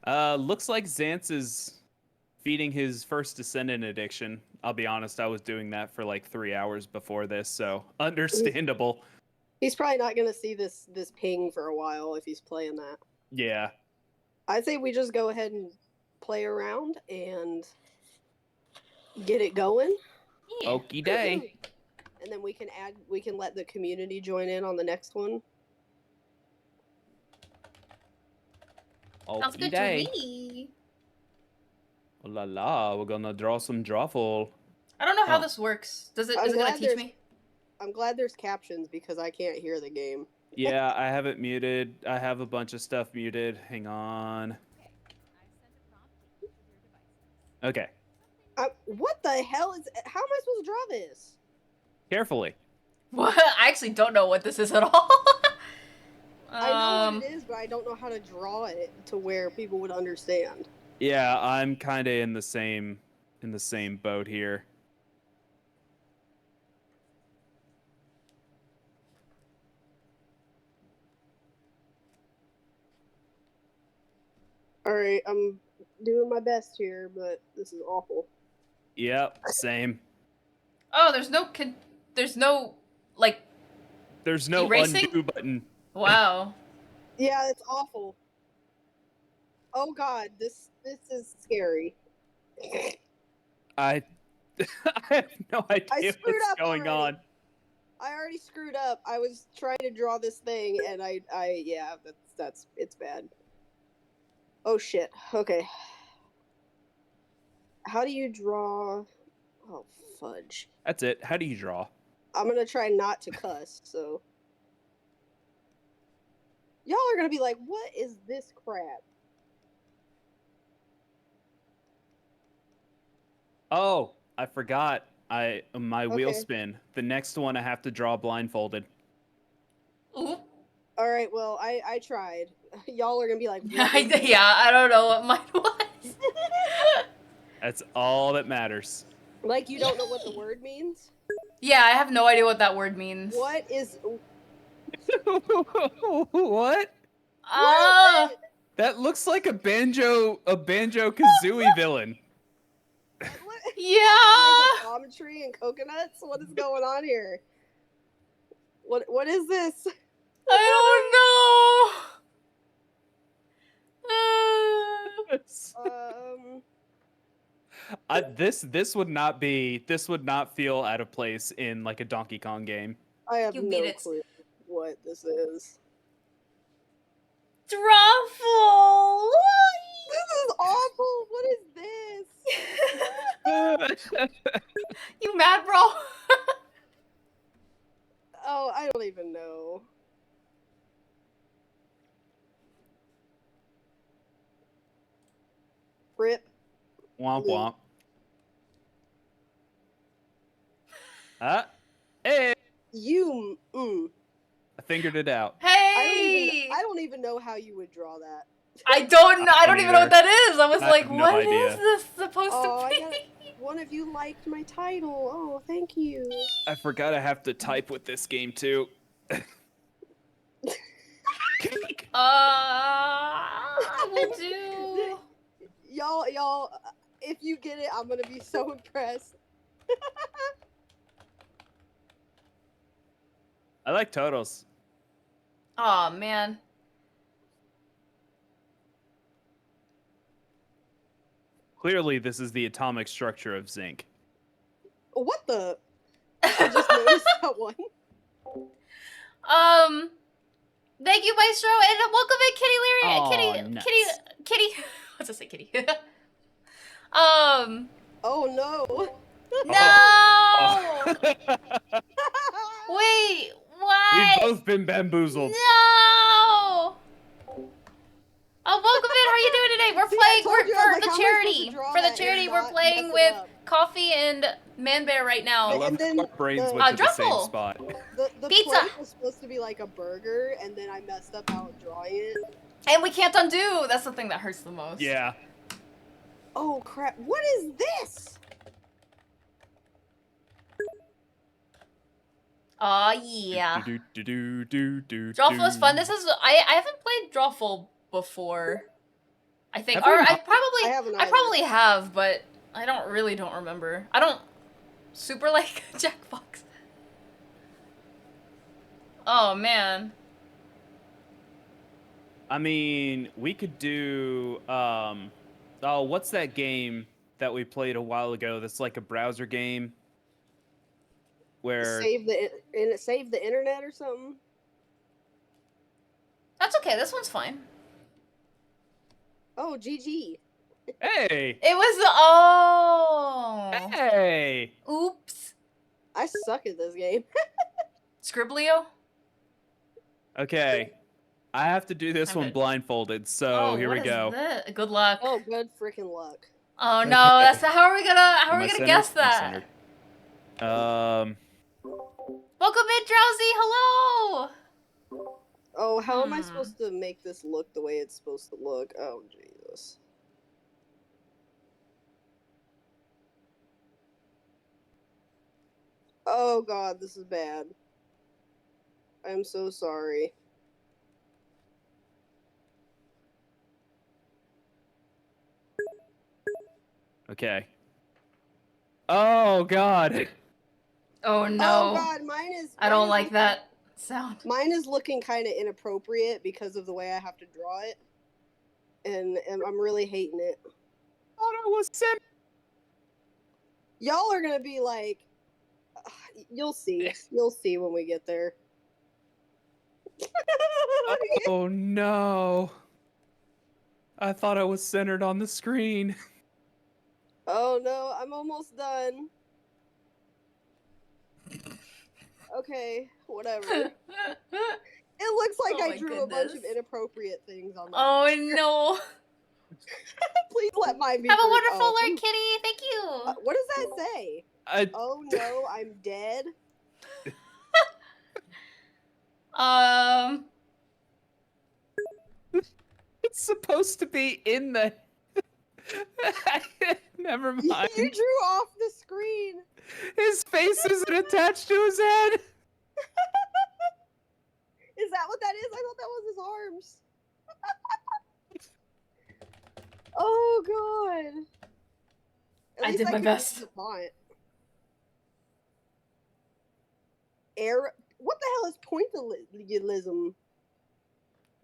Looks like Xance is feeding his first descendant addiction. I'll be honest, I was doing that for like 3 hours before this, so understandable. He's probably not gonna see this ping for a while if he's playing that. Yeah. I'd say we just go ahead and play around and get it going. Yeah. Okie day. And then we can let the community join in on the next one. Sounds Okie good day. to me. Oh la la, we're gonna draw some Drawful. I don't know how Oh. this works. Is it I'm gonna glad teach there's- me? I'm glad there's captions because I can't hear the game. Yeah, I have it muted. I have a bunch of stuff muted. Hang on. Okay. What the hell is? How am I supposed to draw this? Carefully. What? I actually don't know what this is at all. I know what it is, but I don't know how to draw it to where people would understand. Yeah, I'm kind of in the same boat here. All right, I'm doing my best here, but this is awful. Yep, same. Oh, there's no like. There's no Erasing? undo button. Wow. Yeah, it's awful. Oh God, this is scary. I have no idea screwed what's up going already. on. I already screwed up. I was trying to draw this thing, and yeah, it's bad. Oh shit. Okay. How do you draw? Oh fudge. That's it. How do you draw? I'm gonna try not to cuss. So y'all are gonna be like, "What is this crap?" Oh, I forgot. My wheel Okay. spin. The next one I have to draw blindfolded. Ooh. All right. Well, I tried. Y'all are gonna be like, "What is this?" Yeah, I don't know what mine was. That's all that matters. Like you don't know what the word means? Yeah, I have no idea what that word means. What is? What? Ah. That looks like a banjo Kazooie villain. What? Yeah. There's a palm tree and coconuts. What is going on here? What is this? I don't know. This would not feel out of place in like a Donkey Kong game. I have You no beat it. clue what this is. Drawful. This is awful. What is this? You mad, bro? Oh, I don't even know. Rip. Womp womp. Hey! You. I figured it out. Hey! I don't even know how you would draw that. I don't even know what that is. I was I like, have no what idea. is this supposed Oh, to be? one of you liked my title. Oh, thank you. I forgot I have to type with this game too. I will do. Y'all, if you get it, I'm gonna be so impressed. I like totals. Oh man. Clearly, this is the atomic structure of zinc. What the? I just noticed that one. Thank you, Maestro, and welcome in, Kitty Leary. Aw, Kitty. What's I say, Kitty? Oh no. No. Wait, what? We've both been bamboozled. No. Oh, welcome in. How are you doing today? We're See, I playing told you, I was for like, the how am I supposed charity. to draw For the that charity, and we're not playing mess it with up? Coffee and Man Bear right I now. love And then how our brains the- went to the same Drawful. spot. The Pizza. plate was supposed to be like a burger, and then I messed up how drawing it. And we can't undo. That's the thing that hurts the most. Yeah. Oh crap! What is this? Oh yeah. Do-do-do-do-do-do-do. Drawful is fun. This is I haven't played Drawful before. I think, Have we or not? I haven't I either. probably have, but I don't remember. I don't super like Jackbox. Oh man. I mean, we could do oh, what's that game that we played a while ago that's like a browser game where Save the internet or something. That's okay. This one's fine. Oh, GG. Hey! It was oh. Hey! Oops. I suck at this game. Scribblio. Okay. I have to do this I'm one good. blindfolded, so here what we is go. this? Good luck. Oh, good freaking luck. Oh Okay. no, that's how are we gonna Am I centered? guess I'm that? centered. Welcome in, Drowsy. Hello. Oh, how am I supposed to make this look the way it's supposed to look? Oh, Jesus. Oh, God, this is bad. I'm so sorry. Okay. Oh God. Oh no. Oh, God, mine is... I don't like that sound. Mine is looking kind of inappropriate because of the way I have to draw it. And I'm really hating it. Thought I was centered. Y'all are gonna be like... You'll see. You'll see when we get there. Oh no. I thought I was centered on the screen. Oh no, I'm almost done. Okay, whatever. It looks like Oh I my drew a bunch of goodness. inappropriate things on that. Oh no. Please let mine be. Have a for- wonderful oh, alert, Kitty. Thank you. what does that say? I, Oh no, I'm dead. it's supposed to be in the. Never mind. You drew off the screen. His face isn't attached to his head. Is that what that is? I thought that was his arms. Oh god. At I least did my can best. read the font. Air. What the hell is pointillism?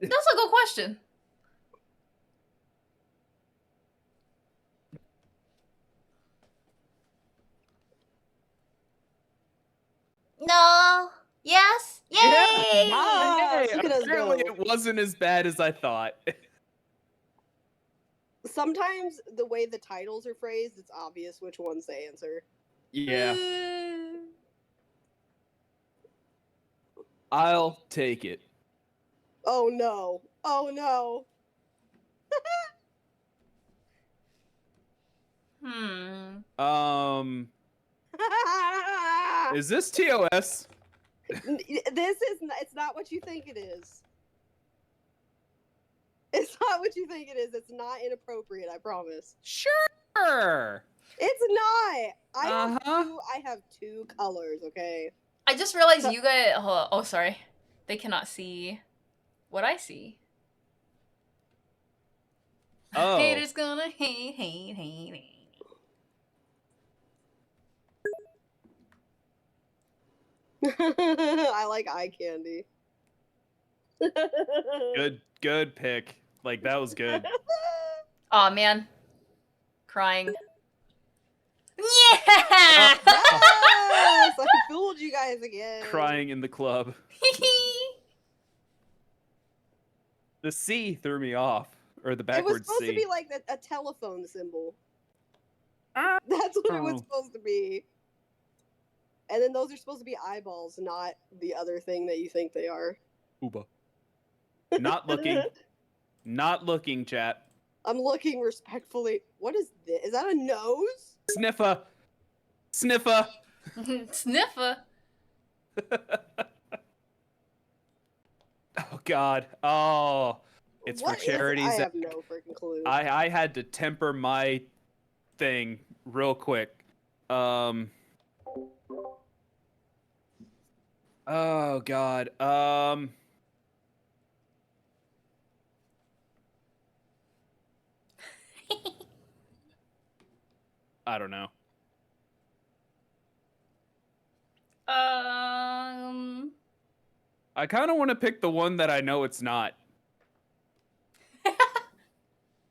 That's a good question. No. Yes. Yay! Yes, look at us Apparently go. it wasn't as bad as I thought. Sometimes the way the titles are phrased, it's obvious which one's the answer. Yeah. I'll take it. Oh no. Oh no. Is this TOS? This is it's not what you think it is. It's not what you think it is. It's not inappropriate, I promise. Sure. It's not. Uh-huh. I have two colors, okay? I just realized you guys. Oh, sorry. They cannot see what I see. Oh. Haters gonna hate. I like eye candy. Good pick. Like, that was good. Aw, man. Crying. Yeah! Yes! I fooled you guys again. Crying in the club. The C threw me off. Or the It was backwards supposed C. to be like a telephone symbol. Ah. That's what it was Oh. supposed to be. And then those are supposed to be eyeballs, not the other thing that you think they are. Uba. Not looking. Not looking, chat. I'm looking respectfully. What is this? Is that a nose? Sniffa. Sniffa. Sniffer. Oh, God. Oh. It's What for is it? charities. I have no freaking clue. I had to temper my thing real quick. Oh, God. I don't know. I kind of want to pick the one that I know it's not.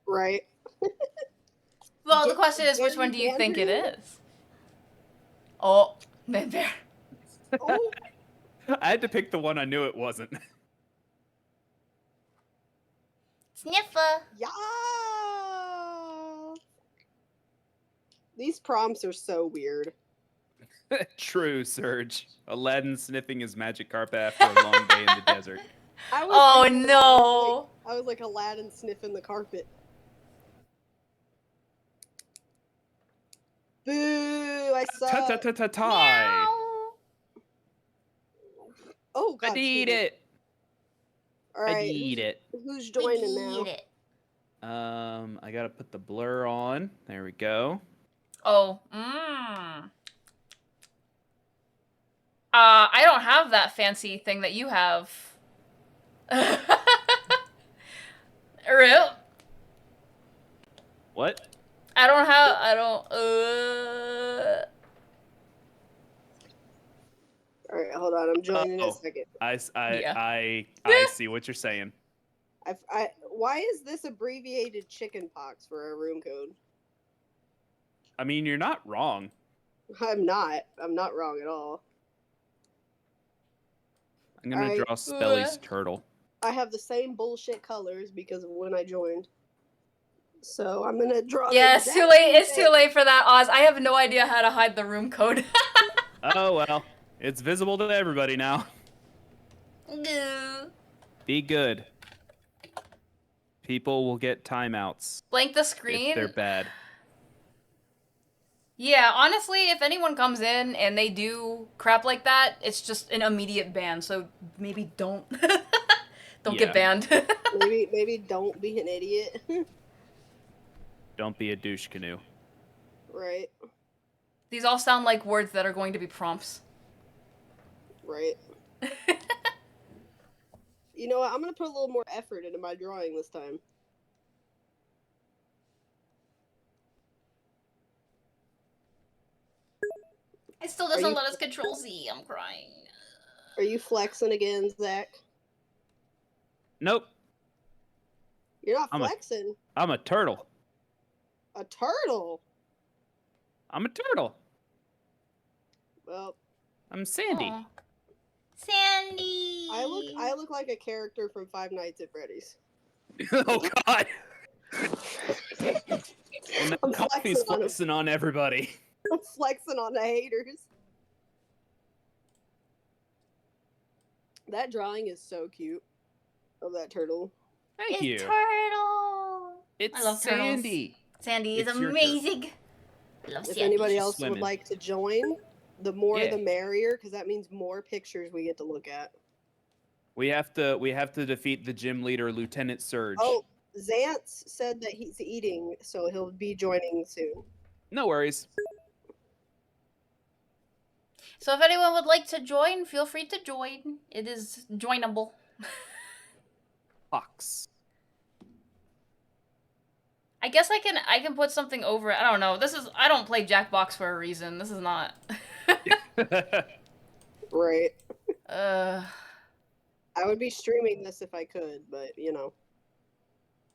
Right. Well, the question is, which one do you think it is? Oh, Man Bear. Oh, I had to pick the one I knew it wasn't. Sniffer. yeah. These prompts are so weird. True, Surge. Aladdin sniffing his magic carpet after a long day in the desert. I was Oh thinking that. no. I was like Aladdin sniffing the carpet. Boo! I suck. Ta-ta-ta-ta-tie. Meow. Oh God. I need excuse me. it. All I right. need it. Who's joining now? Eat it. I gotta put the blur on. There we go. Oh. I don't have that fancy thing that you have. Rip. What? I don't. All right, hold on. I'm joining in Oh. a second. I Yeah. see what you're saying. Why is this abbreviated chicken pox for our room code? I mean, you're not wrong. I'm not. I'm not wrong at all. I'm gonna Alright. draw Spelly's turtle. I have the same bullshit colors because of when I joined. So I'm gonna draw. Yeah, it's too late. It's too late for that, Oz. I have no idea how to hide the room code. Oh well, it's visible to everybody now. No. Be good. People will get timeouts Blank the if screen. they're bad. Yeah, honestly, if anyone comes in and they do crap like that, it's just an immediate ban. So maybe don't don't Yeah. get banned. maybe don't be an idiot. Don't be a douche canoe. Right. These all sound like words that are going to be prompts. Right. You know what? I'm gonna put a little more effort into my drawing this time. It still doesn't let us control Z. I'm crying. Are you flexing again, Zach? Nope. You're not I'm a- flexing. I'm a turtle. A turtle. I'm a turtle. Well, I'm Sandy. Aw. Sandy. I look like a character from Five Nights at Freddy's. Oh God. And I'm the coffee's flexing on it. flexing on everybody. I'm flexing on the haters. That drawing is so cute of that turtle. Thank you. Turtle. It's I love turtles. Sandy. Sandy is It's your turn. amazing. I love If Sandy. anybody She's else swimming. would like to join, the more Yeah. the merrier, because that means more pictures we get to look at. We have to defeat the gym leader, Lieutenant Surge. Oh, Zance said that he's eating, so he'll be joining soon. No worries. So if anyone would like to join, feel free to join. It is joinable. Fox. I guess I can put something over it. I don't know. I don't play Jackbox for a reason. This is not. Right. Uh, I would be streaming this if I could, but you know.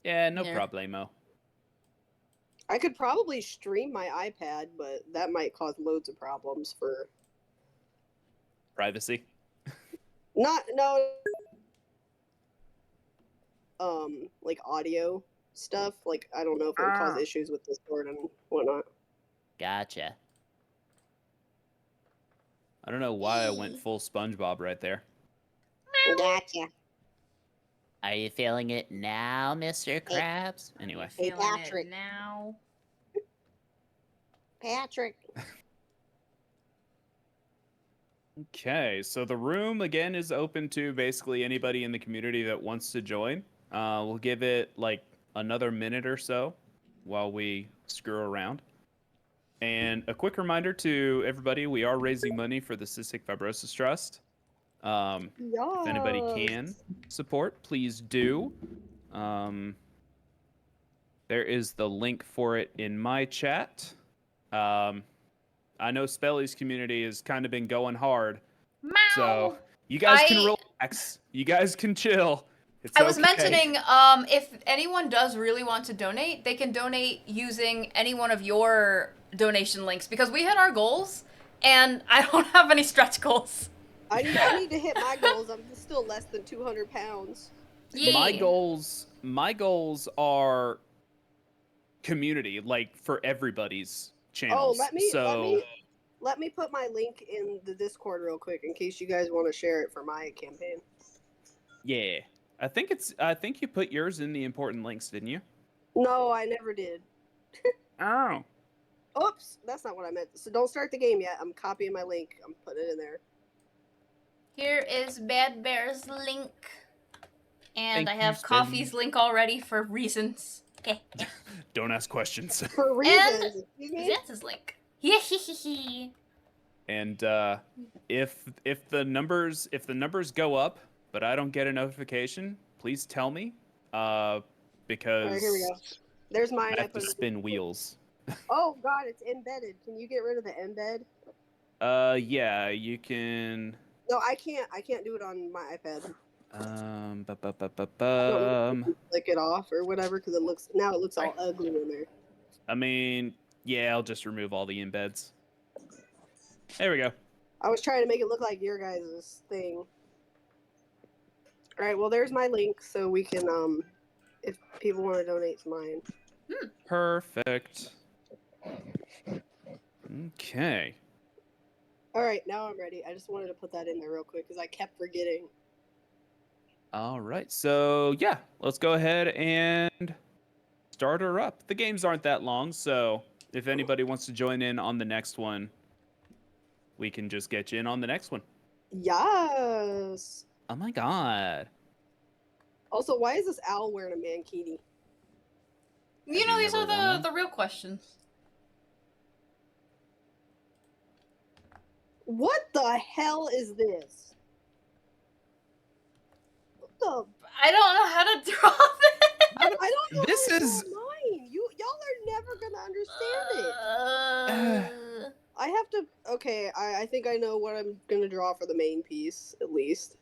Yeah, no Yeah. problemo. I could probably stream my iPad, but that might cause loads of problems for Privacy. not no like audio stuff. Like I don't know if it would cause issues with Discord and whatnot. Gotcha. I don't know why I went full SpongeBob right there. Gotcha. Are you feeling it now, Mr. Krabs? Anyway. Hey, feeling Patrick. it now. Patrick. Okay, so the room again is open to basically anybody in the community that wants to join. We'll give it like another minute or so while we screw around. And a quick reminder to everybody, we are raising money for the Cystic Fibrosis Trust. If anybody can support, please do. There is the link for it in my chat. I know Spelly's community has kind of been going hard, so you guys can relax. You guys can chill. It's I was okay. mentioning, if anyone does really want to donate, they can donate using any one of your donation links, because we hit our goals, and I don't have any stretch goals. I need to hit my goals. I'm still less than 200 pounds. Yeah. My goals are community, like for everybody's channels. Oh, let me put my link in the Discord real quick in case you guys want to share it for my campaign. Yeah. I think you put yours in the important links, didn't you? No, I never did. Oh. Oops, that's not what I meant. So don't start the game yet. I'm copying my link. I'm putting it in there. Here is Bad Bear's link. And Thank I have you, Spin. Coffee's link already for reasons. Don't ask questions. For reasons. And Excuse me? that's his link. Yeah. And if the numbers go up, but I don't get a notification, please tell me. Because All right, here we go. There's mine. I have to spin wheels. Oh God, it's embedded. Can you get rid of the embed? Yeah, you can. No, I can't. I can't do it on my iPad. Click it off or whatever because it looks all ugly in there. I mean, yeah, I'll just remove all the embeds. There we go. I was trying to make it look like your guys' thing. All right, well, there's my link, so we can, if people want to donate to mine. Perfect. Okay. All right, now I'm ready. I just wanted to put that in there real quick because I kept forgetting. All right, so yeah, let's go ahead and start her up. The games aren't that long, so if anybody wants to join in on the next one, we can just get you in on the next one. Yes. Oh my god. Also, why is this owl wearing a mankini? You know, these are the real questions. What the hell is this? What the? I don't know how to draw this. I don't know. This how to is draw mine. Y'all are never gonna understand it. I have to. Okay, I think I know what I'm gonna draw for the main piece, at least.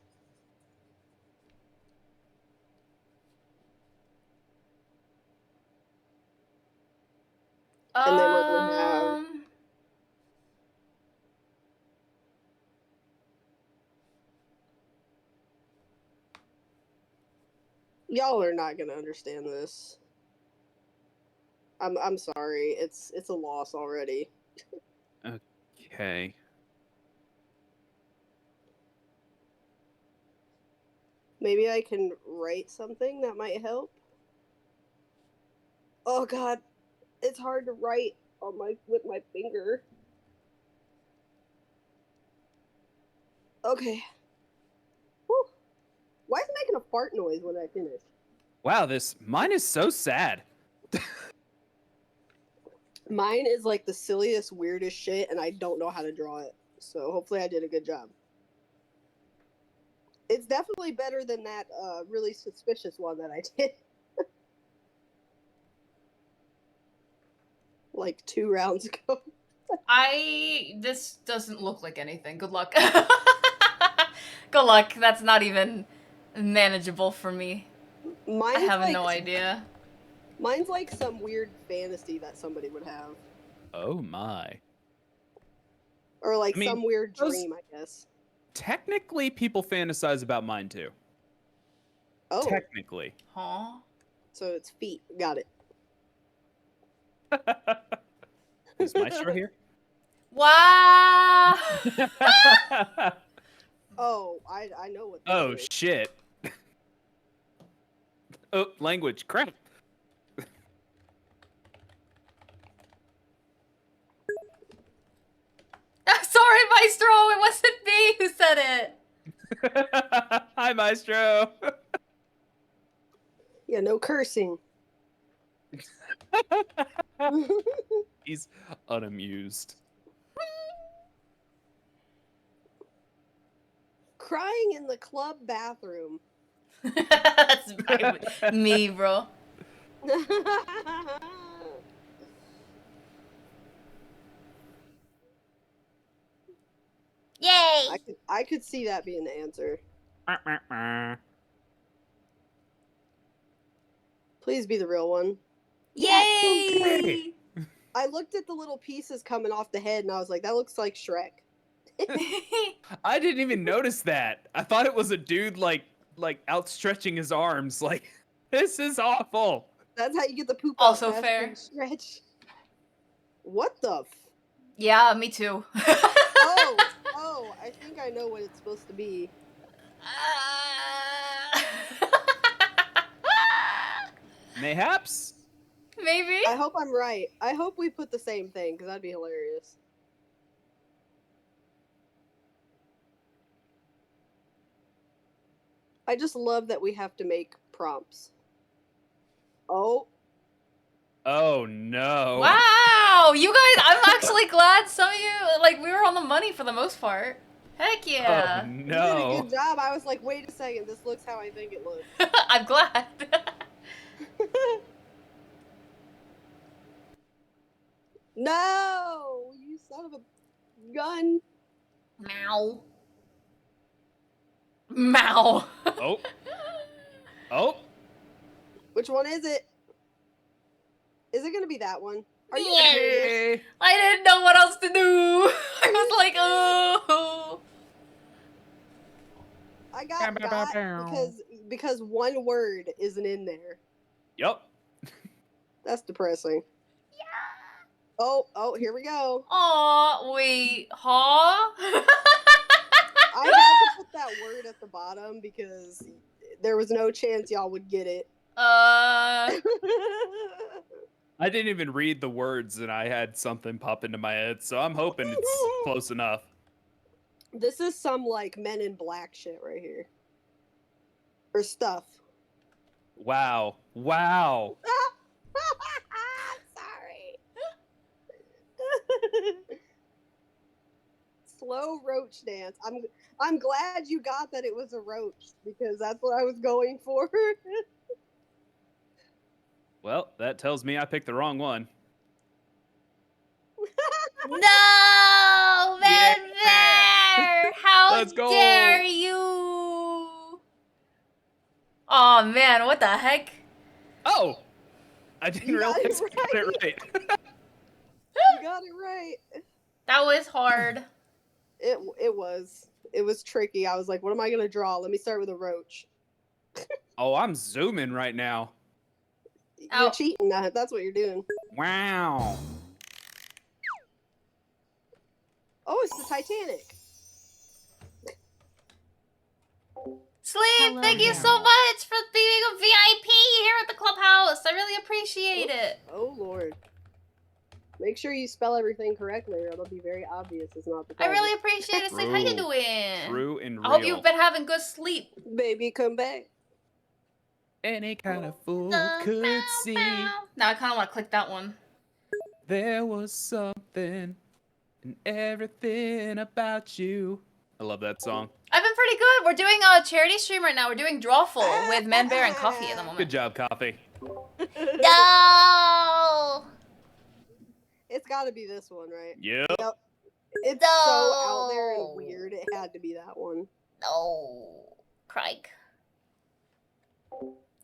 And then we're gonna have. Y'all are not gonna understand this. I'm sorry. It's a loss already. Okay. Maybe I can write something that might help. Oh God, it's hard to write on with my finger. Okay. Whew. Why is it making a fart noise when I finish? Wow, mine is so sad. Mine is like the silliest, weirdest shit, and I don't know how to draw it. So hopefully I did a good job. It's definitely better than that really suspicious one that I did. Like 2 rounds ago. This doesn't look like anything. Good luck. Good luck. That's not even manageable for me. I Mine's have like, no idea. Mine's like some weird fantasy that somebody would have. Oh my. Or like I mean, some weird those- dream, I guess. Technically, people fantasize about mine too. Oh, Technically. Huh? so it's feet. Got it. Is Maestro here? Wow! Oh, I know what this Oh is. shit. Oh, language. Crap. Sorry, Maestro. It wasn't me who said it. Hi, Maestro. Yeah, no cursing. He's unamused. Crying in the club bathroom. That's me, bro. Yay! I could see that being the answer. Please be the real one. Yay! I looked at the little pieces coming off the head and I was like, that looks like Shrek. I didn't even notice that. I thought it was a dude like outstretching his arms. Like, this is awful. That's how you get the poop Also out fast fair. and stretch. What the Yeah, me too. Oh, I think I know what it's supposed to be. Mayhaps? Maybe. I hope I'm right. I hope we put the same thing, because that'd be hilarious. I just love that we have to make prompts. Oh. Oh no. Wow, you guys! I'm actually glad some of you like we were on the money for the most part. Heck yeah! Oh You did a no. good job. I was like, wait a second, this looks how I think it looks. I'm glad. No! You son of a gun. Meow. Meow. Oh. Oh. Which one is it? Is it gonna be that one? Are you Yeah. serious? Hey. I didn't know what else to do. I was like, oh. I got because one word isn't in there. Yep. That's depressing. Yeah. Oh, here we go. Aw, wait, huh? I had to put that word at the bottom because there was no chance y'all would get it. I didn't even read the words and I had something pop into my head, so I'm hoping it's close enough. This is some like Men in Black shit right here. Or stuff. Wow. Wow. Sorry. Slow roach dance. I'm glad you got that it was a roach because that's what I was going for. Well, that tells me I picked the wrong one. No, Yeah. Bear! How Let's go. dare you? Oh man, what the heck? Oh! I didn't You got it realize I got it right. You got it right. That was hard. It was tricky. I was like, what am I gonna draw? Let me start with a roach. Oh, I'm zooming right now. You're Ow. cheating. That's what you're doing. Wow. Oh, it's the Titanic. Sleep, Hello thank you there. so much for being a VIP here at the clubhouse. I really appreciate it. Oh Lord. Make sure you spell everything correctly, or it'll be very obvious it's not the I target. really appreciate it. Sleep, how you True. doing? True and real. I hope you've been having good sleep. Baby, come back. Any kind of fool could see Now I kind of want to click that one. there was something in everything about you. I love that song. I've been pretty good. We're doing a charity stream right now. We're doing Drawful with Man, Bear, and Coffee at the moment. Good job, Coffee. No! It's got to be this one, right? Yep. Yep. It's so out there and weird. It had to be that one. No, Craig.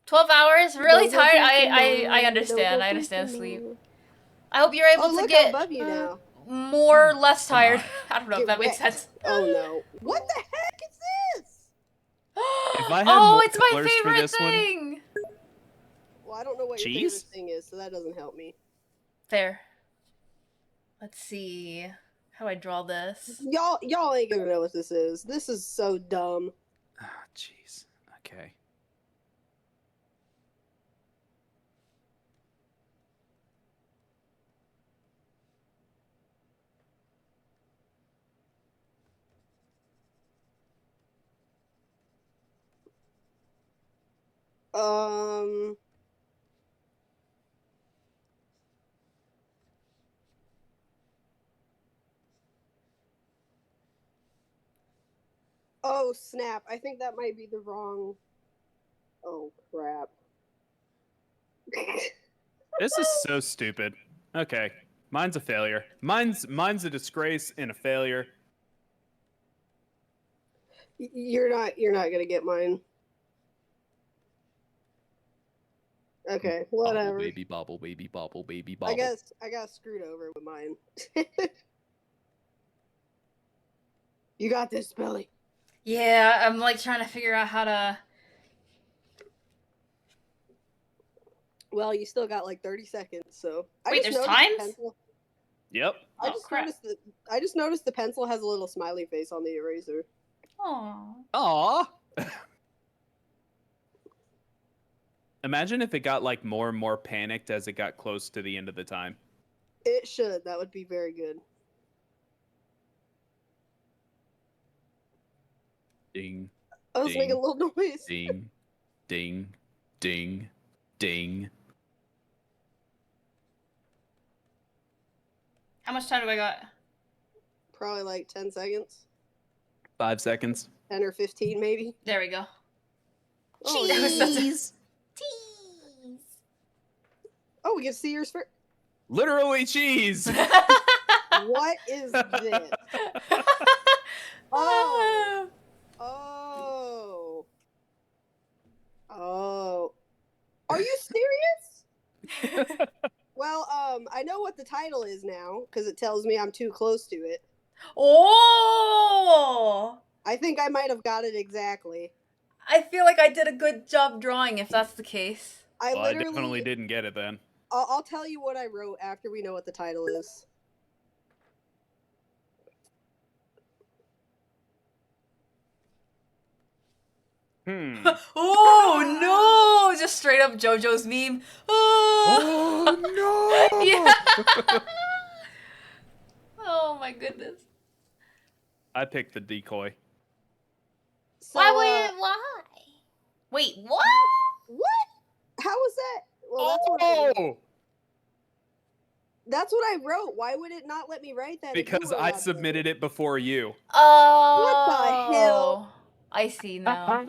12 hours? Really Don't go tired? drinking I more, understand. don't I go understand drinking sleep. more. I hope you're able Oh, to look, I'm get above you now. more or less Oh my. tired. I don't know if Get that makes wrecked. sense. Oh no. What the heck is this? If I had Oh, more it's my colors for favorite this one, thing. Well, I don't know what your Cheese? favorite thing is, so that doesn't help me. Fair. Let's see how I draw this. Y'all ain't gonna know what this is. This is so dumb. ah, jeez. Okay. Um. Oh snap! I think that might be the wrong. Oh crap! This is so stupid. Okay. Mine's a failure. Mine's a disgrace and a failure. You're not gonna get mine. Okay, whatever. Bobble, baby, bobble, baby, I guess I got screwed over with mine. You got this, Billy. Yeah, I'm like trying to figure out how to. Well, you still got like 30 seconds, so. Wait, there's noticed times? the pencil. Yep. I Oh, just crap. noticed the pencil has a little smiley face on the eraser. Aww. Aw. Imagine if it got like more and more panicked as it got close to the end of the time. It should. That would be very good. Ding, I was Ding. making a little noise. ding, ding, ding, ding. How much time do I got? Probably like 10 seconds. 5 seconds. 10 or 15 maybe. There we go. Oh, Cheese. Cheese. Oh, we get to see yours first. Literally cheese. What is this? Oh. Oh. Oh. Are you serious? Well, I know what the title is now because it tells me I'm too close to it. Oh! I think I might have got it exactly. I feel like I did a good job drawing if that's the case. I Well, I literally definitely didn't get it then. I'll tell you what I wrote after we know what the title is. Oh no! Just straight up JoJo's meme. Oh no! Yeah. Oh my goodness. I picked the decoy. So, Why? Wait, what? What? How was that? Well, that's what I wrote. Why would it not let me write that? if you Because were I allowed to? submitted it before you. Oh. What the hell? I see now.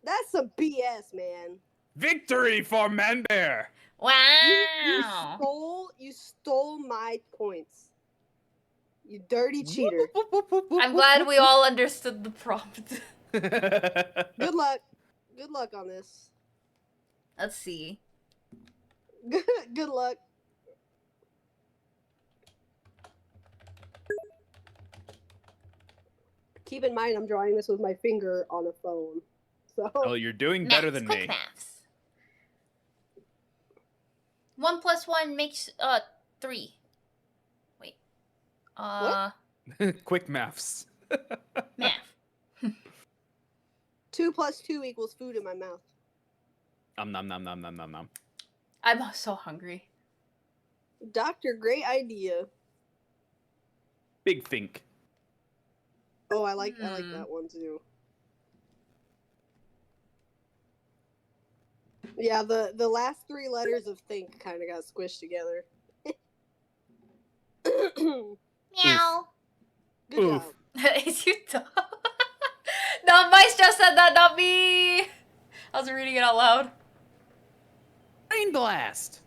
That's some BS, man. Victory for Manbear! Wow. You stole my points. You dirty cheater. I'm glad we all understood the prompt. Good luck. Good luck on this. Let's see. Good luck. Keep in mind, I'm drawing this with my finger on a phone. So. Oh, you're doing better than quick me. maths. 1 + 1 makes 3. Wait. What? Quick maths. Math. 2 + 2 = food in my mouth. Nom nom nom nom nom nom. I'm so hungry. Doctor, great idea. Big think. Oh, I like that one too. Yeah, the last 3 letters of think kind of got squished together. Meow. Good Oof. job. Is you dumb? No, Mice just said that, not me. I was reading it out loud. Brain blast.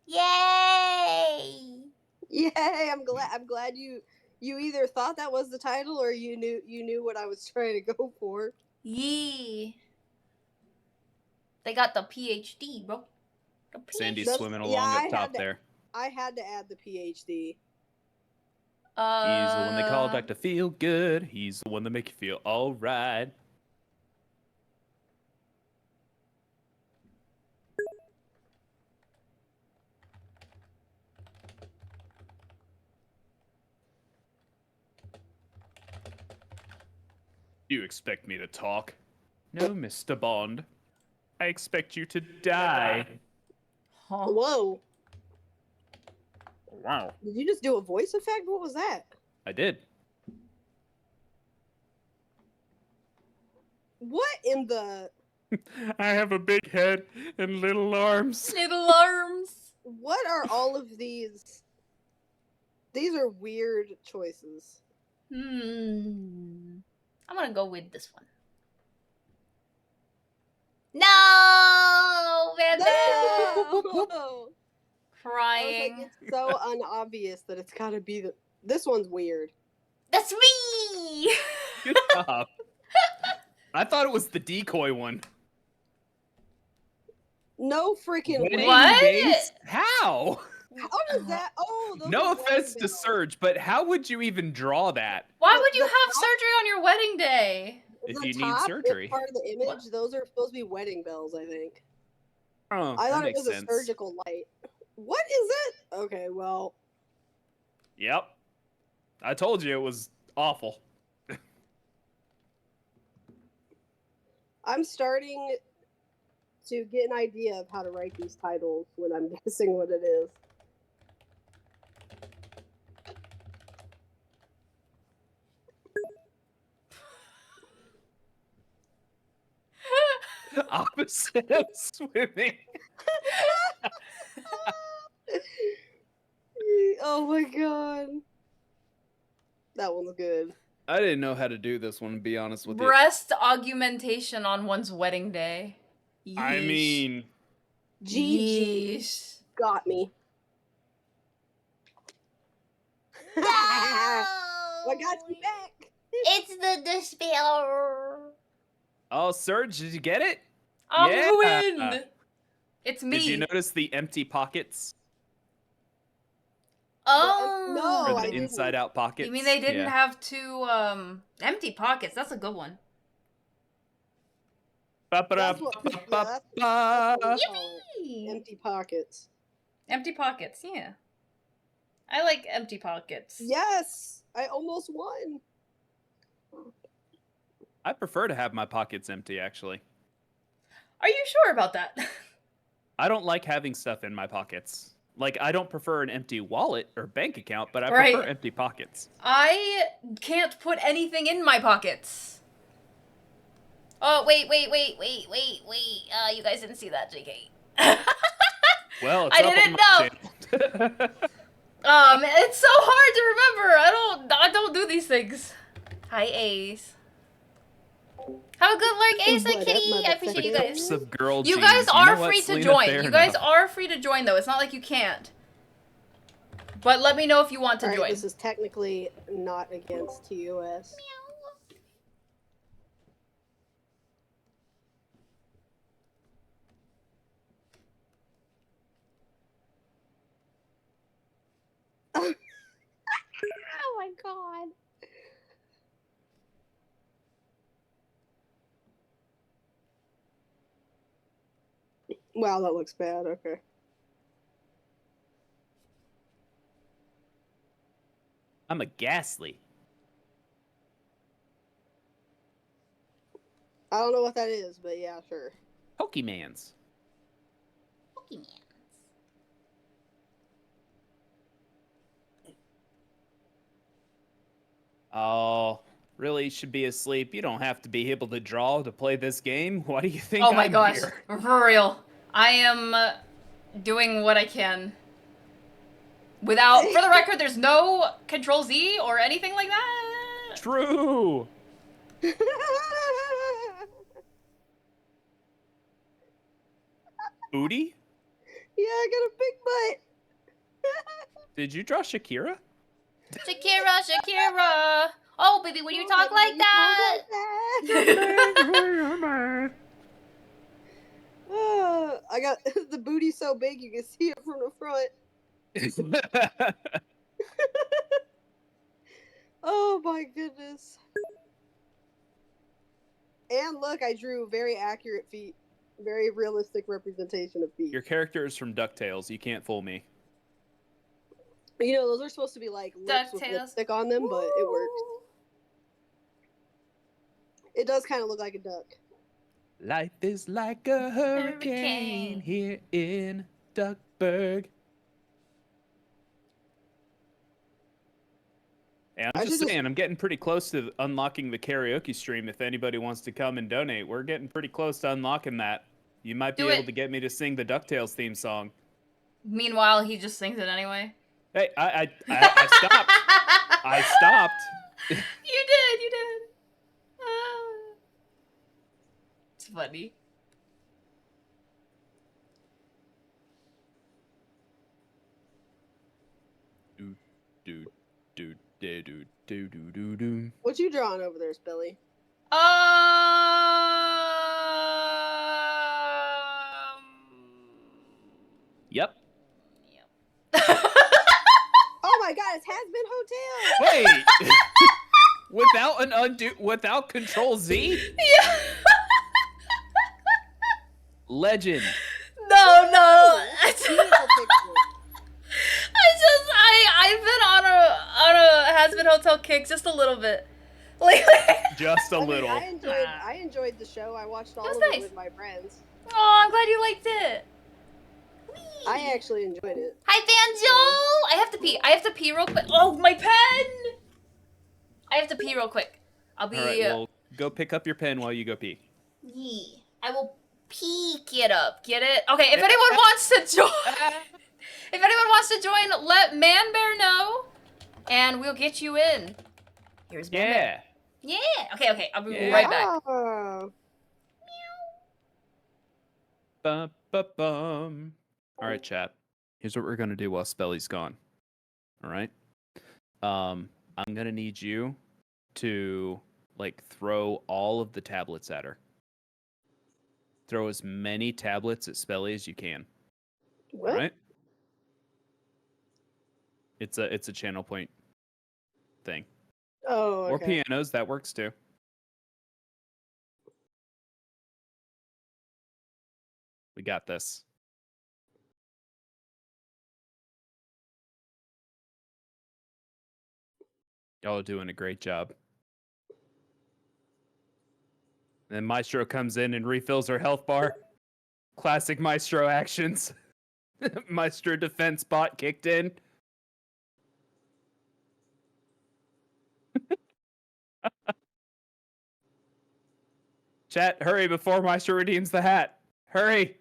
Yay! Yay! Hey, I'm glad you either thought that was the title or you knew what I was trying to go for. Yee. They got the PhD, bro. The Sandy's That's- swimming yeah, along I up had top to- there. I had to add the PhD. He's the one they call Dr. Feel Good. He's the one that make you feel all right. You expect me to talk? No, Mr. Bond. I expect you to die. Huh. Whoa! Wow. Did you just do a voice effect? What was that? I did. What in the? I have a big head and little arms. Little arms. What are all of these? These are weird choices. I'm gonna go with this one. No, Van Dam! No! I was Crying. like, it's so unobvious that it's gotta be the. This one's weird. That's me. Good job. I thought it was the decoy one. No freaking Wedding way. What? days? How? How does that? Oh, those No are offense wedding to bells. Surge, but how would you even draw that? Why The- would you the have top- surgery on your wedding day? If The you need top surgery. part of the image, What? those are supposed to be wedding bells, I think. Oh, I that thought it makes was sense. a surgical light. What is it? Okay, well, Yep. I told you it was awful. I'm starting to get an idea of how to write these titles when I'm guessing what it is. Opposite of swimming. Oh my god. That one's good. I didn't know how to do this one, to be honest with you. Breast augmentation on one's wedding day. I Yeesh. mean, GG Yeesh. got me. I got you back. It's the despair. oh, Surge, did you get it? I'm Yeah. ruined. It's me. Did you notice the empty pockets? Oh. No, or I the didn't. inside out pockets? You mean they didn't Yeah. have two empty pockets? That's a good one. That's what, yeah, that's what we call it. Empty pockets. Empty pockets, yeah. I like empty pockets. Yes, I almost won. I prefer to have my pockets empty, actually. Are you sure about that? I don't like having stuff in my pockets. Like, I don't prefer an empty wallet or bank account, but I Right. prefer empty pockets. I can't put anything in my pockets. Oh, wait. You guys didn't see that, JK. Well, it's I up didn't on my channel. It's so hard to remember. I don't do these things. Hi, Ace. Have a good lurk, Ace and What up, Kitty. I appreciate you guys. Cups of girl You jeans. guys know are what, free to Selena? join. Fair You guys enough. are free to join, though. It's not like you can't. But let me know if you want to All right, join. this is technically not against TOS. Oh my god. Wow, that looks bad. Okay. I'm a ghastly. I don't know what that is, but yeah, sure. Pokemans. Oh, really? Should be asleep. You don't have to be able to draw to play this game. Why do you think Oh my I'm gosh. here? For real. I am doing what I can. Without, for the record, there's no Control Z or anything like that. True. Booty? Yeah, I got a big butt. Did you draw Shakira? Shakira, Shakira. Oh, baby, when you talk like that. I got the booty so big you can see it from the front. Oh my goodness. And look, I drew very accurate feet. Very realistic representation of feet. Your character is from DuckTales. You can't fool me. You know, those are supposed to be like lips with DuckTales. lipstick on them, but it works. It does kind of look like a duck. Life is like a hurricane here in Duckburg. Yeah, I'm just saying, I'm getting pretty close to unlocking the karaoke stream. If anybody wants to come and donate, we're getting pretty close to unlocking that. You might be able to get me to sing the DuckTales theme song. Meanwhile, he just sings it anyway. Hey, I stopped. I stopped. You did. It's funny. What you drawing over there, Spilly? Yep. Oh my god, it's Has Been Hotel! Wait! without Control Z? Yeah. Legend. No. Beautiful picture. I've been on a Has Been Hotel kick just a little bit. Like just a little. I enjoyed the show. I watched all of it with my friends. Oh, I'm glad you liked it. Whee. I actually enjoyed it. Hi, Banjo! I have to pee real quick. Oh, my pen! I have to pee real quick. I'll be... Alright, well, go pick up your pen while you go pee. Yeah. I will peek it up. Get it? Okay, if anyone wants to join... If anyone wants to join, let Man Bear know, and we'll get you in. Here's Man Bear. Yeah. Okay. I'll be right back. Bum. All right, chat. Here's what we're gonna do while Spelly's gone. All right. I'm gonna need you to throw all of the tablets at her. Throw as many tablets at Spelly as you can. What? All right. It's a channel point thing. Oh, okay. Or pianos, that works too. We got this. Y'all are doing a great job. Then Maestro comes in and refills her health bar. Classic Maestro actions. Maestro defense bot kicked in. Chat, hurry before Maestro redeems the hat. Hurry.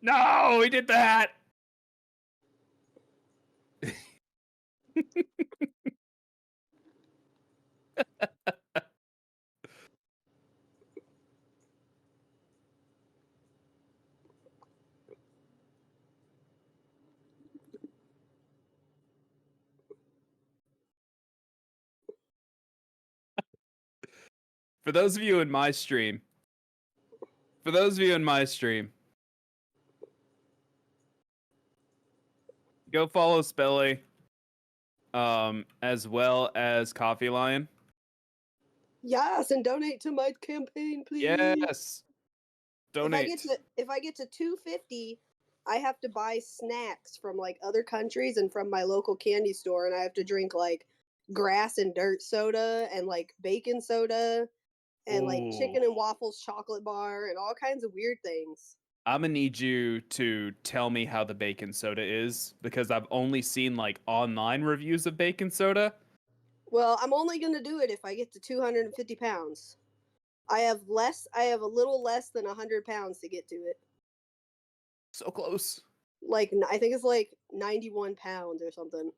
No, he did the hat. For those of you in my stream, go follow Spelly, as well as Coffee Lion. Yes, and donate to my campaign, please. Yes. Donate. If I get to 250, I have to buy snacks from other countries and from my local candy store, and I have to drink grass and dirt soda and bacon soda and chicken and waffles chocolate bar and all kinds of weird things. I'm gonna need you to tell me how the bacon soda is, because I've only seen online reviews of bacon soda. Well, I'm only gonna do it if I get to 250 pounds. I have a little less than 100 pounds to get to it. So close. I think it's 91 pounds or something.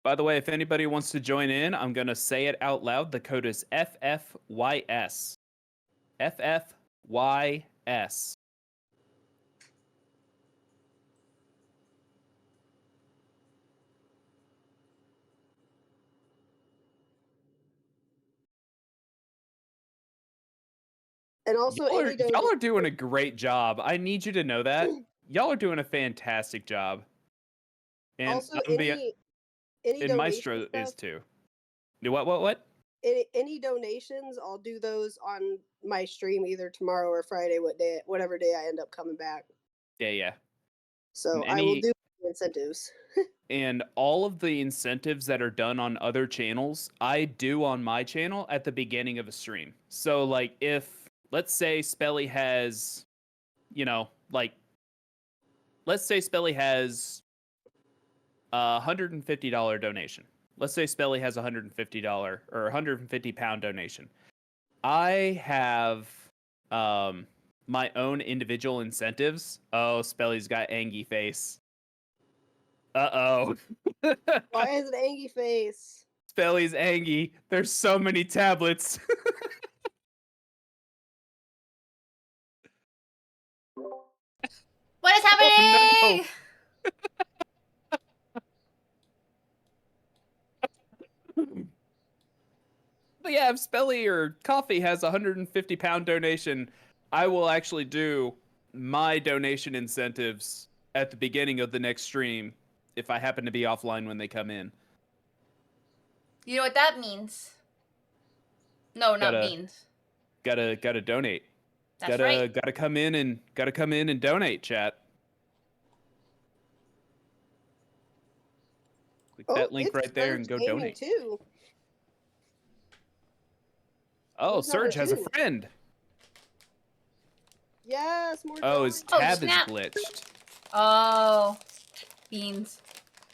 By the way, if anybody wants to join in, I'm gonna say it out loud. The code is FFYS. FFYS. And also, any Y'all are doing a great job. I need you to know that. Y'all are doing a fantastic job. And also I'm being, any and Maestro donation is stuff, too. What? any donations, I'll do those on my stream either tomorrow or Friday, whatever day I end up coming back. Yeah. So And I will do incentives. And all of the incentives that are done on other channels, I do on my channel at the beginning of a stream. So, like, if, let's say Spelly has, let's say Spelly has a $150 donation. Let's say Spelly has a $150 or 150 pound donation. I have my own individual incentives. Oh, Spelly's got Angie face. Uh-oh. Why is it Angie face? Spelly's Angie. There's so many tablets. What is happening? But yeah, if Spelly or Coffee has a 150 pound donation, I will actually do my donation incentives at the beginning of the next stream if I happen to be offline when they come in. You know what that means? No, not means. Gotta donate. That's right. Gotta come in and donate, chat. Click that link right there and go donate. Too. Oh, Surge has a friend. Yes, more. Oh, his tab is glitched. Oh, beans.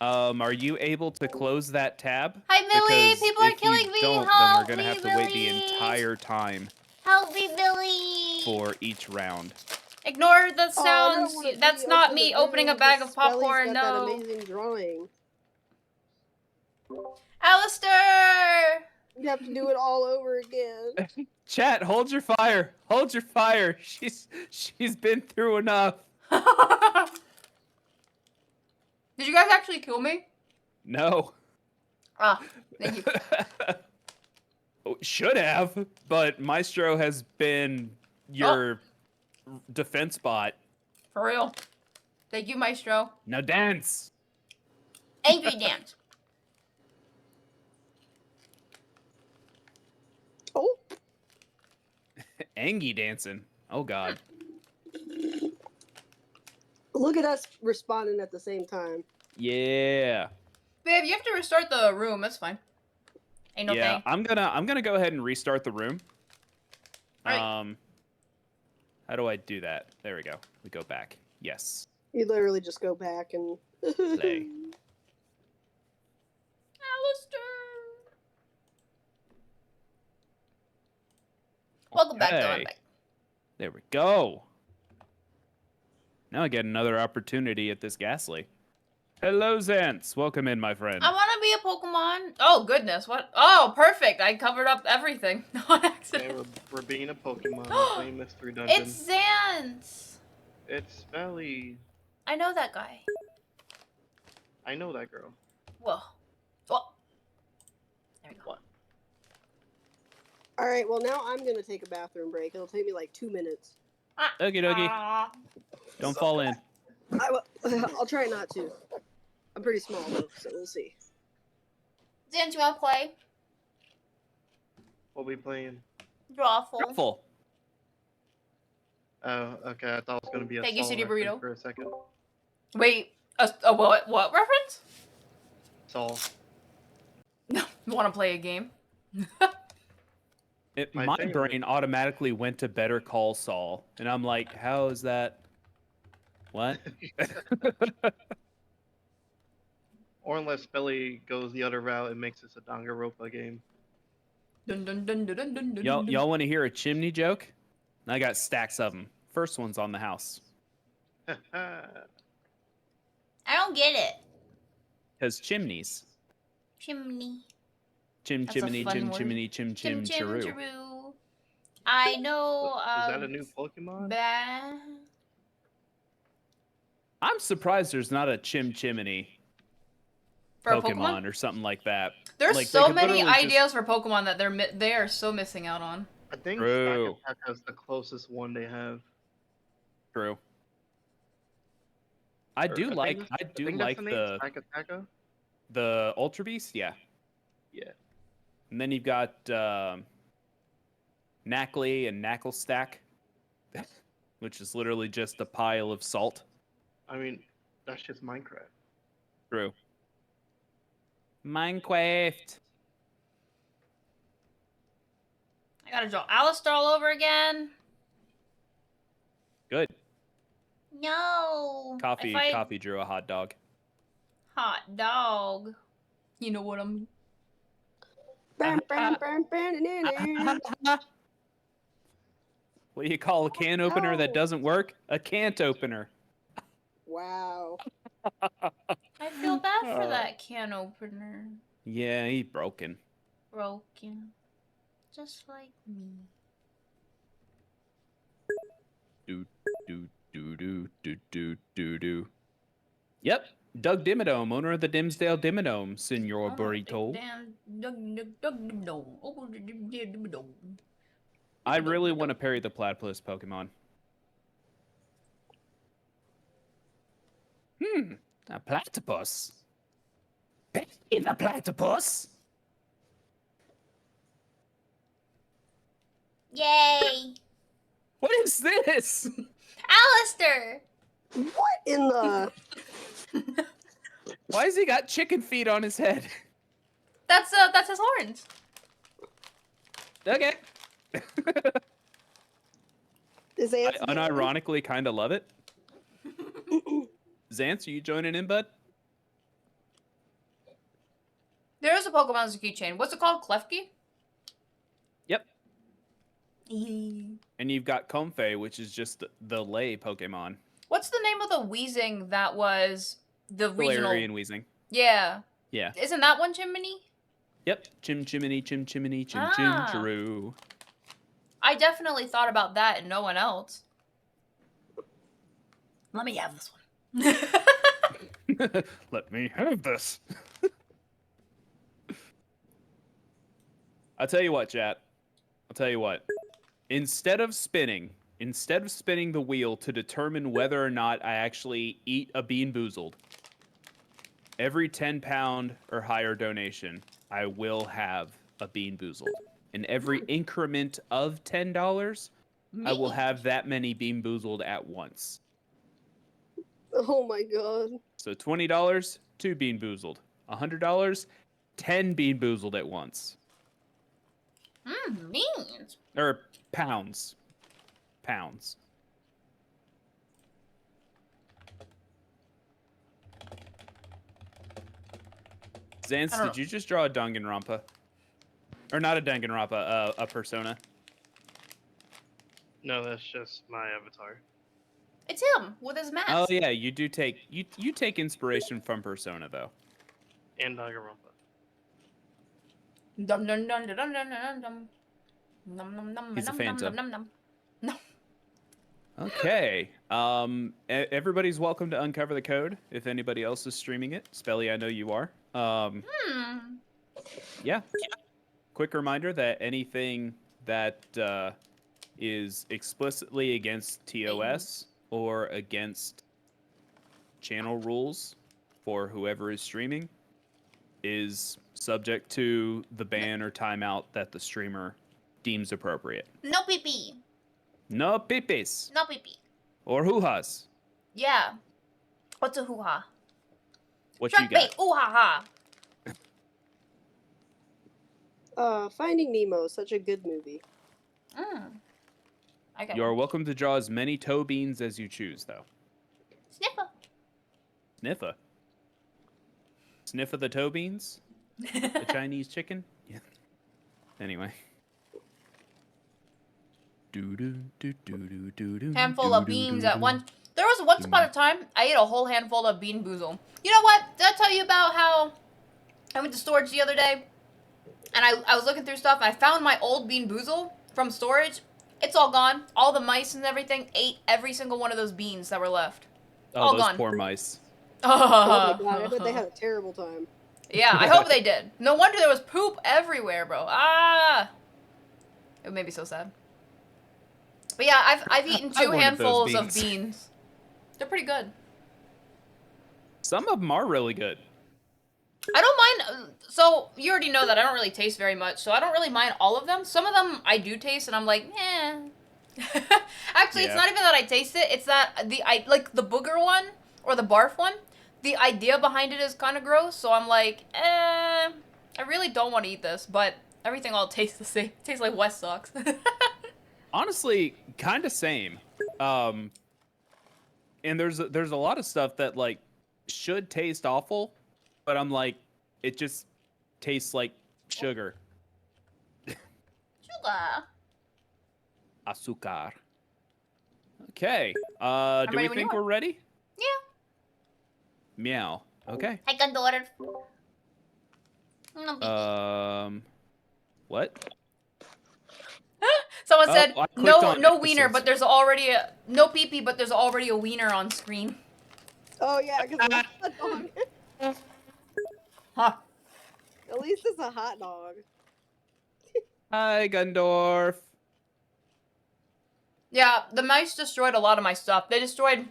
Are you able to close that tab? Hi, Millie. Because People are if killing you me. don't, Help then we're gonna me, have to Millie. wait the entire time Help me, Millie. for each round. Ignore the sounds. That's not open me the opening a room bag because of popcorn. Spelly's got No. that amazing drawing. Alistair. You have to do it all over again. Chat, hold your fire. Hold your fire. She's been through enough. Did you guys actually kill me? No. Ah, thank you. Should have, but Maestro has been your defense bot. For real. Thank you, Maestro. Now dance. Angry dance. Oh. Angie dancing. Oh God. Look at us responding at the same time. Yeah. Babe, you have to restart the room. That's fine. Ain't no thing. I'm gonna go ahead and restart the room. Right. How do I do that? There we go. We go back. Yes. You literally just go back and Play. Alistair. Welcome back, though. I'm back. There we go. Now I get another opportunity at this Ghastly. Hello, Zance. Welcome in, my friend. I want to be a Pokemon. Oh, goodness. What? Oh, perfect. I covered up everything. On accident. Okay, we're being a Pokemon. We're playing Mystery Dungeon. It's Zance. It's Spelly. I know that guy. I know that girl. Whoa. Whoa. There we go. all right. Well, now I'm gonna take a bathroom break. It'll take me like 2 minutes. Okie dokie. Don't fall in. I'll try not to. I'm pretty small though, so we'll see. Zance, you want to play? What we playing? Drawful. Drawful. Oh, okay. I thought it was gonna be a Thank you, Saul City reference Burrito. for a second. Wait. A what reference? Saul. No. You want to play a game? My favorite. brain automatically went to Better Call Saul, and I'm like, how is that? What? Or unless Spelly goes the other route and makes this a Danganronpa game. Dun, dun, dun, dun, dun, dun, dun, Y'all want to hear a chimney joke? I got stacks of them. First one's on the house. I don't get it. Because chimneys. Chimney. Chim That's a chimney, fun chim word. chimney, chim chim chiroo. Chiroo. I know. Is that a new Pokemon? I'm surprised there's not a chim chimney For a Pokemon Pokemon? or something like that. There's Like, so they could many literally ideas for Pokemon that they are so missing out on. I think True. Stakataka is the closest one they have. True. I do I like think I do that's like the name, Stakataka. the Ultra Beast, yeah. Yeah. And then you've got Knackly and Knackle Stack, which is literally just a pile of salt. I mean, that's just Minecraft. True. Minecraft. I gotta draw Alistair all over again. Good. No. Coffee drew a hot dog. Hot dog. You know what I'm... Burn, burn, burn, burn. What do you call a can opener that Ow. doesn't work? A can't opener. Wow. I feel bad for that can opener. Yeah, he's broken. Broken. Just like me. Do do do do do do do do. Yep, Doug Dimmadome, owner of the Dimsdale Dimmadome, Senor Burrito. I really want to parry the platypus Pokemon. A platypus. In a platypus. Yay! What is this? Alistair! What in the? Why has he got chicken feet on his head? That's his horns. Okay. Is I Anthony on? unironically kind of love it. Xance, are you joining in, bud? There is a Pokemon as a keychain. What's it called? Klefki? Yep. And you've got Comfey, which is just the lay Pokemon. What's the name of the Weezing that was the regional? Valerian Weezing. Yeah. Yeah. Isn't that one Chimney? Yep. Chim Chimney, Chim Chimney, Chim Ah. Chimchiroo. I definitely thought about that and no one else. Let me have this one. Let me have this. I'll tell you what, chat. I'll tell you what. Instead of spinning the wheel to determine whether or not I actually eat a Bean Boozled, every 10-pound or higher donation, I will have a Bean Boozled. In every increment of $10, I will have that many Bean Boozled at once. Oh my god. So $20, 2 Bean Boozled. $100, 10 Bean Boozled at once. Beans. Or pounds. Pounds. Xance, did you just draw a Danganronpa? Or not a Danganronpa, a Persona? No, that's just my avatar. It's him with his mask. Oh yeah, you do take you take inspiration from Persona though. And Danganronpa. Dum dum dum dum dum dum dum. Num num num He's a num phantom. num num num. Okay. Everybody's welcome to uncover the code if anybody else is streaming it. Spelly, I know you are. Yeah. Quick reminder that anything that is explicitly against TOS or against channel rules for whoever is streaming is subject to the ban or timeout that the streamer deems appropriate. No pee pee. No pipis No pee pee. or hoo-has. Yeah. What's a hoo ha? What you Shark bait. got? Ooh ha ha. Finding Nemo, such a good movie. I got You are one. welcome to draw as many toe beans as you choose, though. Sniffer. Sniffa. Sniffa the toe beans? The Chinese chicken? Yeah. Anyway. Handful of beans at once. There was once upon a time, I ate a whole handful of Bean Boozle. You know what? Did I tell you about how I went to storage the other day? And I was looking through stuff, and I found my old Bean Boozle from storage. It's all gone. All the mice and everything ate every single one of those beans that were left. Oh, all those gone. poor mice. Oh my god, I bet they had a terrible time. Yeah, I hope they did. No wonder there was poop everywhere, bro. Ah! It made me so sad. But yeah, I've eaten I 2 wanted those handfuls of beans. beans. They're pretty good. Some of them are really good. I don't mind. So you already know that I don't really taste very much, so I don't really mind all of them. Some of them I do taste, and I'm like, eh. Actually, it's Yeah. not even that I taste it. It's that I like the booger one or the barf one. The idea behind it is kind of gross, so I'm like, I really don't want to eat this, but everything all tastes the same. It tastes like West socks. Honestly, kind of same. And there's a lot of stuff that like should taste awful, but I'm like, it just tastes like sugar. Sugar. Azúcar. Okay. Do ready we when you think are. we're ready? Yeah. Meow. Okay. I can do it. No baby. What? Someone Oh, said I clicked no on wiener, episodes. but there's already a no pee-pee, but there's already a wiener on screen. Oh yeah, because it's a hot dog. Huh. At least it's a hot dog. Hi, Gundorf. Yeah, the mice destroyed a lot of my stuff. They destroyed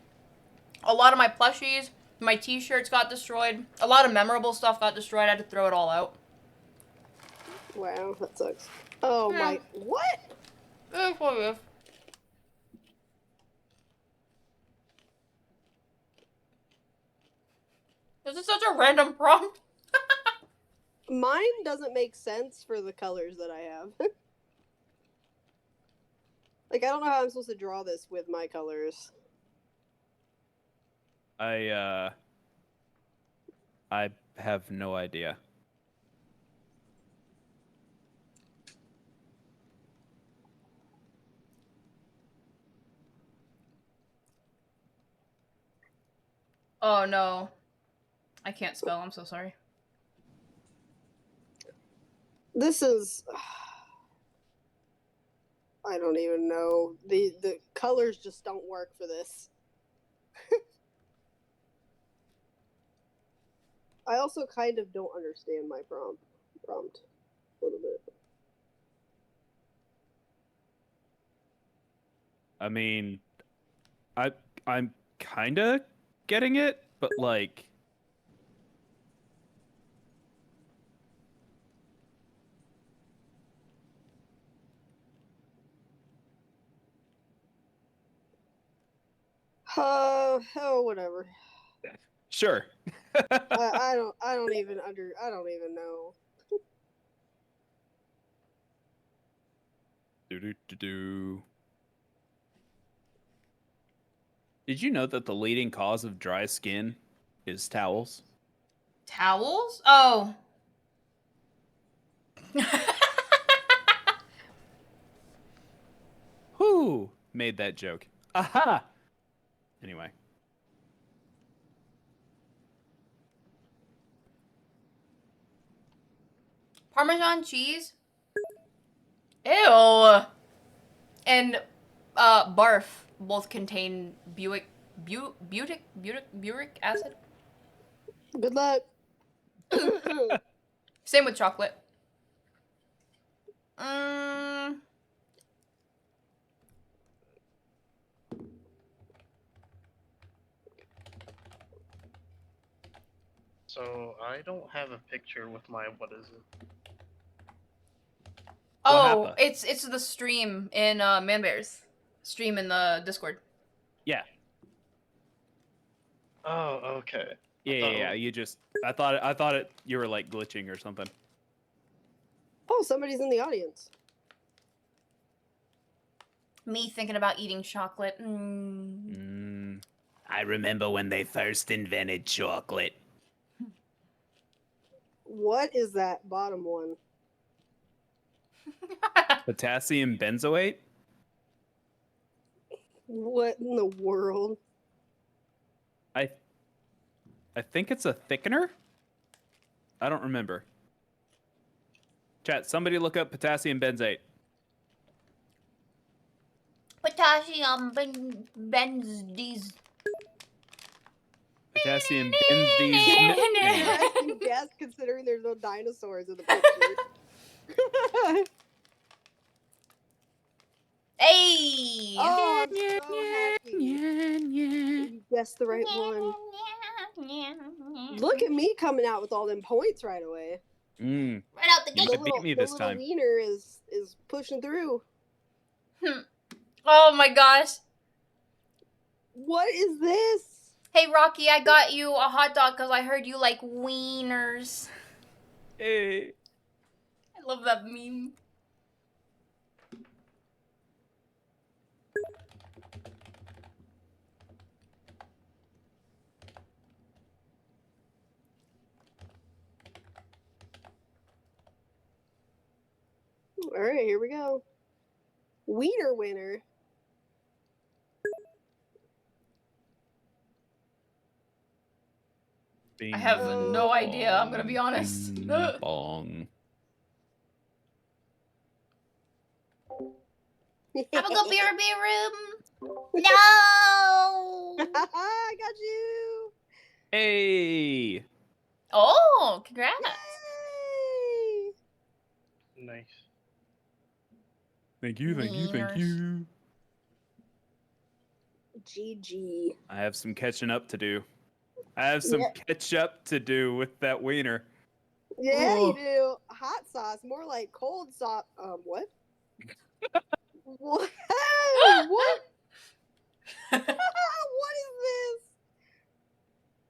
a lot of my plushies. My t-shirts got destroyed. A lot of memorable stuff got destroyed. I had to throw it all out. Wow, that sucks. Oh Yeah. my, what? This is such a random prompt. Mine doesn't make sense for the colors that I have. Like, I don't know how I'm supposed to draw this with my colors. I have no idea. Oh no. I can't spell, I'm so sorry. This is... I don't even know. The colors just don't work for this. I also kind of don't understand my prompt a little bit. I mean, I'm kind of getting it, but like, Oh, whatever. sure. I don't even know. Do. Did you know that the leading cause of dry skin is towels? Towels? Oh. Who made that joke? Aha! Anyway. Parmesan cheese? Ew. And barf both contain butyric acid. Good luck. Same with chocolate. So I don't have a picture with my what is it? Oh, happened? it's the stream in Man Bears. Stream in the Discord. Yeah. Oh, okay. Yeah. You just, I thought it. You were like glitching or something. Oh, somebody's in the audience. Me thinking about eating chocolate. I remember when they first invented chocolate. What is that bottom one? Potassium benzoate? What in the world? I think it's a thickener? I don't remember. Chat, somebody look up potassium benzoate. Potassium benzoate. Potassium benzoate. Interesting guess, considering there's no dinosaurs in the picture. Hey! Oh, I'm so happy. You guessed the right one. Look at me coming out with all them points right away. Mm, Right out the you gate. might beat me this the little time. wiener is pushing through. Oh my gosh. What is this? Hey Rocky, I got you a hot dog because I heard you like wieners. Hey. I love that meme. All right, here we go. Wiener winner. I have Bing, no idea, I'm gonna bong, be honest. bing, bong. Have a go beer room. No. I got you. Hey. Oh, congrats. Yay. Nice. Thank you, thank you, thank Wieners. you. GG. I have some catching up to do. I have some catch up to do with that wiener. Yeah, Ooh. you do. Hot sauce, more like cold sauce. What? What? What? What is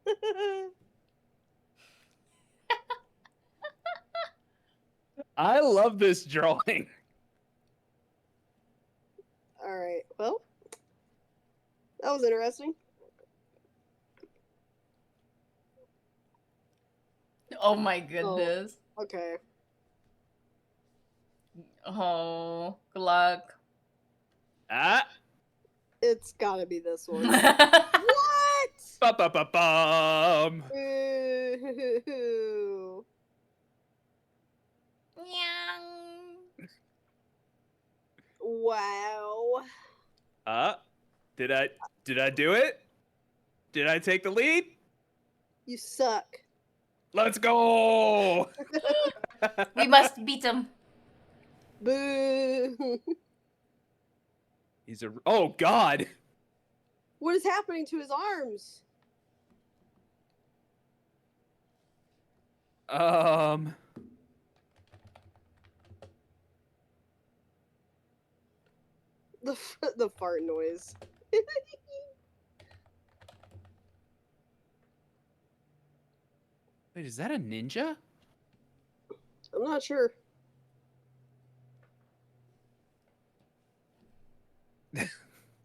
this? I love this drawing. All right. Well, that was interesting. Oh my goodness. Okay. Oh, good luck. Ah. It's gotta be this one. What? Ba-ba-ba-bum. Ooh. Wow. Did I do it? Did I take the lead? You suck. Let's go. We must beat him. Boo. He's a oh god. What is happening to his arms? The fart noise. Wait, is that a ninja? I'm not sure.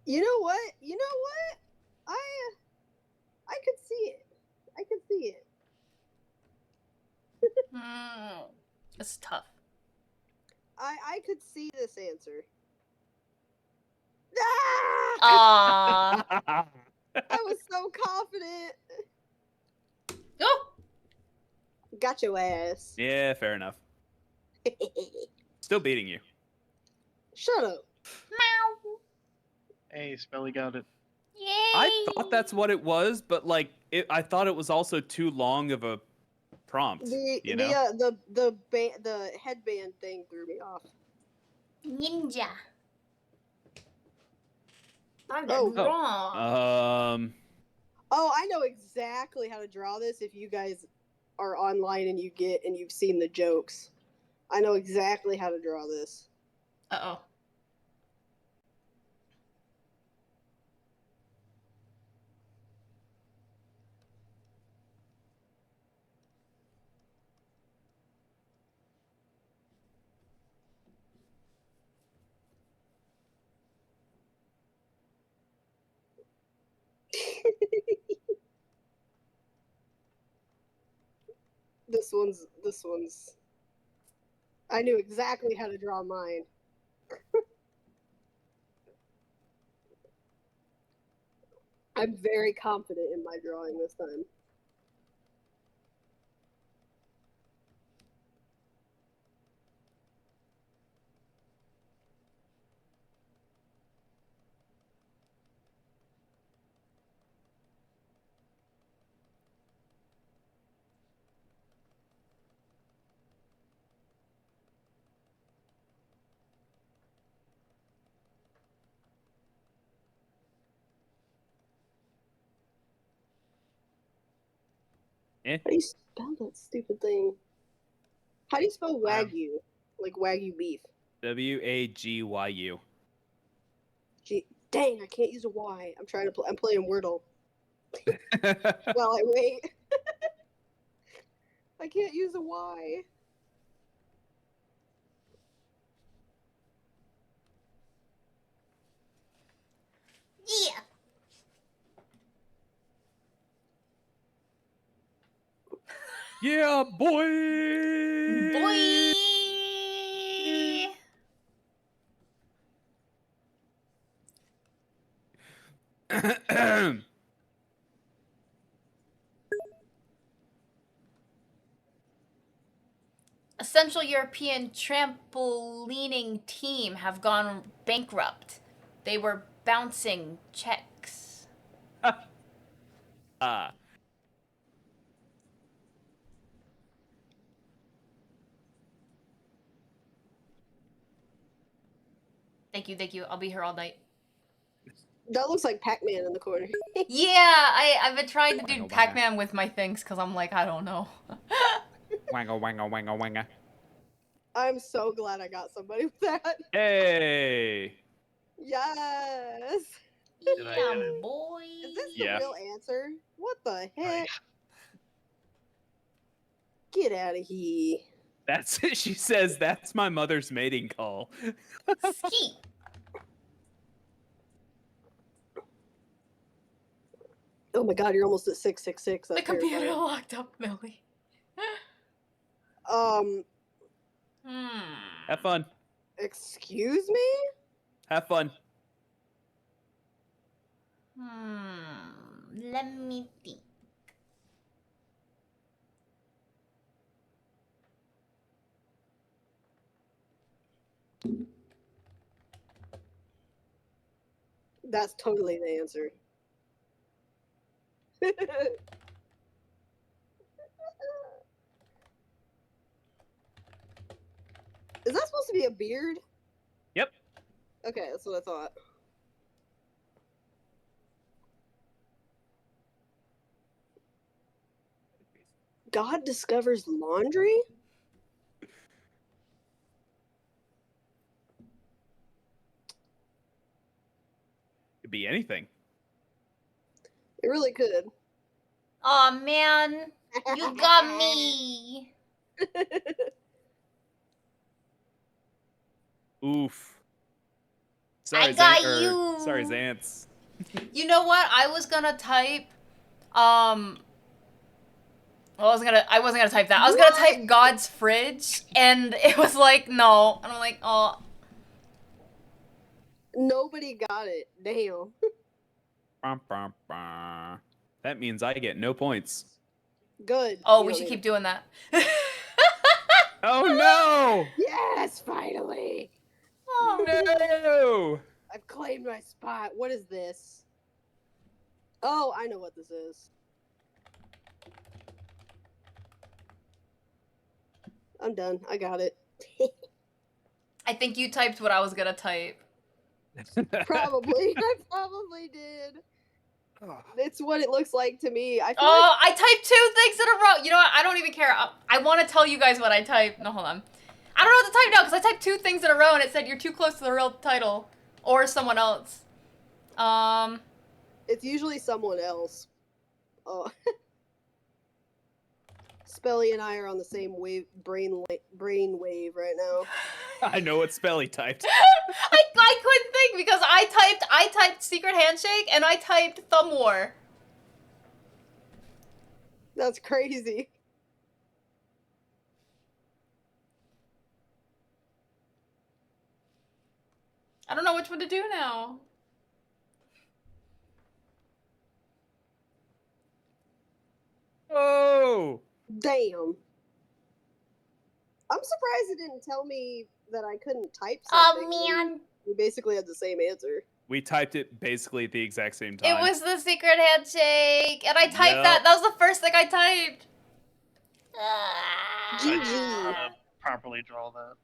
You know what? You know what? I could see it. I could see it. It's tough. I could see this answer. Aww. Ah! I was so confident. Oh. Got your ass. Yeah, fair enough. Still beating you. Shut up. Meow. Hey, Spelly got it. Yay. I thought that's what it was, but like I thought it was also too long of a prompt. The headband thing threw me off. Ninja. I'm Oh. wrong. Oh, I know exactly how to draw this if you guys are online and you've seen the jokes. I know exactly how to draw this. Uh-oh. This one's I knew exactly how to draw mine. I'm very confident in my drawing this time. How do you spell that stupid thing? How do you spell Um, Wagyu? Like Wagyu beef. Wagyu. Dang, I can't use a Y. I'm trying to I'm playing Wordle while I wait. I can't use a Y. Yeah. Yeah, boy. Boy. A Central European trampolining team have gone bankrupt. They were bouncing checks. Ah. Thank you, thank you. I'll be here all night. That looks like Pac-Man in the corner. Yeah, I've been trying to do Wango, Pac-Man with my things because I'm like, I don't know. Wanga. I'm so glad I got somebody with that. Hey. Yes. Did I Yeah, get it? boy. Is this the Yeah. real answer? What the heck? Nice. Get out of here. That's it. She says that's my mother's mating call. Ski. Oh my god, you're almost at 666. The That's computer terrifying. locked up, Millie. Have fun. Excuse me? Have fun. Let me think. That's totally the answer. Is that supposed to be a beard? Yep. Okay, that's what I thought. God discovers laundry? Could be anything. It really could. Aw, man. You got me. Oof. I got Zan- you. Sorry, Zance. You know what? I was gonna type, I wasn't gonna type that. I was gonna type God's fridge, and it was like, no. And I'm like, oh. Nobody got it. Damn. That means I get no points. Good. Oh, You we don't should need keep it. doing that. Oh no! Yes, finally. No! I've claimed my spot. What is this? Oh, I know what this is. I'm done. I got it. I think you typed what I was gonna type. Probably. I probably did. It's what it looks like to me. I feel Oh, I typed 2 things in a row. You know what? I don't even care. I want to tell you guys what I typed. No, hold on. I don't know what to type now because I typed 2 things in a row and it said you're too close to the real title or someone else. it's usually someone else. Oh. Spelly and I are on the same brain wave right now. I know what Spelly typed. I couldn't think because I typed secret handshake and I typed thumb war. That's crazy. I don't know which one to do now. Oh! Damn. I'm surprised it didn't tell me that I couldn't type Oh something. man. We basically had the same answer. We typed it basically at the exact same time. It was the secret handshake and I typed Yep. that. That was the first thing I typed. I GG. just want to properly draw that.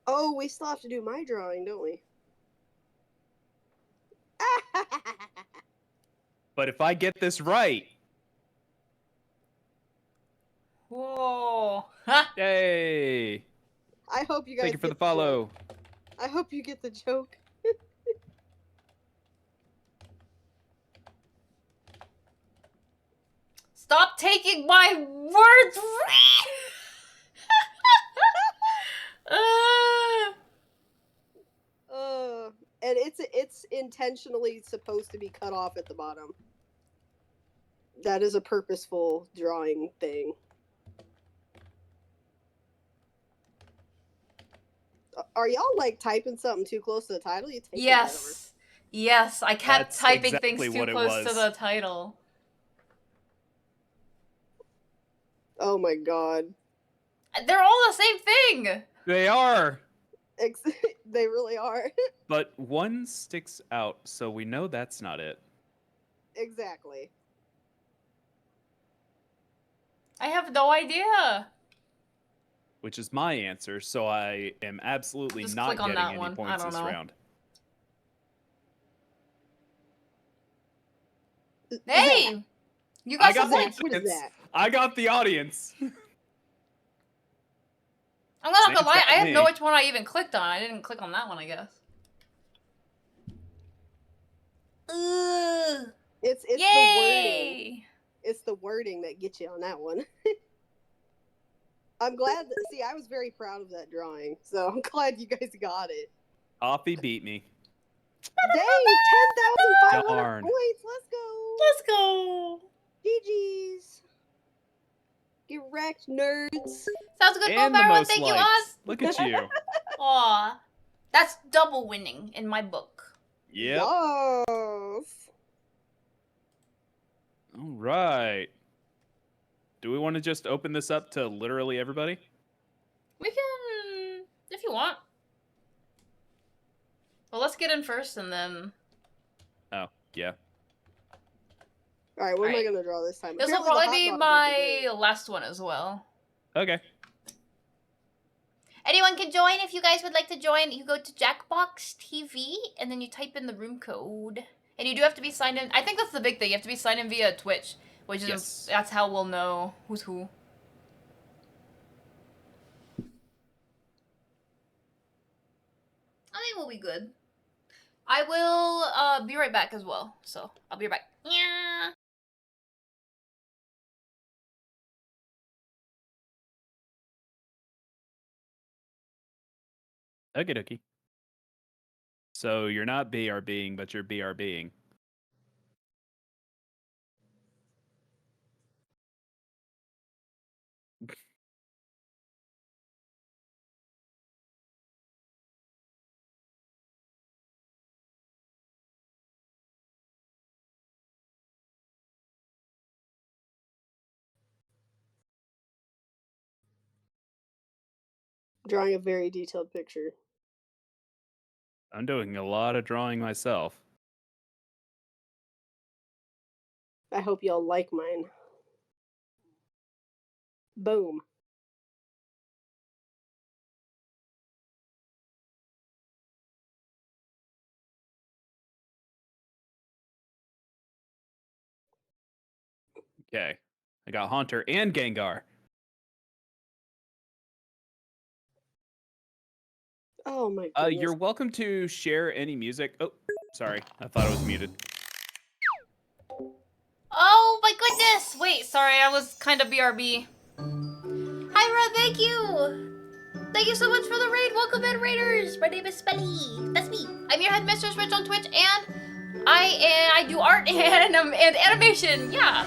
Oh, we still have to do my drawing, don't we? But if I get this right, Whoa. Ha! Yay! I hope you guys Thank you for the get joke. follow. I hope you get the joke. Stop taking my words. And it's intentionally supposed to be cut off at the bottom. That is a purposeful drawing thing. Are y'all like typing something too close to the title? You take Yes. Yes, I kept That's typing exactly things too what it close to was. the title. Oh my god. They're all the same thing. They are, They really are. but one sticks out, so we know that's not it. Exactly. I have no idea. Which is my answer, so I am absolutely Just not click on getting that any one. I points don't this know. round. Hey! You I got got some the points. What is audience. that? I got the audience. I'm not Saints gonna lie, got I have no me. which one I even clicked on. I didn't click on that one, I guess. Ugh. It's the wording. Yay! It's the wording that gets you on that one. I'm glad that, see, I was very proud of that drawing, so I'm glad you guys got it. Offie beat me. Dang, 10,500 Darn. points. Let's go. Let's go! GG's. Get wrecked, nerds. Sounds good, And the Bone most Thank you, likes. Oz. Look at you. Aw. That's double winning in my book. Yep. Yes. All right. Do we want to just open this up to literally everybody? We can, if you want. Well, let's get in first and then... Oh, yeah. All right, what am I Alright. going to draw this time? This will Apparently the probably be hot dog is the my last one as well. Okay. Anyone can join if you guys would like to join. You go to Jackbox TV and then you type in the room code. And you do have to be signed in. I think that's the big thing. You have to be signed in via Twitch, which is Yes. that's how we'll know who's who. I think we'll be good. I will be right back as well. So I'll be right back. Yeah. Okie dokie. So you're not BRBing, but you're BRBing. drawing a very detailed picture. I'm doing a lot of drawing myself. I hope y'all like mine. Boom. Okay. I got Haunter and Gengar. Oh my goodness. You're welcome to share any music. Oh, sorry. I thought I was muted. Oh my goodness! Wait, sorry, I was kind of BRB. Hyra, thank you! Thank you so much for the raid! Welcome in, Raiders! My name is Spelly. That's me. I'm your headmistress Rich on Twitch, and I do art and animation. Yeah.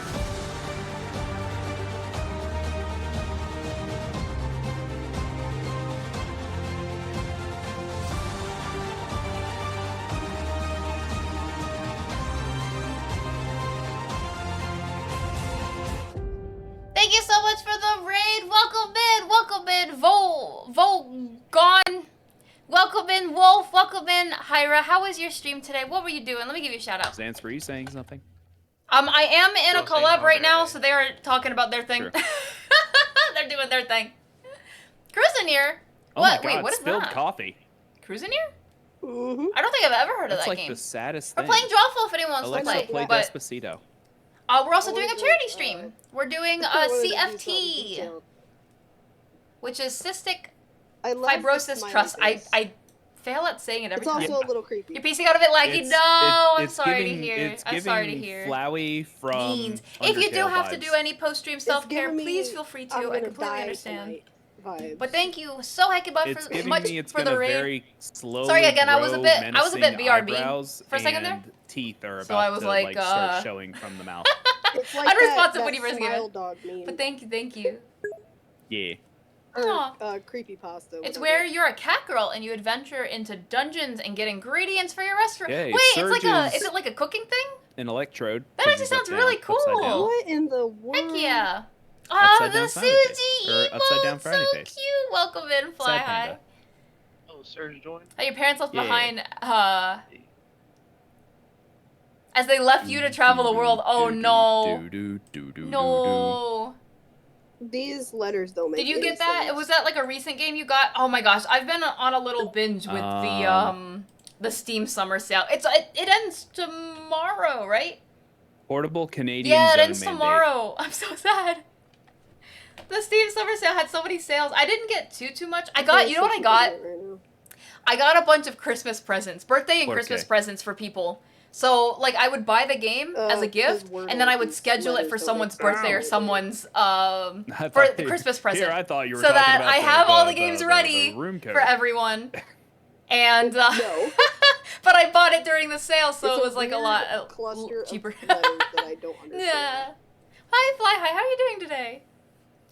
Thank you so much for the raid. Welcome in, Volgon. Welcome in, Wolf. Welcome in, Hyra. How was your stream today? What were you doing? Let me give you a shout out. Sans, were you saying something? I am in a Still saying collab all right day now, day. so they are talking about their thing. Sure. They're doing their thing. Cruising here. Oh What? my god, Wait, what is spilled that? coffee. Cruising here? Mm-hmm. I don't think I've ever heard of That's that like game. the saddest We're thing. playing Drawful if anyone wants to Alexa, play. play But Despacito. We're also I doing a wanted to, charity stream. We're doing a I wanted to do something CFT, detailed. which is cystic I love the fibrosis smiley trust. face. I fail at saying it every It's time. also a little creepy. Your PC got a bit laggy. It's- No, I'm it's sorry giving, to hear. It's I'm sorry to giving hear. Flowey from Beans. If you do Undertale have to vibes. do any post-stream self-care, giving me, please feel free I'm to. I gonna completely die understand. tonight vibes. But thank you so heck much It's for giving much me it's for gonna the raid. very slowly Sorry again, I was a grow bit menacing BRB eyebrows for a second there. and teeth are So about I was to like, start showing from the mouth. It's like Unresponsive that when you first gave smile it. dog meme. But thank you. Yeah. Or, Aw. creepypasta. It's whatever. where you're a cat girl and you adventure into dungeons and get ingredients for your restaurant. Okay, Wait, it's like Surge is it like a cooking thing? An electrode. That 'cause actually it's up sounds down, really upside down. cool. What in the world? Heck yeah. Oh, Upside the down frowny face. Suzy Or upside down emote, frowny so face. cute. Welcome in, Fly Sad High. panda. Oh, Surge joined. Your parents left Yeah. behind, as they left you to travel the world. Oh no. No. These letters don't make Did you any get that? sense. Was that like a recent game you got? Oh my gosh, I've been on a little binge with the Steam Summer Sale. It ends tomorrow, right? Portable Canadian Yeah, it zone ends mandate. tomorrow. I'm so sad. The Steam Summer Sale had so many sales. I didn't get too much. I got, you know what I got? Right now. I got a bunch of Christmas presents, birthday and 4K. Christmas presents for people. So, like, I would buy the game as a gift, we're and then I would these schedule it letters for don't someone's make birthday or sense. someone's I for thought the you- Christmas present. Here, I thought you were So talking that about I the- have all the the- games the ready room code. for everyone. And No. but I bought it during the sale, so It's it was like a weird lot cluster cheaper. of letters that I don't understand. Yeah. Hi, Fly High. How are you doing today?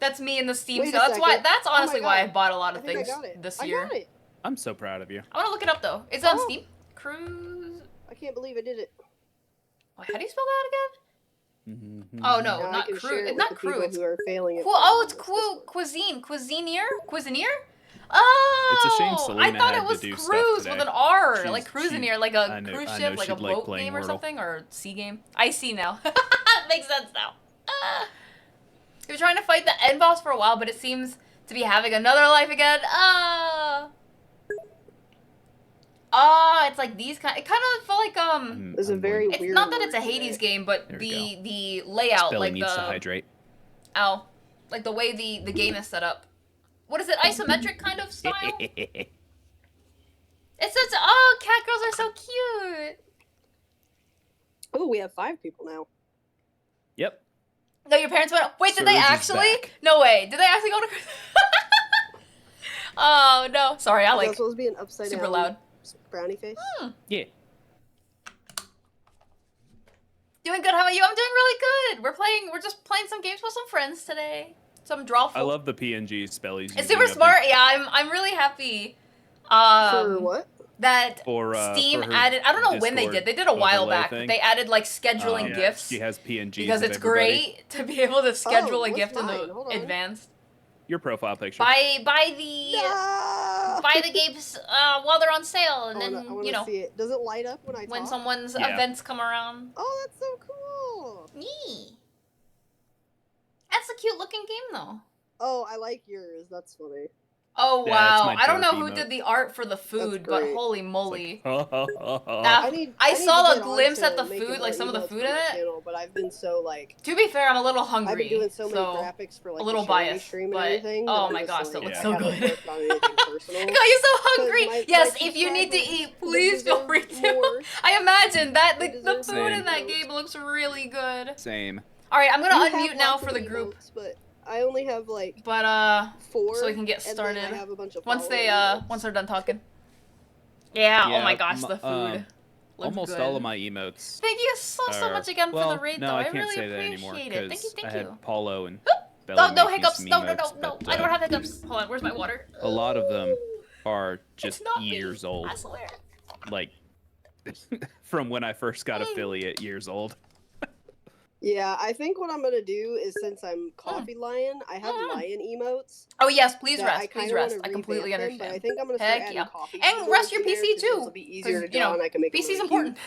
That's me in the Steam Wait a sale. That's why. second. That's Oh my honestly why I God. bought a lot I of think things I got it. this I year. got it. I'm so proud of you. I want to look it up though. Is it on Oh. Steam? Cruise. I can't believe I did it. Wait, how do you spell that again? Mhm. Oh no, Now I not can crew. share it It's with not the crew. people It's who are failing at oh, it's this one. cuisine. Cuisinier. Oh, It's a shame I Selena thought had it was to do stuff cruise today. with an R, She's- like she- Cruisinier, like I a know- cruise I ship, know like a she'd like boat playing game or Wordle. something, or sea game. I see now. Makes sense now. You're trying to fight the end boss for a while, but it seems to be having another life again. It's like these kind. It kind of felt like There's a very It's weird not that it's a word Hades today. game, but There we the layout, Spelling like needs to the hydrate. like the way the game is set up. What is it? Isometric kind of style. It's such cat girls are so cute. Oh, we have 5 people now. Yep. No, your parents went. Wait, did they Surge is actually? back. No way. Did they actually go to? Oh no. Sorry, I Is that like supposed to be an upside super down loud. brownie face? Yeah. Doing good. How about you? I'm doing really good. We're just playing some games with some friends today. Some Drawful. I love the PNG spellies. It's super smart. Yeah, I'm really happy. For what? That For, Steam for her added. I don't know when they Discord did. They did a while overlay back. thing. They added like scheduling Yeah, gifts She has PNGs because of it's everybody. great to be able to schedule a what's gift in mine? the Hold on. advanced. Your profile picture. Buy the No! buy the games while they're on sale, and I then wanna you know see it. Does it light up when I when talk? someone's Yeah. events come around. Oh, that's so cool. Yee. That's a cute looking game though. Oh, I like yours. That's funny. Oh Yeah, it's wow! my I don't know joke who emote. did the art for the food, but great. holy moly! Like, That- I need saw to a get on glimpse to at the making food, more like some of the emotes food for in my it. channel, but I've been so like To be fair, I'm a little I've hungry, been doing so many so graphics for like a little the charity biased, stream and but everything. oh that I'm my just, gosh, that like, looks I so haven't good. worked on anything personal. I got you so hungry. my Yes, if you need to subscribers, eat, please they feel free deserve to. more. I imagine that They the deserve food more in that emotes. game looks really good. Same. All right, I'm gonna You have unmute now lots for of the group, emotes, but I only have like but 4. so we can get and then started. I have a bunch of once they follower emotes. once they're done talking. Yeah. Oh my Yeah, gosh, the food. Looks Almost good. all of my emotes. Thank you so much again well, for the raid, no, though. I I can't really say that anymore appreciate it. Thank you, I thank had you. Paulo and Oh, Belly no make me hiccups. some No, emotes, no. but, I don't have hiccups. Hold on, where's my water? A lot of them are just It's not me, years old. I swear. Like from when I first got affiliate years old. Yeah, I think what I'm gonna do is since I'm Coffee Lion, I have lion emotes. Oh yes, please that rest. I Please kinda rest. wanna I completely revamp them, understand. But I think I'm gonna start Heck adding yeah. coffee. And emotes rest your in there PC 'cause too, It'll be easier to 'cause, you draw, know, and I can make them PC's really important.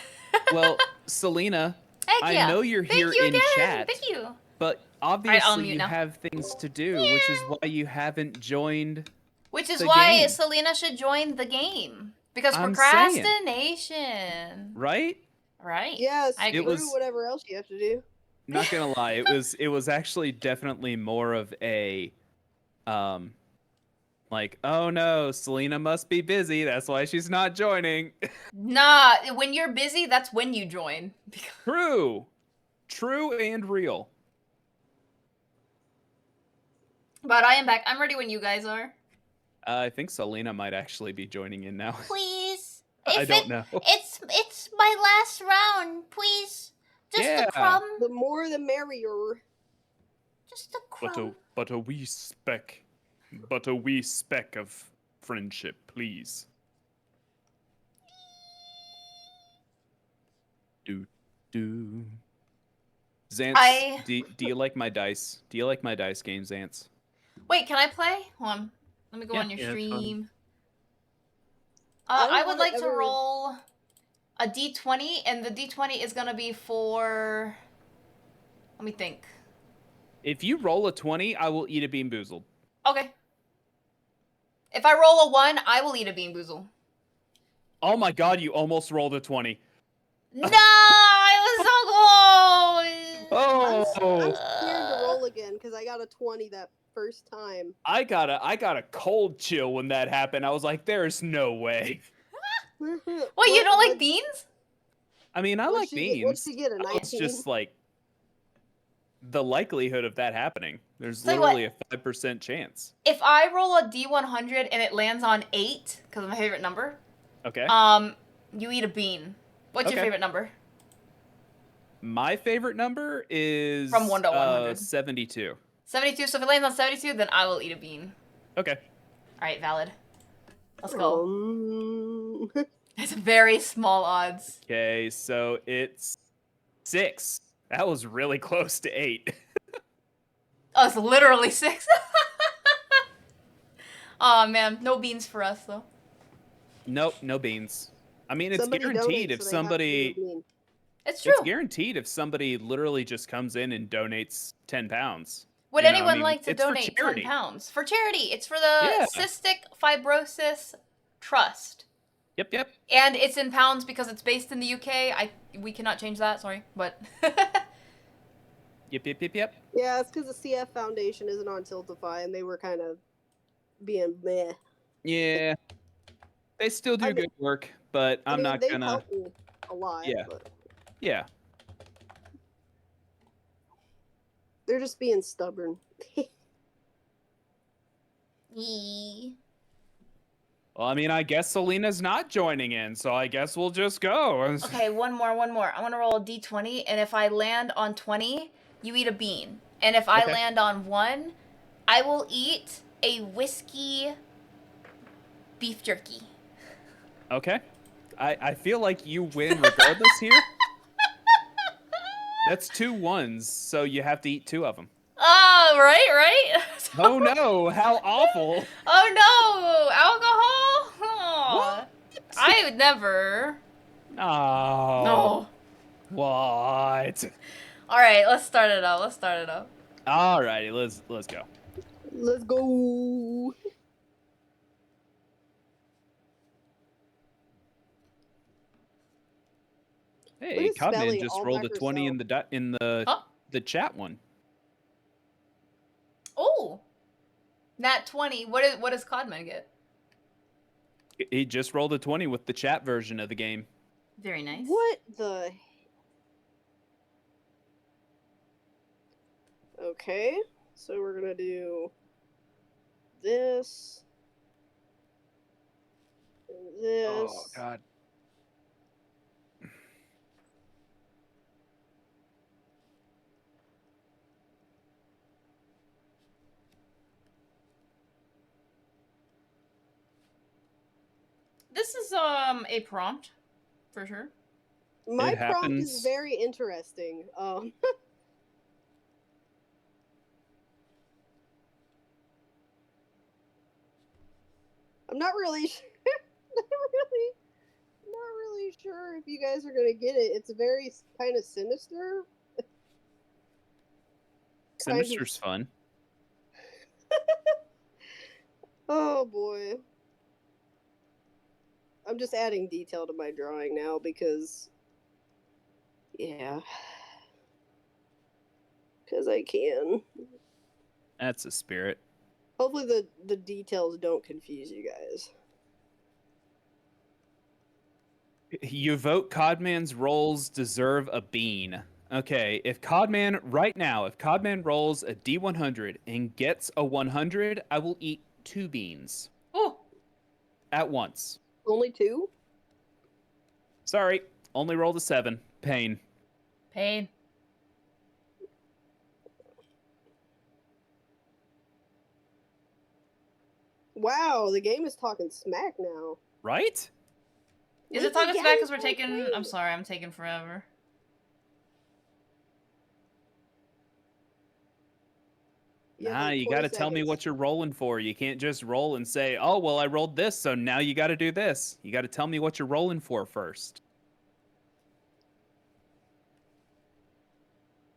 Well, Selena, Heck I yeah. know you're Thank here you in again. chat, Thank you. but I'll obviously mute you now. have things to do, which is why you haven't joined. Which is the why game. Selena should join the game. Because I'm saying. procrastination. Right? Right. Yes, I screw agree. was- whatever else you have to do. not gonna lie, it was actually definitely more of a, like, oh no, Selena must be busy. That's why she's not joining. Nah, when you're busy, that's when you join. True and real. But I am back. I'm ready when you guys are. I think Selena might actually be joining in now. Please. I don't know. It's my last round. Please. Just Yeah. a crumb. The more the merrier. Just a crumb. But a wee speck of friendship, please. Do. Xance, do you like my dice? Do you like my dice game, Xance? Wait, can I play? Hold on. Let me go Yeah. on your Yeah, it's fine. stream. I don't I would wanna like to ever- roll a d20, and the d20 is gonna be for. Let me think. If you roll a 20, I will eat a Bean Boozled. Okay. If I roll a 1, I will eat a Bean Boozle. Oh my god, you almost rolled a 20. No, I was so close. I'm Oh, scared to roll again because I got a 20 that first time. I got a cold chill when that happened. I was like, there's no way. Wait, you don't like beans? I mean, I like What'd beans. she get, a 19? It's just like the likelihood of that happening. There's Tell you literally a 5% chance. If I roll a d100 and it lands on 8, because it's my favorite number, Okay. you eat a bean. What's your Okay. favorite number? My favorite number is From 1 to 100. 72. 72. So if it lands on 72, then I will eat a bean. Okay. All right, valid. Let's go. Um, It's very small odds. Okay, so it's 6. That was really close to 8. Oh, it's literally 6. Oh man, no beans for us though. Nope, no beans. I mean, it's somebody guaranteed donates, if so they have to somebody give me- It's true. it's guaranteed if somebody literally just comes in and donates 10 pounds. Would You know, I anyone mean, like to it's for donate charity. 10 pounds? For charity. It's for the Yeah. Cystic Fibrosis Trust. Yep. And it's in pounds because it's based in the UK. We cannot change that, sorry. But Yep. Yeah, it's because the CF Foundation isn't on Tiltify, and they were kind of being meh. Yeah. They still do I mean- good work, but I'm not they gonna. helped me a lot. Yeah. But Yeah. they're just being stubborn. Well, I mean, I guess Selena's not joining in, so I guess we'll just go. okay, one more. I want to roll a d20, and if I land on 20, you eat a bean. And if I Okay. land on 1, I will eat a whiskey beef jerky. Okay. I feel like you win regardless here. That's 2 ones, so you have to eat 2 of them. Oh, right? Oh no, how awful. Oh no, alcohol? Oh, I would never. Oh. No. What? All right, let's start it up. Alrighty, let's go. Let's go. Hey, at Spelly Codman just all rolled by a 20 in the Huh? the chat one. Oh, nat 20. What does Codman get? He just rolled a 20 with the chat version of the game. Very nice. What the? Okay, so we're gonna do this. And this. Oh god. This is a prompt, for sure. My It prompt happens. is very interesting. I'm not really sure. not really sure if you guys are gonna get it. It's very kind of sinister. Kind of- Sinister's fun. Oh boy. I'm just adding detail to my drawing now because, yeah. Because I can. That's a spirit. Hopefully the details don't confuse you guys. You vote Codman's rolls deserve a bean. Okay, if Codman rolls a D100 and gets a 100, I will eat 2 beans. Oh. At once. Only 2? Sorry, only rolled a 7. Pain. Pain. Wow, the game is talking smack now. Right? Is it talking smack because we're taking... I'm sorry, I'm taking forever. Nah, you gotta tell me what you're rolling for. You can't just roll and say, oh, well, I rolled this, so now you gotta do this. You gotta tell me what you're rolling for first.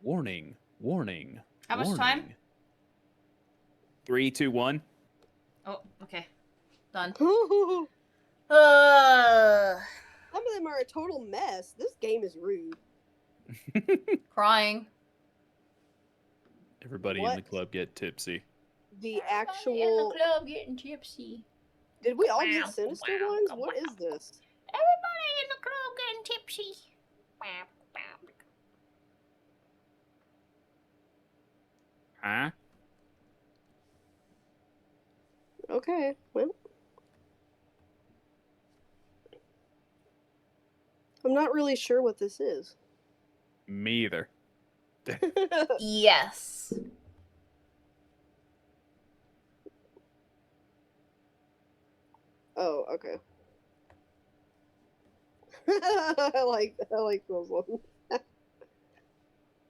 Warning, warning. How much time? 3, 2, 1. Oh, okay. Done. Some Uh, of them are a total mess. This game is rude. crying. Everybody in What? the club get tipsy. The Everybody actual... in the club getting tipsy. Did we all get sinister ones? What is this? Everybody in the club getting tipsy. Huh? Okay, well. I'm not really sure what this is. Me either. Yes. Oh, okay. I like those ones.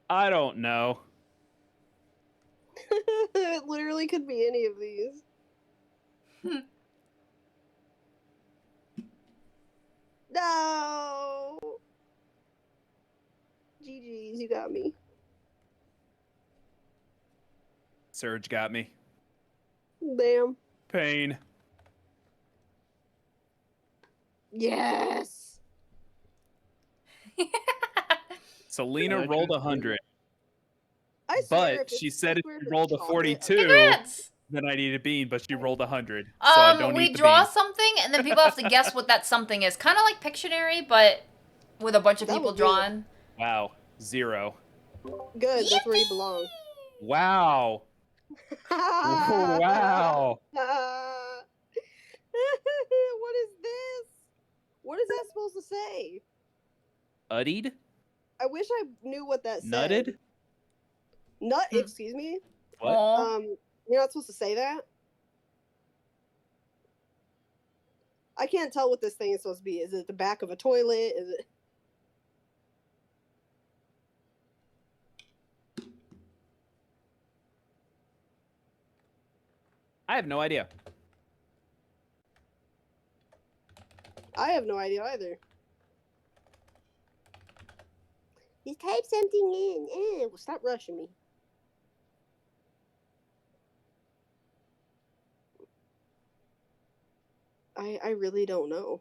I don't know. It literally could be any of these. No. GG's, you got me. Surge got me. Damn. Pain. Yes. Selena rolled 100, I swear, but if she it's said if Secret she of rolled a Chocolate, 42, Congrats! then I need a bean, but she rolled 100, so I don't We need the draw bean. something, and then people have to guess what that something is. Kind of like Pictionary, but with a bunch of That people was good. drawn. Wow, 0. Good, that's where you belong. Wow. Wow. What is this? What is that supposed to say? Uddied? I wish I knew what that said. Nutted? Nut, excuse me? What? Aw. You're not supposed to say that? I can't tell what this thing is supposed to be. Is it the back of a toilet? Is it... I have no idea. I have no idea either. You type something in. Well, stop rushing me. I really don't know.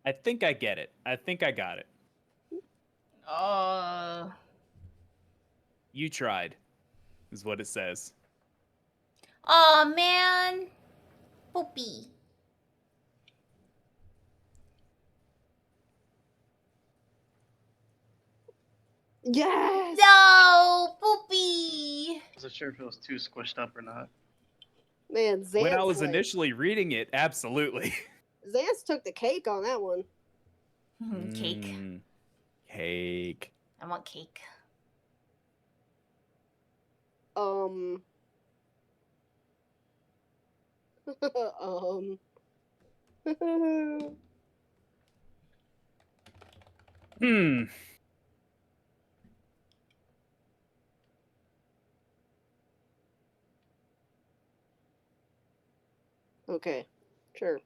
I think I get it. I think I got it. You tried, is what it says. Aw, man. Poopy. Yes! No, Poopy. I wasn't sure if it was too squished up or not. Man, Xance, When I was initially reading it, absolutely. Xance took the cake on that one. Cake. Cake. I want cake. Okay, sure.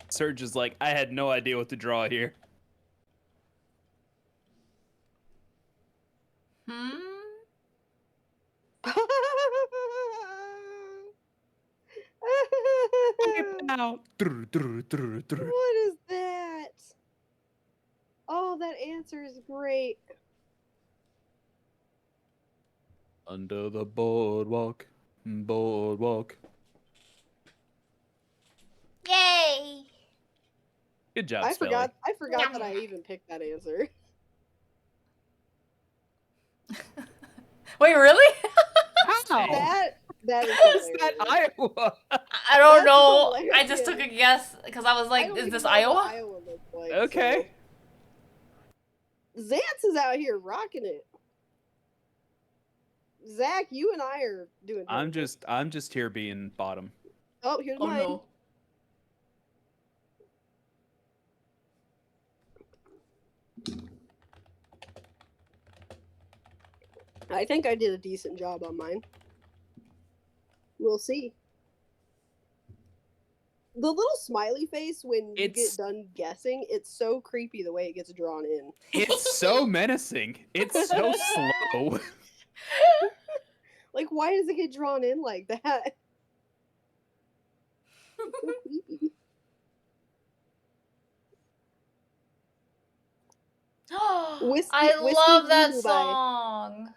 Surge is like, I had no idea what to draw here. now. What is that? Oh, that answer is great. Under the boardwalk, boardwalk. Yay! Good job, I Spelly. forgot that I even picked that answer. Wait, really? How? That is How is hilarious. that Iowa? I don't That's know. I just took hilarious. a guess because I was I like, don't is even this know what Iowa? Iowa looks like, Okay. so. Zance is out here rocking it. Zach, you and I are doing. I'm terrible. just here being bottom. Oh, here's Oh mine. no. I think I did a decent job on mine. We'll see. The little smiley face when you It's- get done guessing, it's so creepy the way it gets drawn in. It's so menacing. It's so slow. Like, why does it get drawn in like that? It's so creepy. Whiskey- I Whiskey love that Voodoo by- song.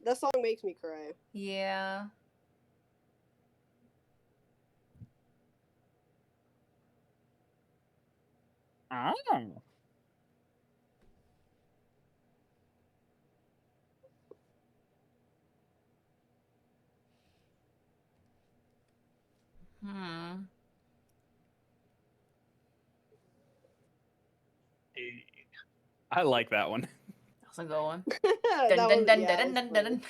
That song makes me cry. Yeah. Oh. Hmm. I like that one. That's a good one. That Dun, dun, was- dun, yeah, dun, that was dun, funny. dun.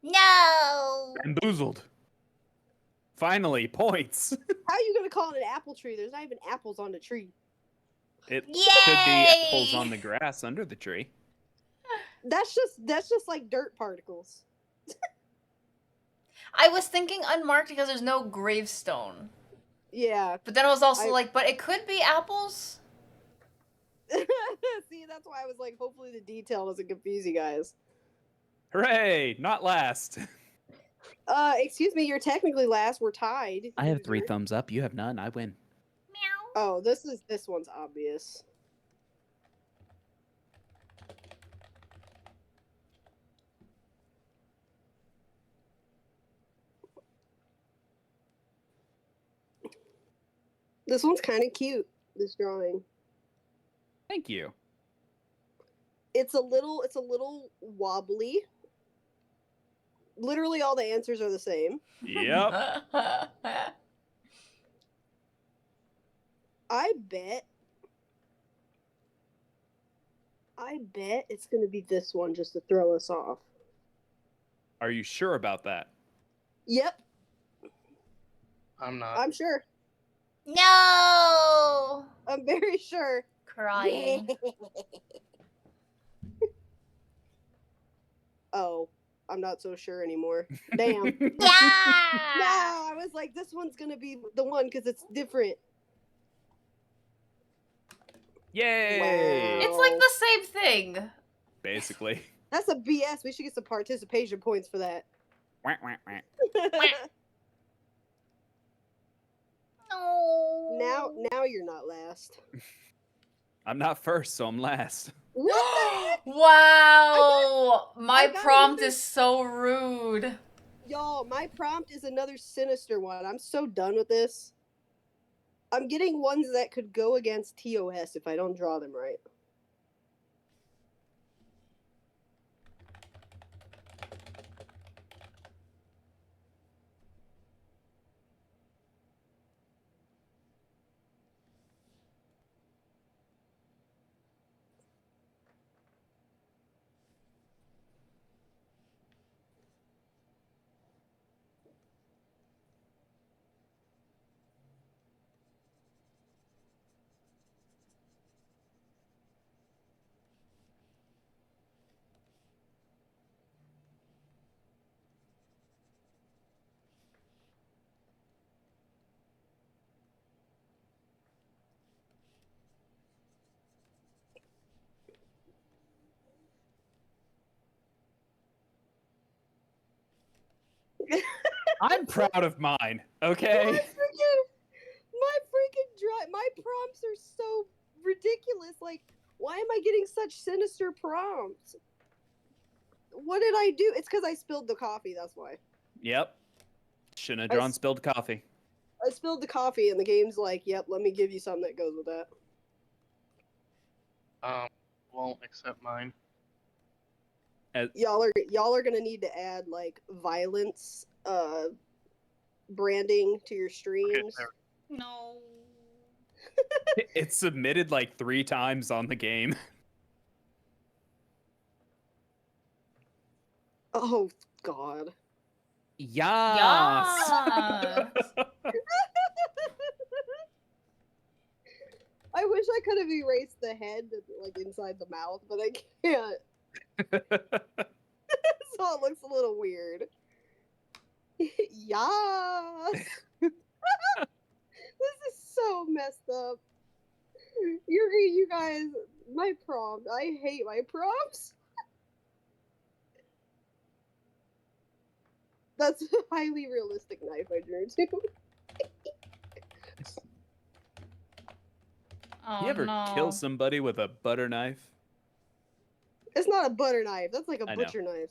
No. Bamboozled. Finally, points. How are you gonna call it an apple tree? There's not even apples on the tree. It could be Yay! apples on the grass under the tree. That's just like dirt particles. I was thinking unmarked because there's no gravestone. Yeah. But then I was also I- like, but it could be apples. See, that's why I was like, hopefully the detail doesn't confuse you guys. Hooray! Not last. Excuse me, you're technically last. We're tied. I have 3 loser. thumbs up. You have none. I win. Meow. Oh, this one's obvious. This one's kind of cute. This drawing. Thank you. It's a little wobbly. Literally all the answers are the same. Yep. I bet it's gonna be this one just to throw us off. Are you sure about that? Yep, I'm not. I'm sure. No. I'm very sure. Crying. Oh, I'm not so sure anymore. Damn. Yeah. No, I was like, this one's gonna be the one because it's different. Yay! It's like the same thing. Basically. That's a BS. We should get some participation points for that. Wah, wah, wah. No. now you're not last. I'm not first, so I'm last. What the heck? Wow. My I got prompt another- is so rude. Y'all, my prompt is another sinister one. I'm so done with this. I'm getting ones that could go against TOS if I don't draw them right. I'm proud of mine, okay? I freaking my prompts are so ridiculous. Like, why am I getting such sinister prompts? What did I do? It's because I spilled the coffee, that's why. Yep. Shouldn't have drawn spilled coffee. I spilled the coffee, and the game's like, yep, let me give you something that goes with that. Won't accept mine. Y'all are gonna need to add, like, violence, branding to your streams. Okay, No. It's submitted like 3 times on the game. Oh, God. Yes. Yeah. I wish I could have erased the head, like, inside the mouth, but I can't. So it looks a little weird. Yes! This is so messed up. You guys, my prompt. I hate my prompts. That's a highly realistic knife I drew too. Oh, You ever no. kill somebody with a butter knife? It's not a butter knife. That's like a I know. butcher knife.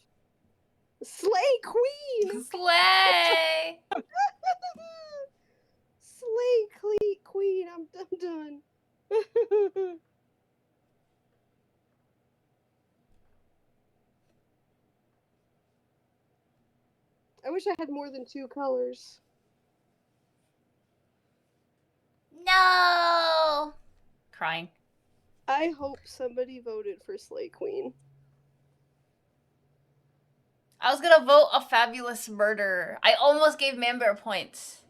Slay Queen! Slay! Slay Queen. I'm done. I wish I had more than 2 colors. No! Crying. I hope somebody voted for Slay Queen. I was gonna vote a fabulous murder. I almost gave Manbear points.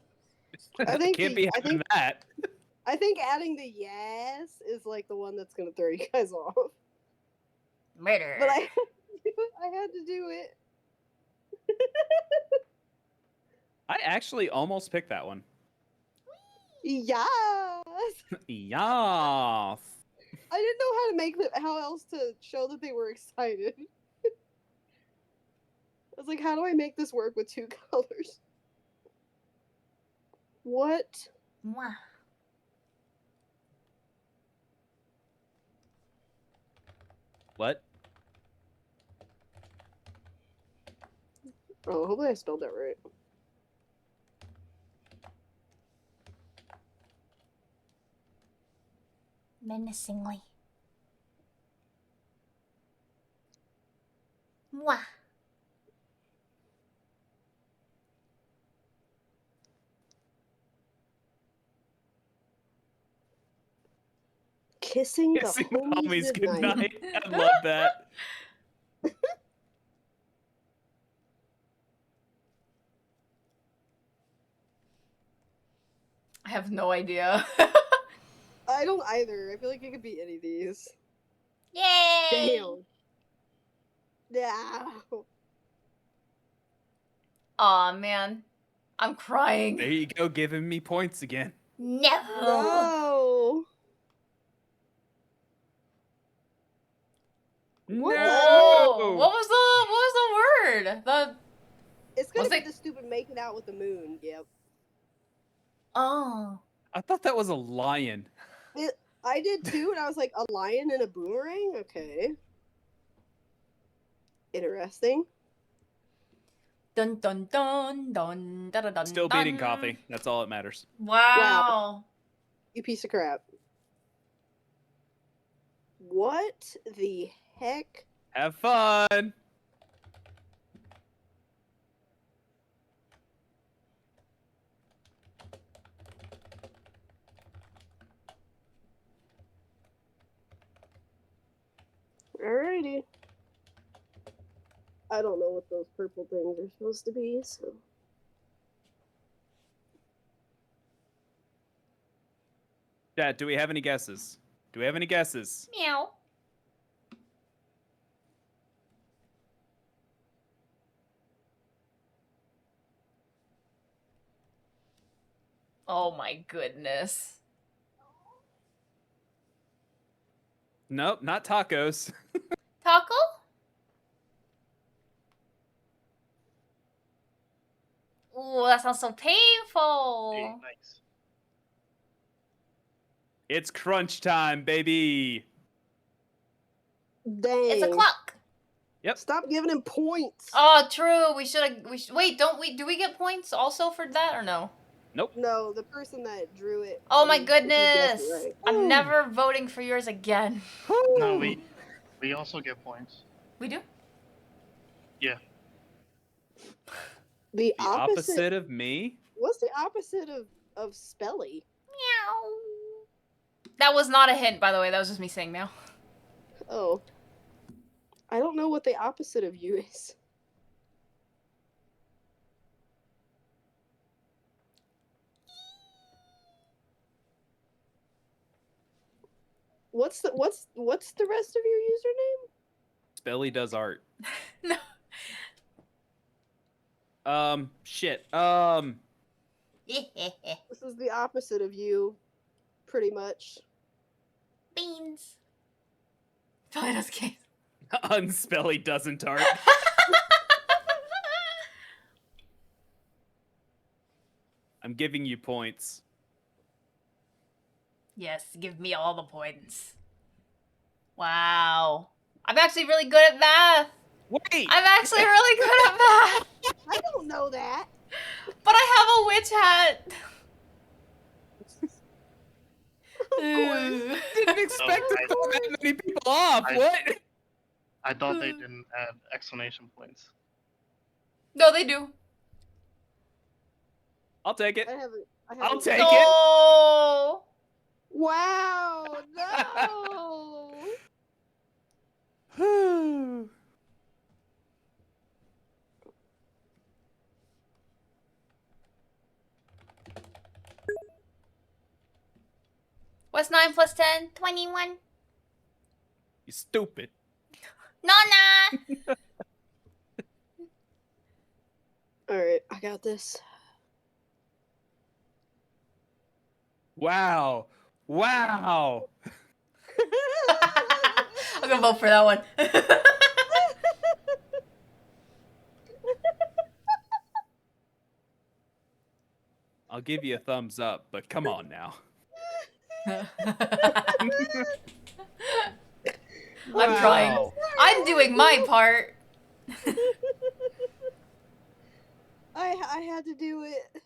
I think Can't be having that. I think adding the yes is like the one that's gonna throw you guys off. Murder. But I had to do it. I actually almost picked that one. Yes. Yes. I didn't know how to make them, how else to show that they were excited. I was like, how do I make this work with 2 colors? What? Mwah. What? Oh, hopefully I spelled that right. Menacingly. Mwah. Kissing the Kissing homies homies goodnight. goodnight. I love that. I have no idea. I don't either. I feel like it could be any of these. Yay! Damn. Yeah. Aw, man. I'm crying. There you go, giving me points again. No. No. What the- Oh, what was the word? It's gonna Was be it- the stupid making out with the moon. Yep. Oh. I thought that was a lion. I did too, and I was like, a lion and a boomerang? Okay. Interesting. Dun dun dun dun da da dun. Still dun. beating coffee. That's all that matters. Wow. You piece of crap. What the heck? Have fun. Alrighty. I don't know what those purple things are supposed to be, so. Dad, do we have any guesses? Do we have any guesses? Meow. Oh my goodness. Nope, not tacos. Taco? Ooh, that sounds so painful. Hey, nice. It's crunch time, baby. Dang. It's a clock. Yep. Stop giving him points. Oh, true. We should. Wait, don't we? Do we get points also for that or no? Nope. No, the person that drew it. Oh my if you guessed goodness! it right. I'm never voting for yours again. No, we also get points. We do? Yeah. The The opposite. opposite of me? What's the opposite of Spelly? Meow. That was not a hint, by the way. That was just me saying meow. Oh. I don't know what the opposite of you is. What's the rest of your username? Spelly does art. No. Shit. This is the opposite of you, pretty much. Beans. Toledo's case. Unspelly doesn't art. I'm giving you points. Yes, give me all the points. Wow. I'm actually really good at math. Wait! I'm actually really good at math. I don't know that. But I have a witch hat. Didn't expect to throw that many people off. What? I thought they didn't add explanation points. No, they do. I'll take it. I haven't. I'll take it. No. Wow! No. What's 9 plus 10? 21. You stupid. Nana. All right, I got this. Wow. Wow. I'm gonna vote for that one. I'll give you a thumbs up, but come on now. I'm trying. I'm doing my part. I had to do it.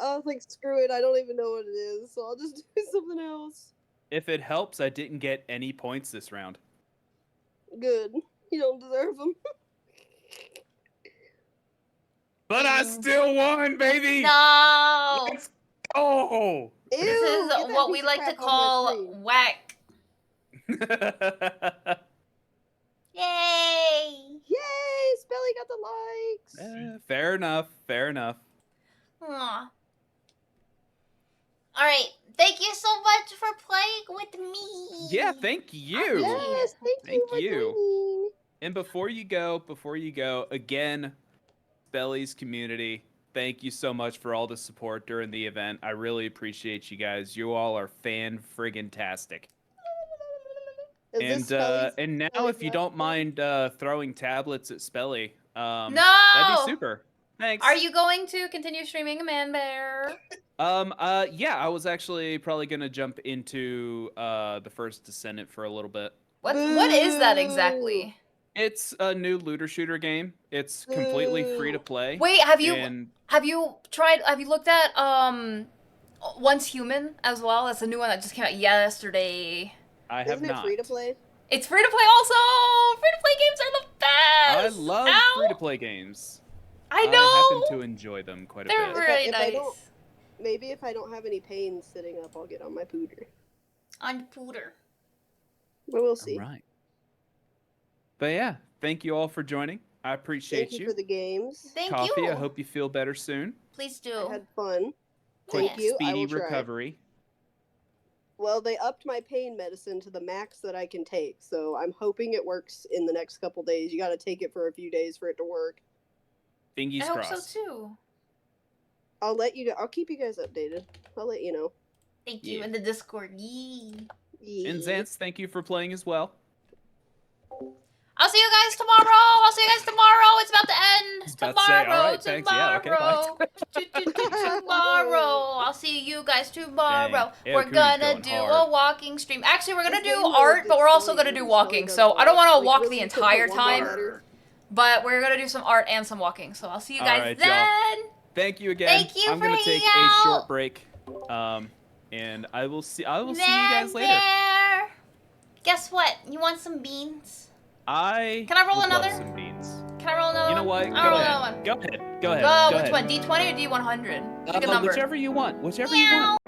I was like, screw it, I don't even know what it is, so I'll just do something else. If it helps, I didn't get any points this round. Good. You don't deserve them. But I still won, baby! No. Let's go! Ew, This is get that what piece we of like to crap on my call screen. whack. Yay! Yay! Spelly got the likes. Fair enough. Fair enough. Aw. All right. Thank you so much for playing with me. Yeah, thank you. Yes, thank you. Thank you. Queen. And before you go, again, Belly's community, thank you so much for all the support during the event. I really appreciate you guys. You all are fan-friggin-tastic. Is this Spelly's- And now, Spelly's if you last don't one? mind throwing tablets at Spelly, that'd No. be super. Thanks. Are you going to continue streaming a Man Bear? Yeah, I was actually probably gonna jump into the First Descendant for a little bit. What is that exactly? It's a new looter shooter game. It's completely free to play. Wait, have you And looked at Once Human as well? That's a new one that just came out yesterday. I have Isn't it not. free to play? It's free to play also. Free to play games are the I best. love Ow. free to play games. I I know. happen to enjoy them quite a They're bit. really if I nice. don't- Maybe if I don't have any pains sitting up, I'll get on my pooter. On Pooter. But we'll see. All right. But yeah, thank you all for joining. I appreciate Thank you for the games. Thank Coffee, you. I hope you feel better soon. Please I do. had fun. Quick, Thank you. I speedy will try. recovery. Well, they upped my pain medicine to the max that I can take, so I'm hoping it works in the next couple days. You got to take it for a few days for it to work. Fingers I hope crossed. so too. I'll let you. I'll keep you guys updated. I'll let you know. Thank you Yeah. in the Discord. Yee. And Zance, thank you for playing as well. I'll see you guys tomorrow. It's about to end. was about to say, all Tomorrow. right, thanks. Yeah, okay, bye. Tomorrow. Tomorrow. I'll I'll see you guys tomorrow. Dang, We're Aoku's gonna going do hard. a walking stream. Actually, we're gonna This do game really art, but we're did also slow gonna do down, walking. does So I don't art. want to Like, walk really, the you could put entire one time, letter. but we're gonna do some art and some walking. So I'll see you All guys right, then. y'all. Thank you again. Thank you I'm for gonna take hanging a out. short break. And I will see you guys later. There. Guess what? You want some beans? I Can I roll would another? love some beans. Can I roll another You know one? what? I'll roll Go another ahead. one. Go ahead. Go ahead. Go, Go which ahead. one? D20 or D100? Pick a number. Whichever you want. Whichever you Meow. want.